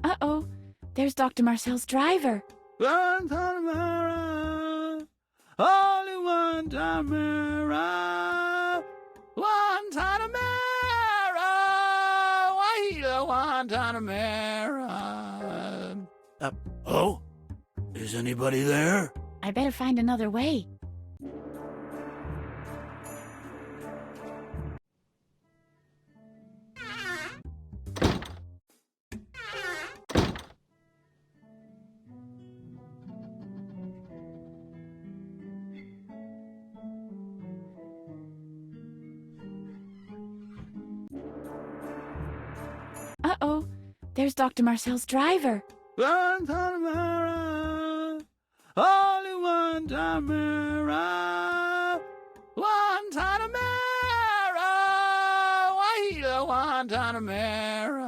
Uh-oh, there's Dr. Marcel's driver. Guantanamera, only Guantanamera, Guantanamera, Wahila, Guantanamera. Oh? Is anybody there? I better find another way. Uh-oh, there's Dr. Marcel's driver. Guantanamera, only Guantanamera, Guantanamera, Wahila, Guantanamera.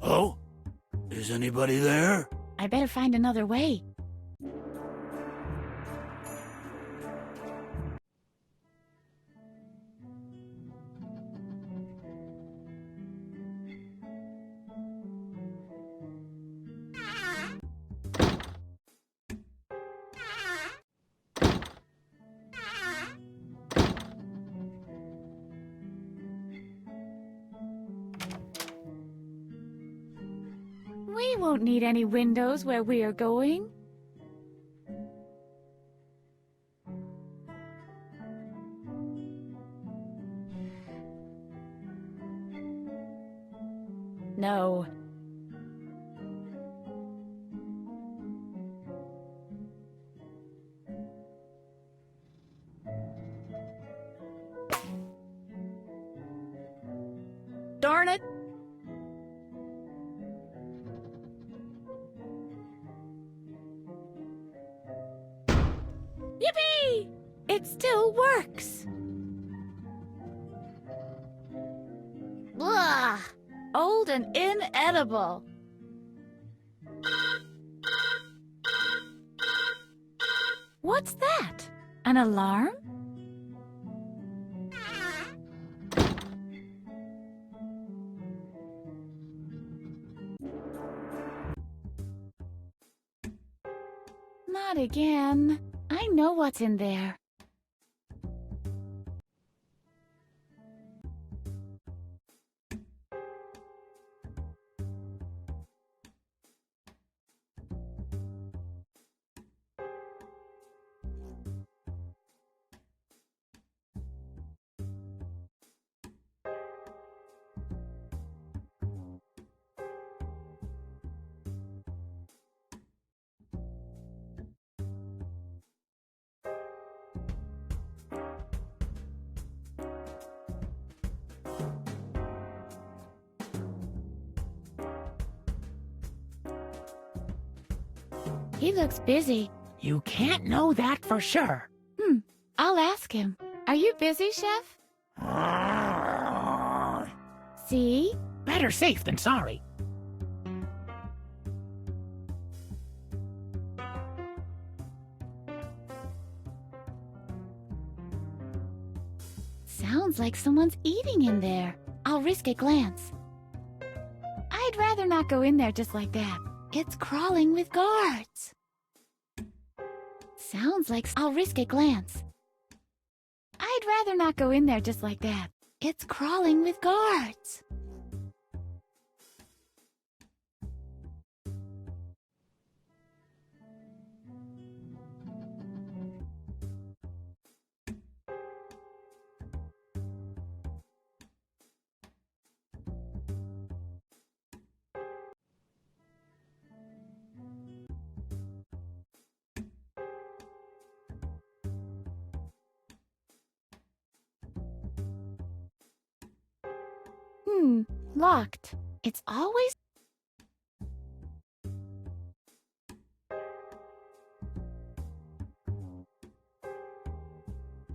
Oh? Is anybody there? I better find another way. We won't need any windows where we are going. No. Darn it! still works. Blah! Old and inedible. What's that? An alarm? Not again. I know what's in there. He looks busy. You can't know that for sure. I'll ask him. Are you busy, Chef? See? Better safe than sorry. Sounds like someone's eating in there. I'll risk a glance. I'd rather not go in there just like that. It's crawling with guards. Sounds like I'll risk a glance. I'd rather not go in there just like that. It's crawling with guards. Locked. It's always...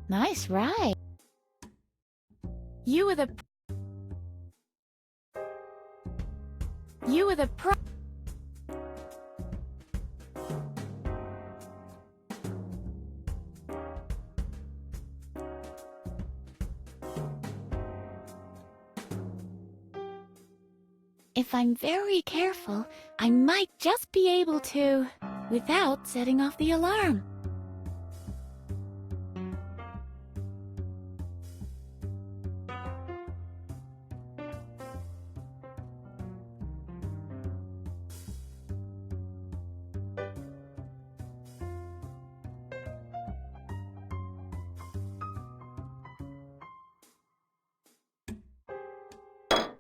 Nice ride. You were the pro... If I'm very careful, I might just be able to, without setting off the alarm.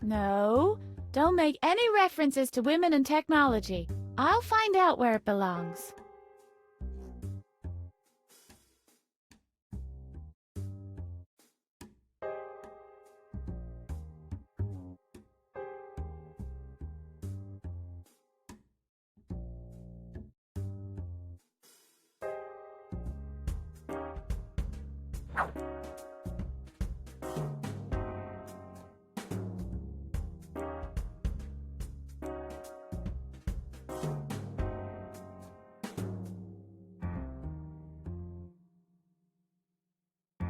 No. Don't make any references to women and technology. I'll find out where it belongs.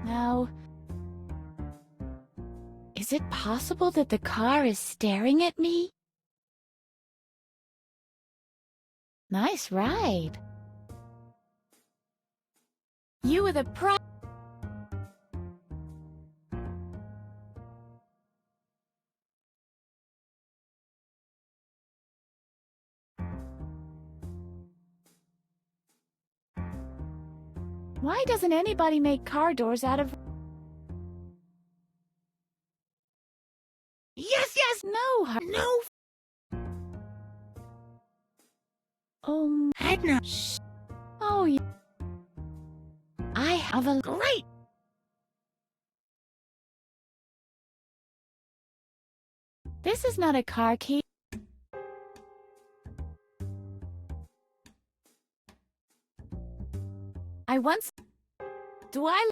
Now, is it possible that the car is staring at me? Nice ride. You were the pro... Why doesn't anybody make car doors out of... Yes! No! No! Edna! Shh. Oh, yeah. I have a... Great! This is not a car key. I once... Do I...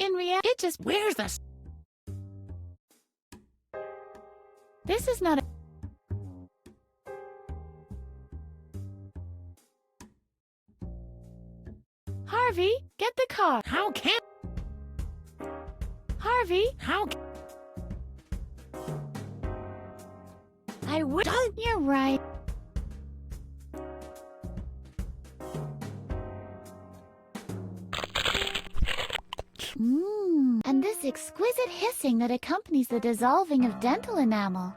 in reality, it just... Where's the... This is not a... Harvey, get the car. How can... Harvey, How... I would... Don't. You're right. And this exquisite hissing that accompanies the dissolving of dental enamel.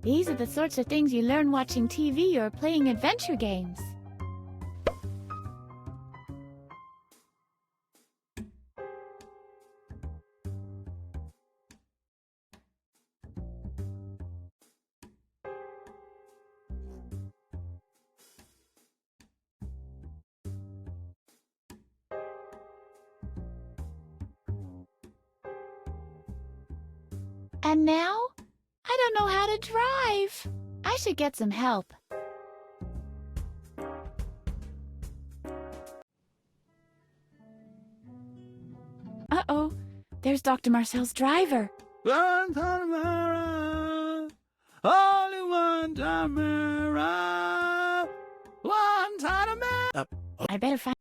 These are the sorts of things you learn watching TV or playing adventure games. And now, I don't know how to drive. I should get some help. Uh-oh, there's Dr. Marcel's driver. Guantanamera, only Guantanamera, Guantanamera. I better find...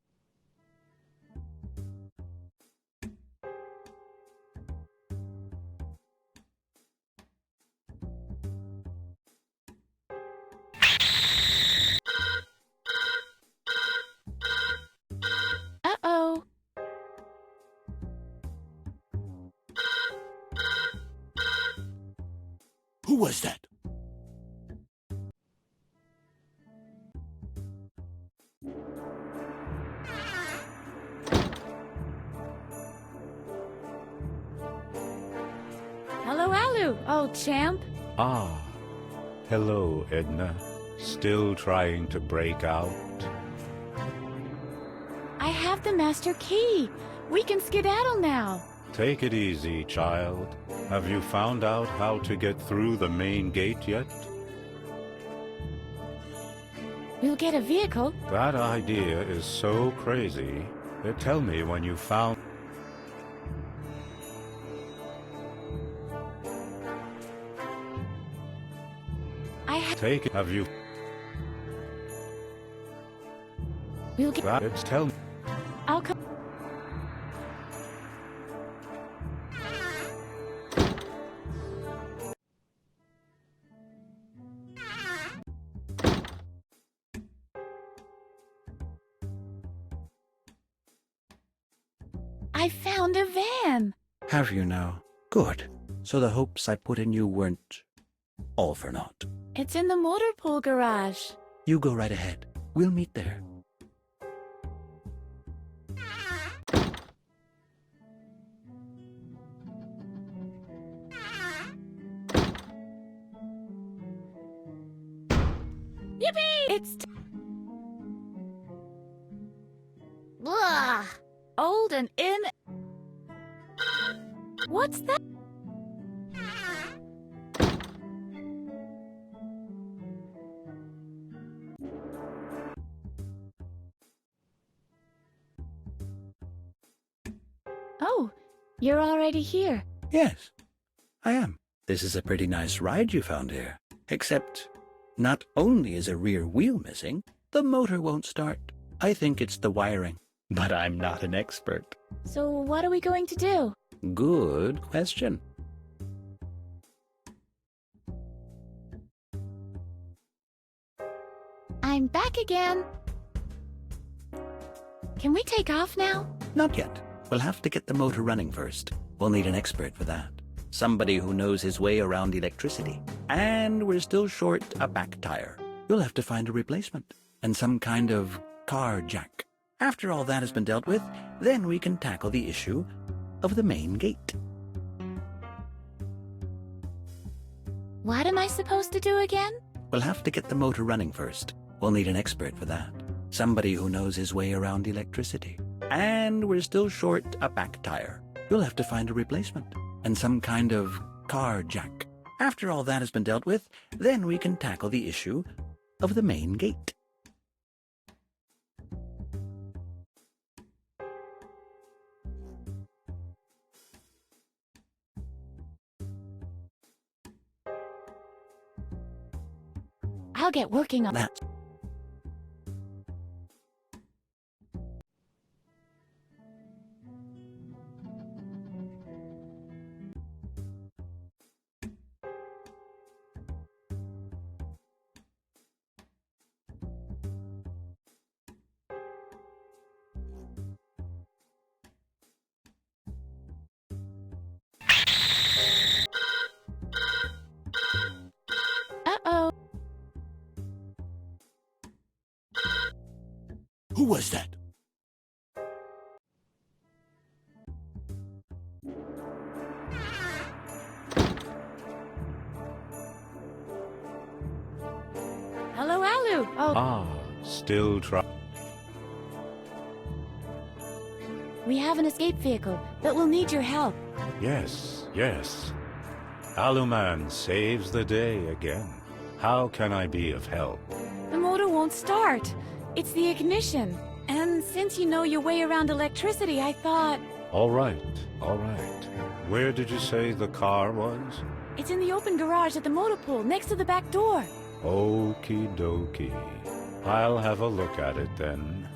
Uh-oh. Who was that? Hello, Alum, old champ. Ah, hello, Edna. Still trying to break out? I have the master key. We can skedaddle now. Take it easy, child. Have you found out how to get through the main gate yet? We'll get a vehicle. That idea is so crazy. Tell me when you found... Take it. Have you... We'll get... Tell me. I'll come... I found a van. Have you now? Good. So the hopes I put in you weren't all for naught. It's in the motor pool garage. You go right ahead. We'll meet there. Yippee! It's... Blah! Old and in... What's that? Oh, you're already here. Yes, I am. This is a pretty nice ride you found here. Except, not only is a rear wheel missing, the motor won't start. I think it's the wiring. But I'm not an expert. So what are we going to do? Good question. I'm back again. Can we take off now? Not yet. We'll have to get the motor running first. We'll need an expert for that. Somebody who knows his way around electricity. And we're still short a back tire. You'll have to find a replacement. And some kind of car jack. After all that has been dealt with, then we can tackle the issue of the main gate. What am I supposed to do again? We'll have to get the motor running first. We'll need an expert for that. Somebody who knows his way around electricity. And we're still short a back tire. You'll have to find a replacement. and some kind of car jack. After all that has been dealt with, then we can tackle the issue of the main gate. I'll get working on that. Uh-oh. Who was that? Hello, Alum. Oh, Ah, still try. we have an escape vehicle, but we'll need your help. Yes, yes. Aluman saves the day again. How can I be of help? The motor won't start. It's the ignition. And since you know your way around electricity, I thought... All right, all right. Where did you say the car was? It's in the open garage at the motor pool, next to the back door. Okie dokie. I'll have a look at it then.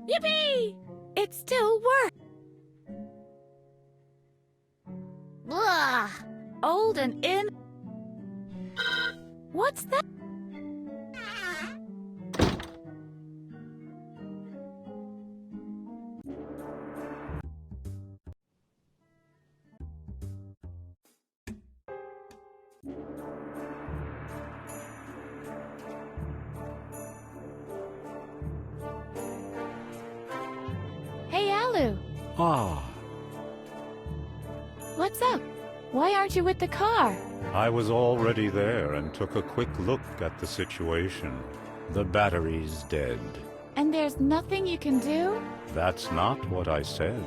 Yippee! It still works. Blah! Old and in... What's that? Hey, Alu. Ah, What's up? Why aren't you with the car? I was already there and took a quick look at the situation. The battery's dead. And there's nothing you can do? That's not what I said.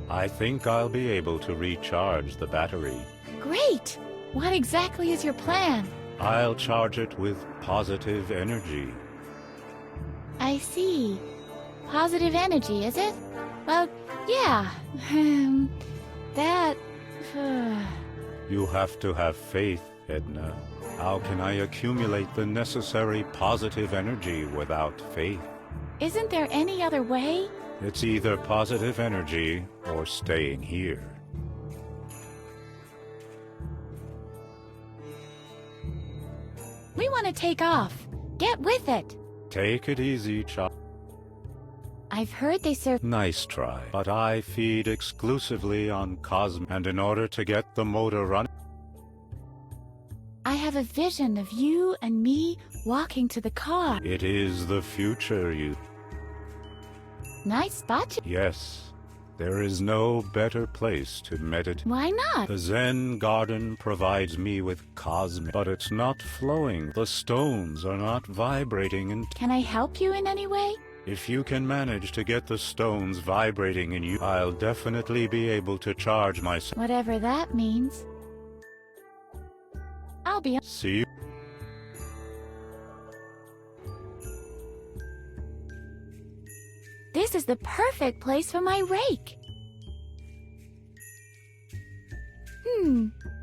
I think I'll be able to recharge the battery. Great! What exactly is your plan? I'll charge it with positive energy. I see. Positive energy, is it? Well, yeah. That... You have to have faith, Edna. How can I accumulate the necessary positive energy without faith? Isn't there any other way? It's either positive energy or staying here. We want to take off. Get with it. Take it easy, child. I've heard they serve... Nice try. But I feed exclusively on cosm, and in order to get the motor running... I have a vision of you and me walking to the car. It is the future, you... Nice spot. Yes. There is no better place to meditate. Why not? The Zen garden provides me with cosmic, but it's not flowing. The stones are not vibrating, and... Can I help you in any way? If you can manage to get the stones vibrating in you, I'll definitely be able to charge myself. Whatever that means. I'll be... See you. This is the perfect place for my rake.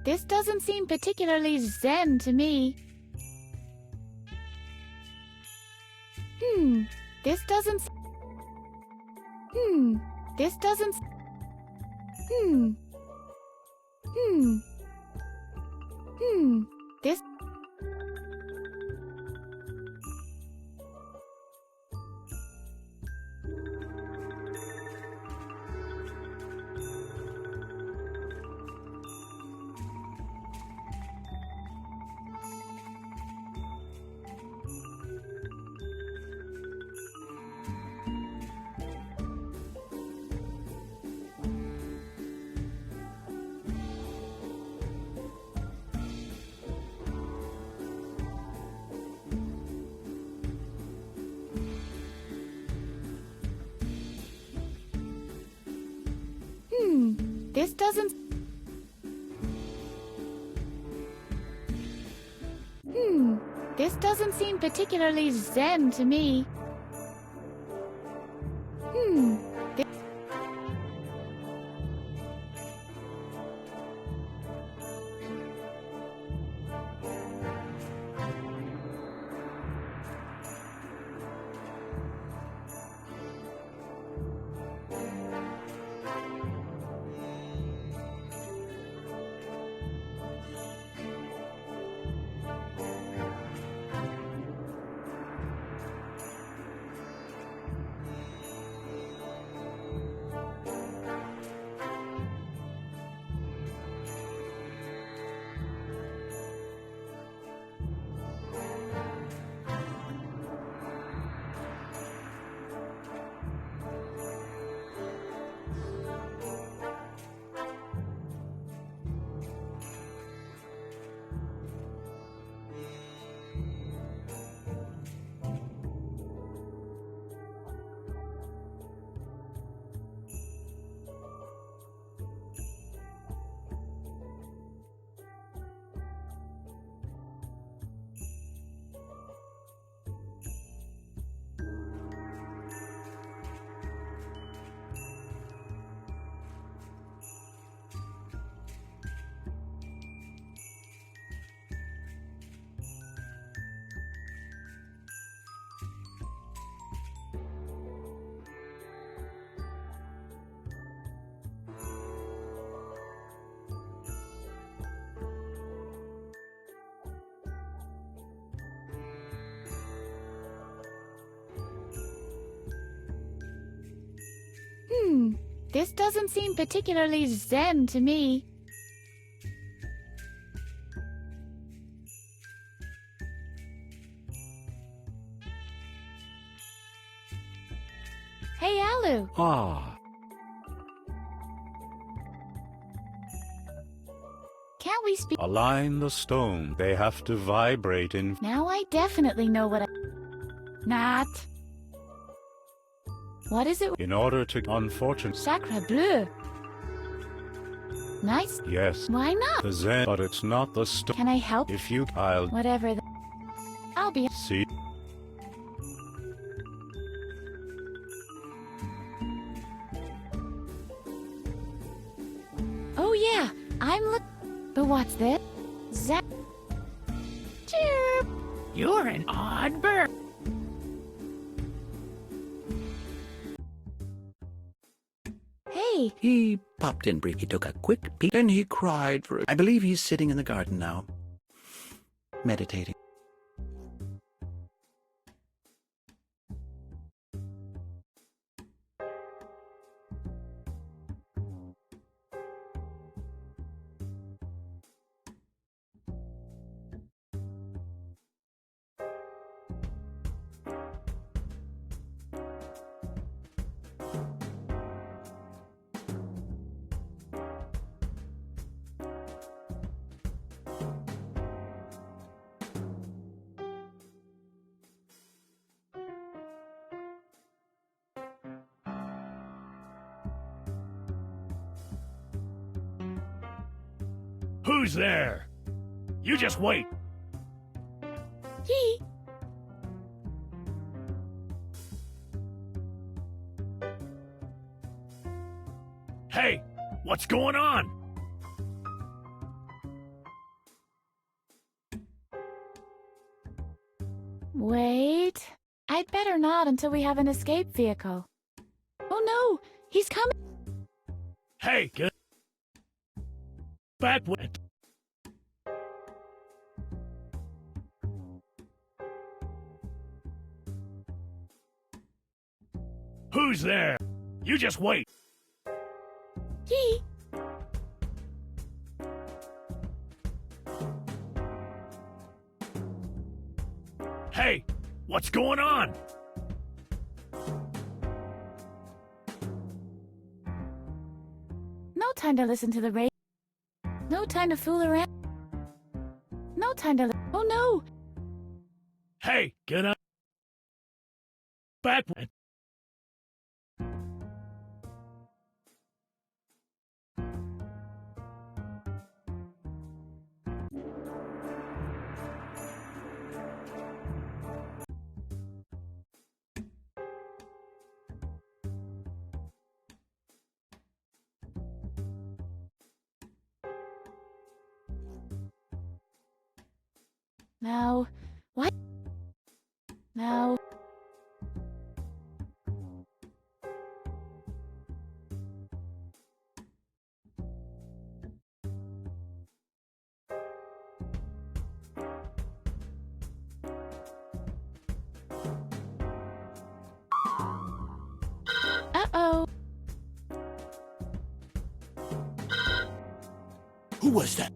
This doesn't seem particularly zen to me. This doesn't... This doesn't... This... This doesn't... This doesn't seem particularly zen to me. This... This doesn't seem particularly zen to me. Hey, Alum. Can't we speak? Align the stone. They have to vibrate in... Now I definitely know what I... Not. What is it? In order to... Unfortunate... Sacre bleu. Nice. Yes. Why not? The Zen... But it's not the stone. Can I help? If you... I'll... Whatever the... I'll be... See... Oh yeah, I'm look... But what's this? Zap... Chirp! You're an odd bird. Hey! He popped in briefly, took a quick peek, then he cried for... I believe he's sitting in the garden now, meditating. Who's there? You just wait. He. Hey, what's going on? Wait. I'd better not until we have an escape vehicle. Oh no! He's coming! Hey, get back with it. Who's there? You just wait. Yee! Hey, what's going on? No time to listen to the radio. No time to fool around. No time to. Oh no! Hey, get up. Back with it. Now. What? Now. Uh-oh. Who was that?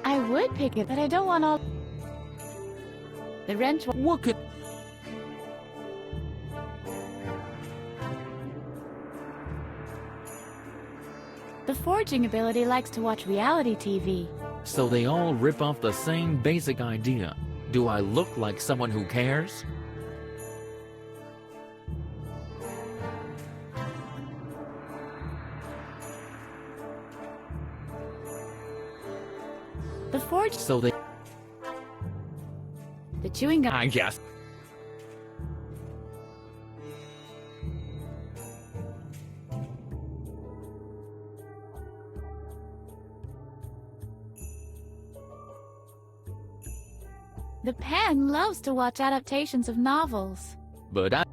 I would pick it, but I don't want all. The wrench. What could... The forging ability likes to watch reality TV. So they all rip off the same basic idea. Do I look like someone who cares? The forge. So they... The chewing gum. I guess. The pen loves to watch adaptations of novels. But I...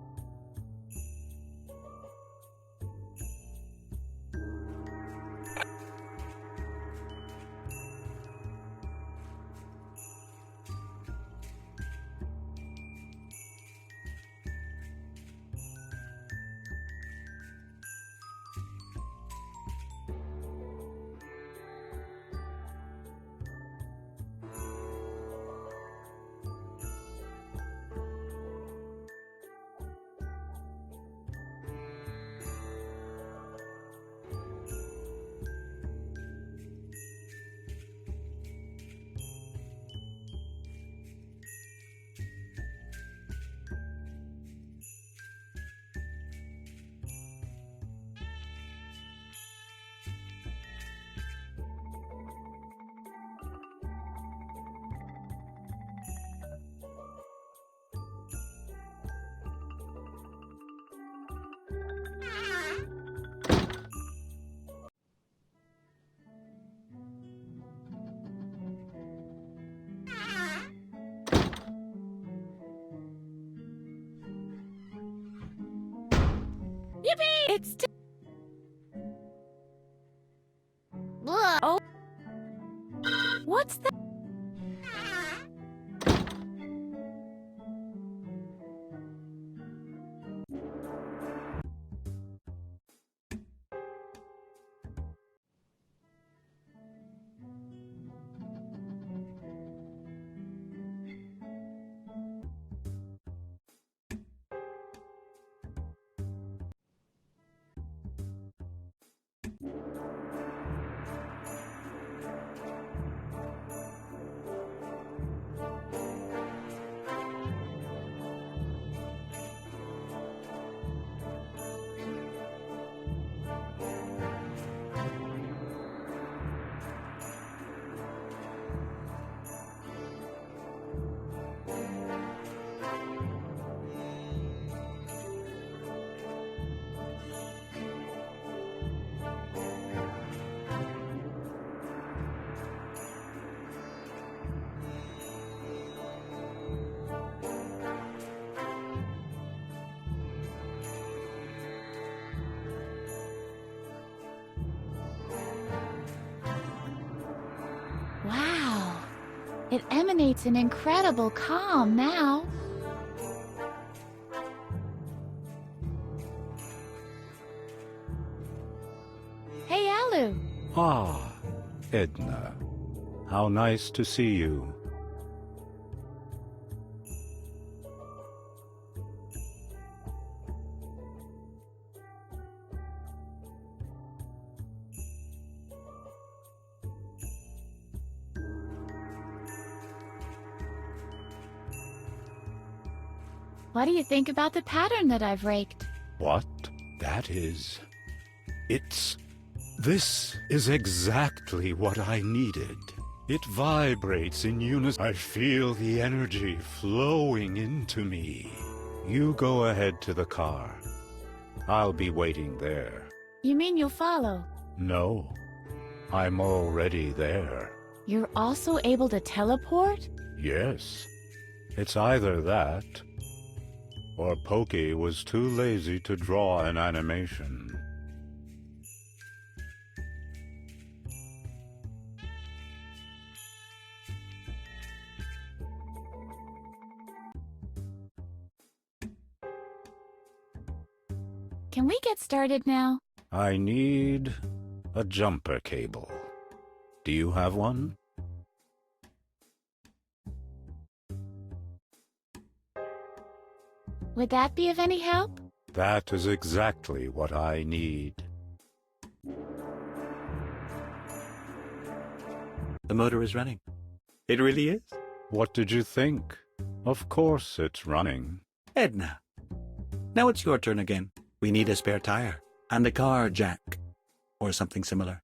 Yippee! It's oh. What's that? It emanates an incredible calm now. Hey, Alum. Ah, Edna. How nice to see you. What do you think about the pattern that I've raked? What? This is exactly what I needed. It vibrates in unison. I feel the energy flowing into me. You go ahead to the car. I'll be waiting there. You mean you'll follow? No, I'm already there. You're also able to teleport? Yes. It's either that, or Pokey was too lazy to draw an animation. Can we get started now? I need a jumper cable. Do you have one? Would that be of any help? That is exactly what I need. The motor is running. It really is. What did you think? Of course it's running. Edna, now it's your turn again. We need a spare tire and a car jack or something similar.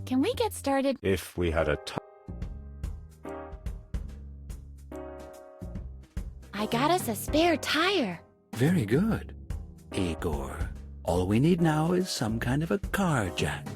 Can we get started? If we had a I got us a spare tire. Very good, Igor. All we need now is some kind of a car jack.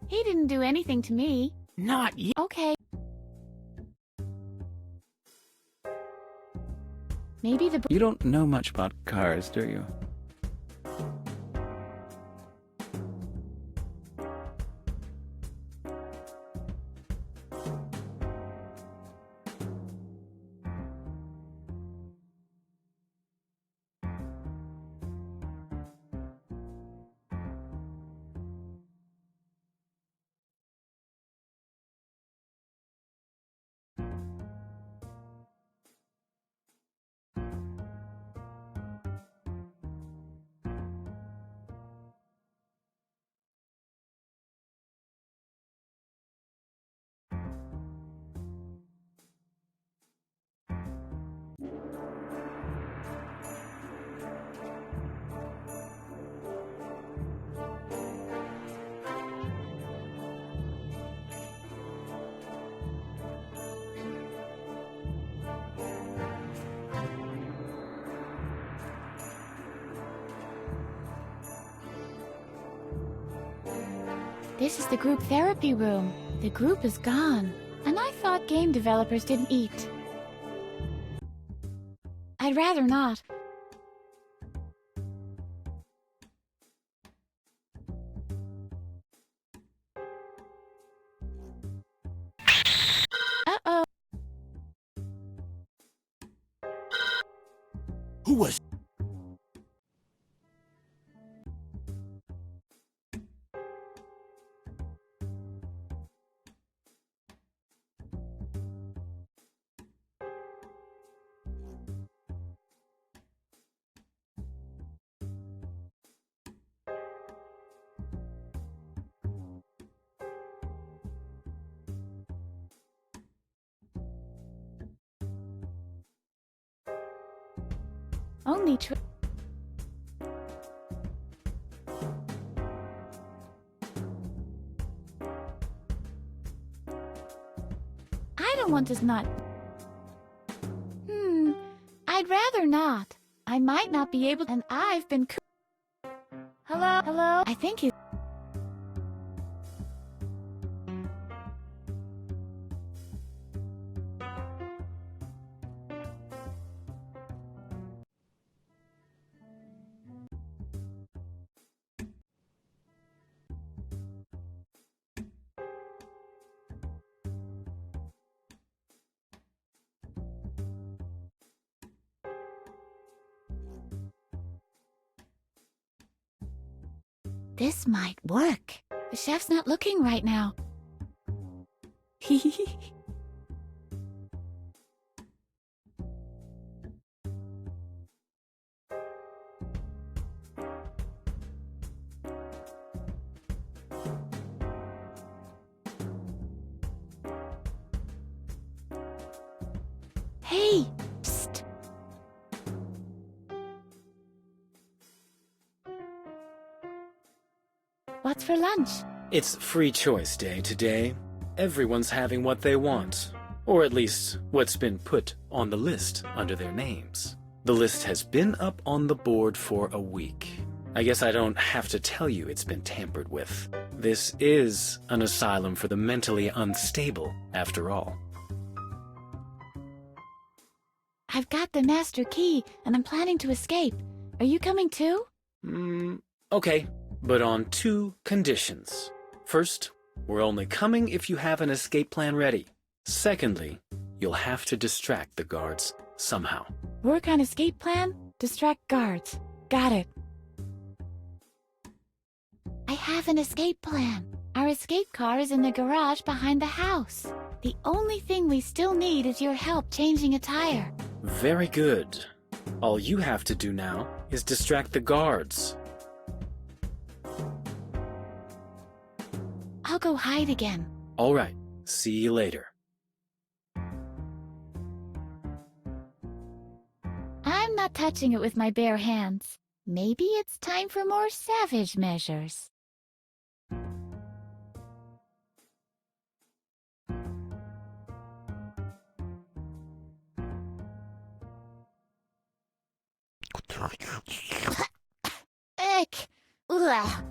He didn't do anything to me. Not yet. Okay. Maybe the... You don't know much about cars, do you? This is the group therapy room. The group is gone. And I thought game developers didn't eat. I'd rather not. Uh-oh. Who was... Only I don't want to not. I'd rather not. I might not be able, and I've been. Hello? I think you. This might work. The chef's not looking right now. Hey! Psst! What's for lunch? It's free choice day today. Everyone's having what they want. Or at least, what's been put on the list under their names. The list has been up on the board for a week. I guess I don't have to tell you it's been tampered with. This is an asylum for the mentally unstable, after all. I've got the master key, and I'm planning to escape. Are you coming too? Okay, but on 2 conditions. First, we're only coming if you have an escape plan ready. Secondly, you'll have to distract the guards somehow. Work on escape plan, distract guards. Got it. I have an escape plan. Our escape car is in the garage behind the house. The only thing we still need is your help changing a tire. Very good. All you have to do now is distract the guards. I'll go hide again. All right. See you later. I'm not touching it with my bare hands. Maybe it's time for more savage measures. Ick! Ugh.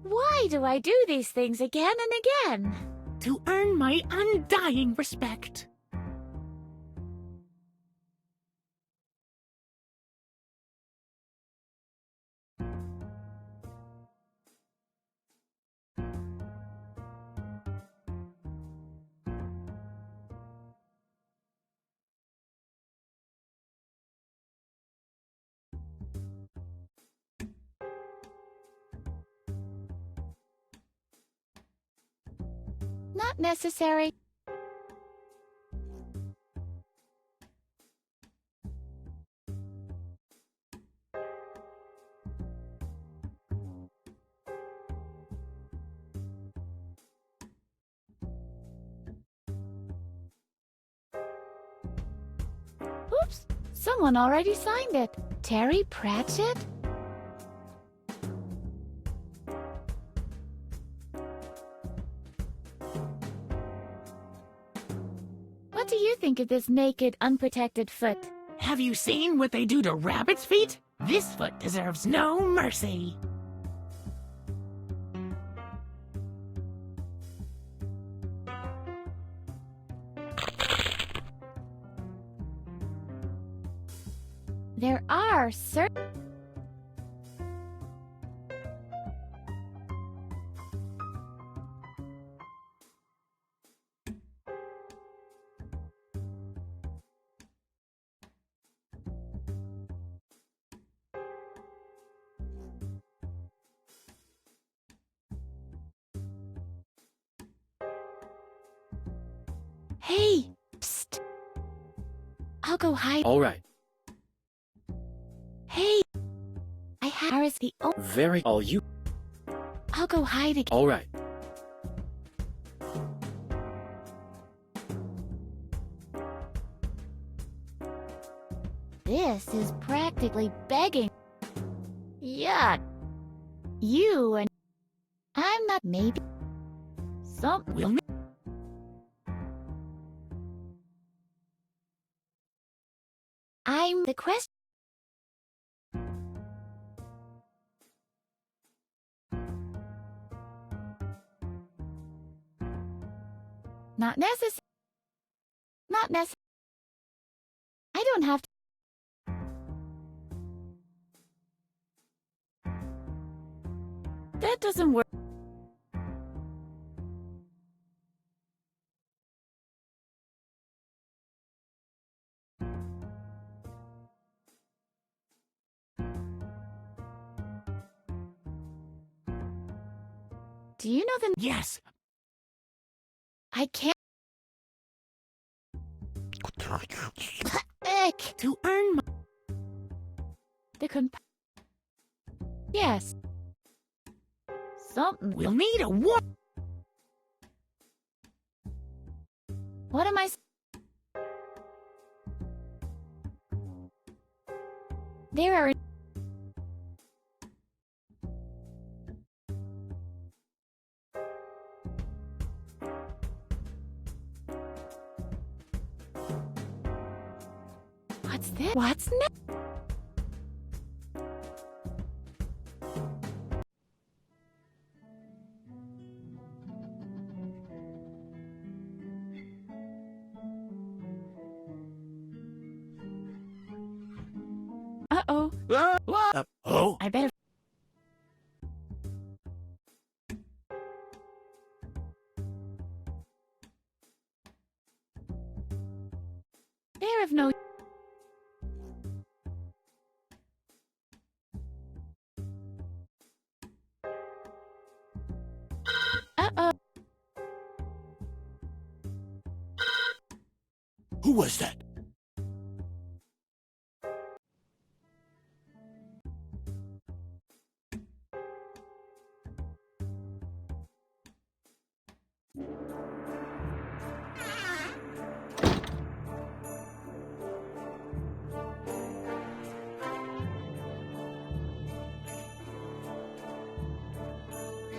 Why do I do these things again and again? To earn my undying respect. Not necessary. Oops! Someone already signed it. Terry Pratchett? What do you think of this naked, unprotected foot? Have you seen what they do to rabbits' feet? This foot deserves no mercy. There are certain... Hey! Psst! I'll go hide. All right. Hey! I have the Very all you. I'll go hide again. All right. This is practically begging. Yuck. You and I'm not maybe. Some will. I'm the question. Not necessary. Not necessary. I don't have to. That doesn't work. Do you know the... Yes! I can't... To earn my... The Yes. Something... We'll need a war... What am I... There are... What's this? What's next? Uh-oh. Oh? I better... They're of no... Uh-oh. Who was that?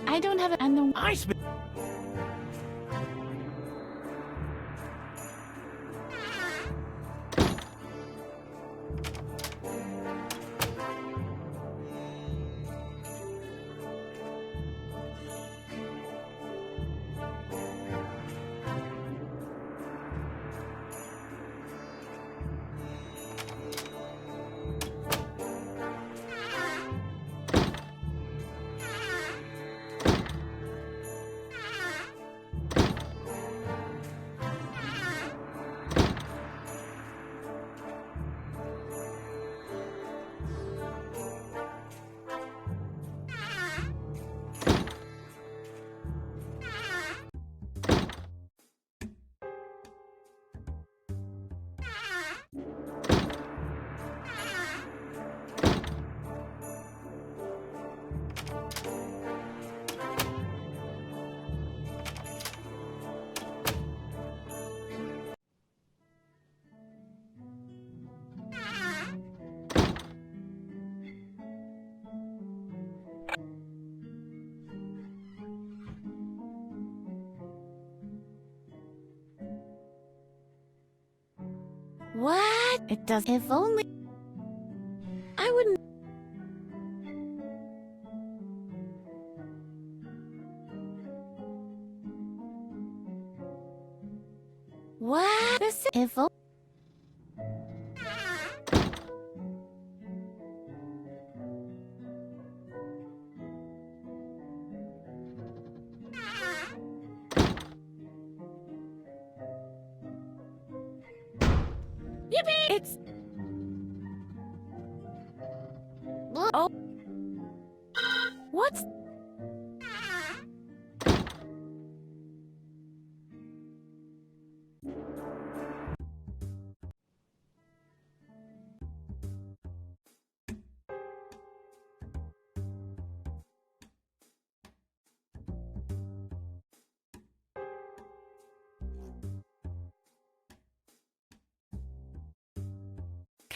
I don't have a... And the... I spent... What? It does... If only... I wouldn't... What? If only... Yippee! It's... Oh. What's...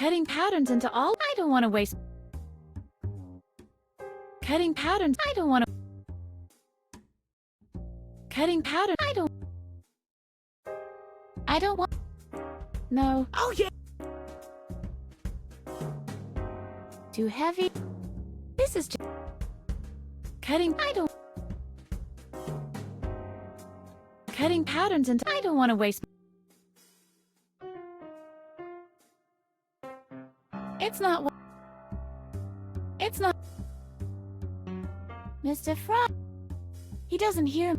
Cutting patterns into all. I don't want to waste. Cutting patterns. I don't want to. Cutting pattern. I don't want. No. Oh yeah. Too heavy. This is just cutting. I don't. Cutting patterns into. I don't want to waste. It's not. It's not. Mr. Frog. He doesn't hear.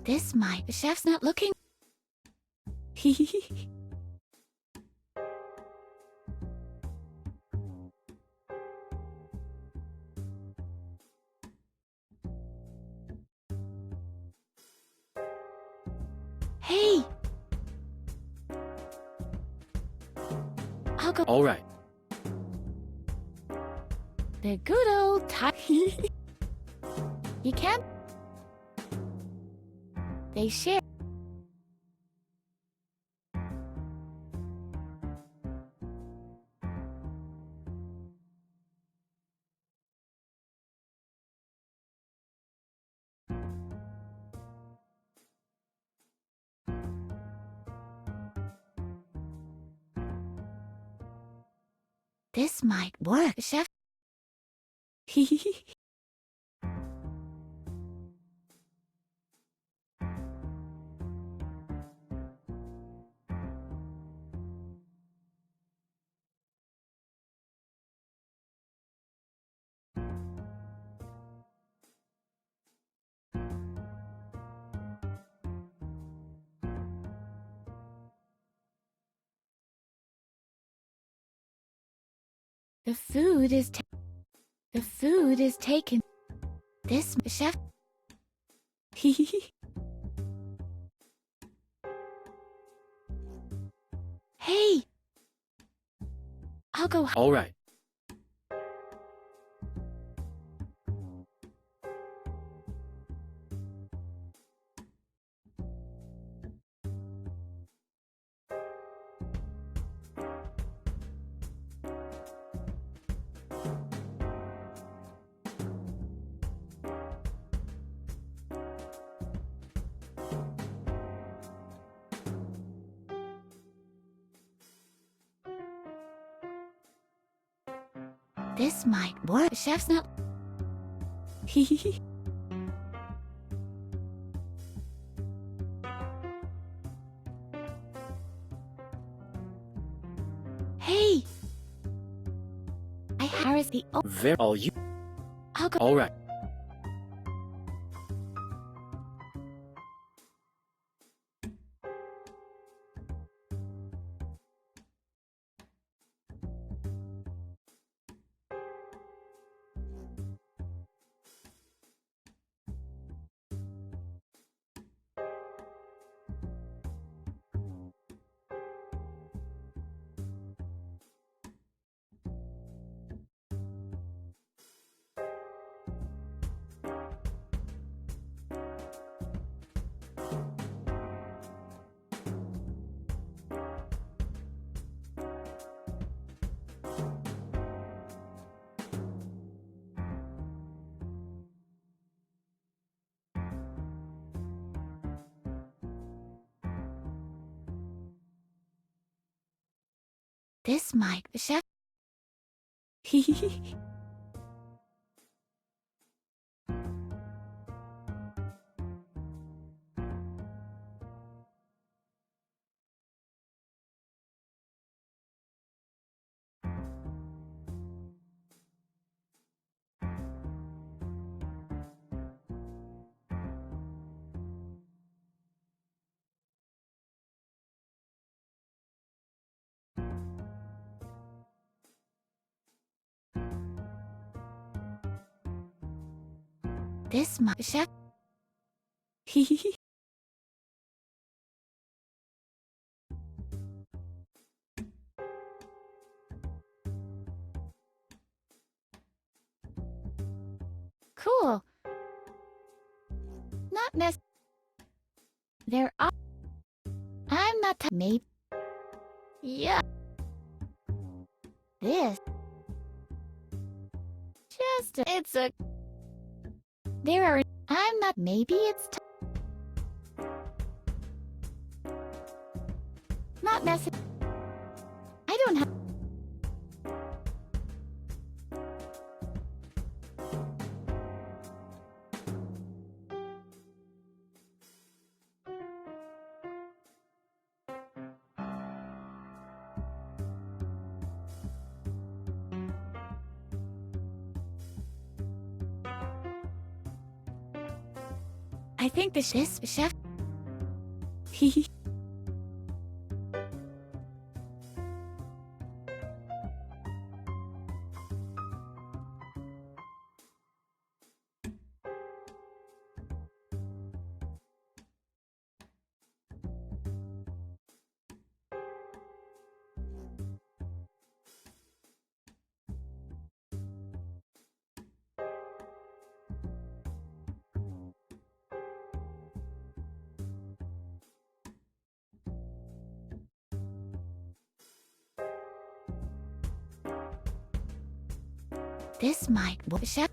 This might. The chef's not looking. Hey! I'll go. All right. The good old time. You can't. They share. This might work, chef. The food is taken. This chef. Hey. I'll go. All right. This might work. The chef's not. Hey! I Harris the. Oh, There, all you. I'll go. All right. This might. The chef. This might. The chef. Cool. Not nec. There are. I'm not. Maybe. Yeah. This. Just. It's a. There are. I'm not. Maybe it's. Not necessary. I don't have. I think this chef. This might work. Chef.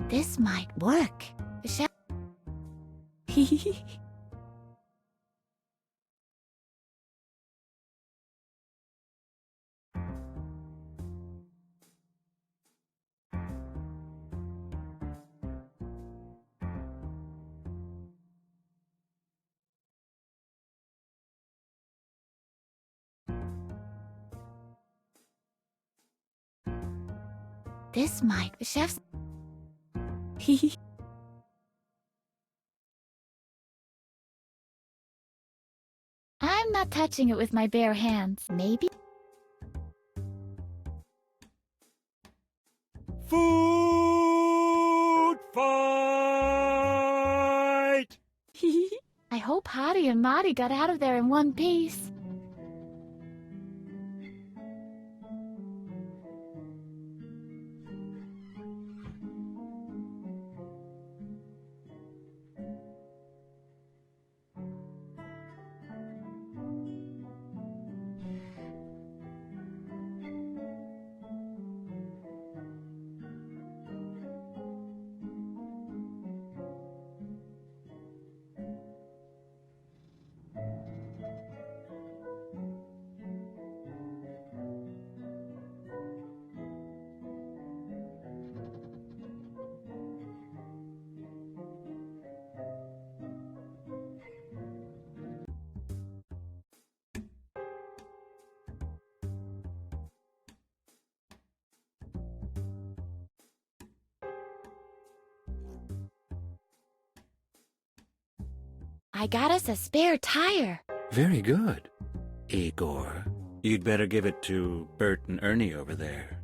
This might work. Chef. This might. Chef's. I'm not touching it with my bare hands. Maybe. Food fight! I hope Hottie and Marty got out of there in one piece. I got us a spare tire. Very good. Igor, you'd better give it to Bert and Ernie over there.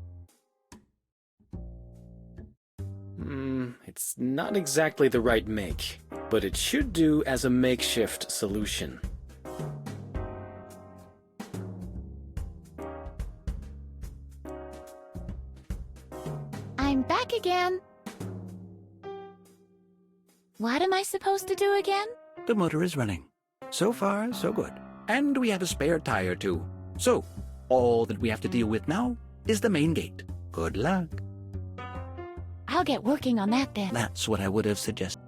It's not exactly the right make, but it should do as a makeshift solution. I'm back again. What am I supposed to do again? The motor is running. So far, so good. And we have a spare tire, too. So, all that we have to deal with now is the main gate. Good luck. I'll get working on that then. That's what I would have suggested.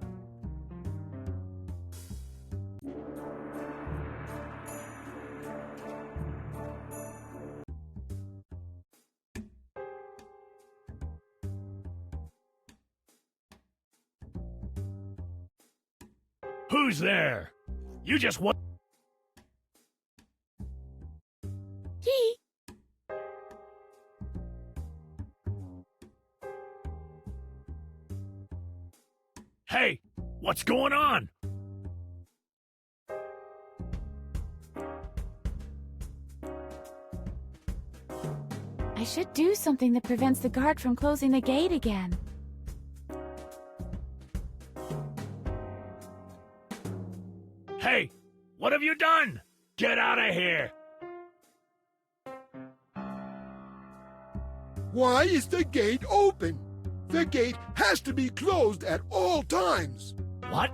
Who's there? You just want... He. Hey, what's going on? I should do something that prevents the guard from closing the gate again. Hey, what have you done? Get out of here! Why is the gate open? The gate has to be closed at all times. What?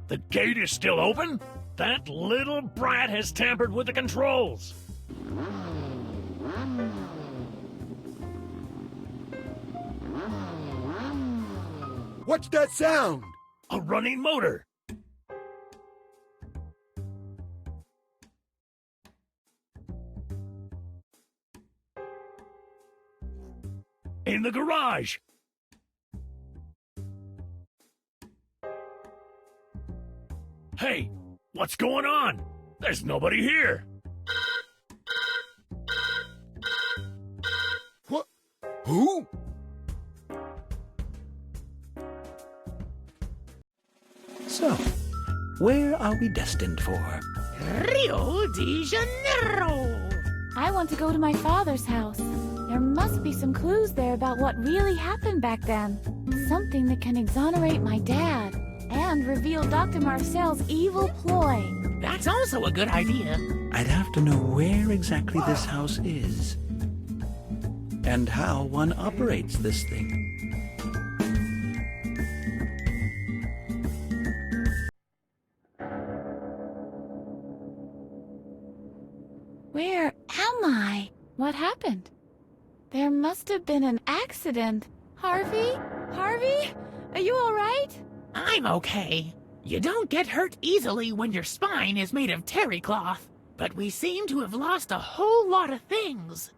The gate is still open? That little brat has tampered with the controls. What's that sound? A running motor. In the garage. Hey, what's going on? There's nobody here. What? Who? So, where are we destined for? Rio de Janeiro! I want to go to my father's house. There must be some clues there about what really happened back then. Something that can exonerate my dad and reveal Dr. Marcel's evil ploy. That's also a good idea. I'd have to know where exactly this house is and how one operates this thing. Where am I? What happened? There must have been an accident. Harvey? Harvey? Are you all right? I'm okay. You don't get hurt easily when your spine is made of terry cloth. But we seem to have lost a whole lot of things.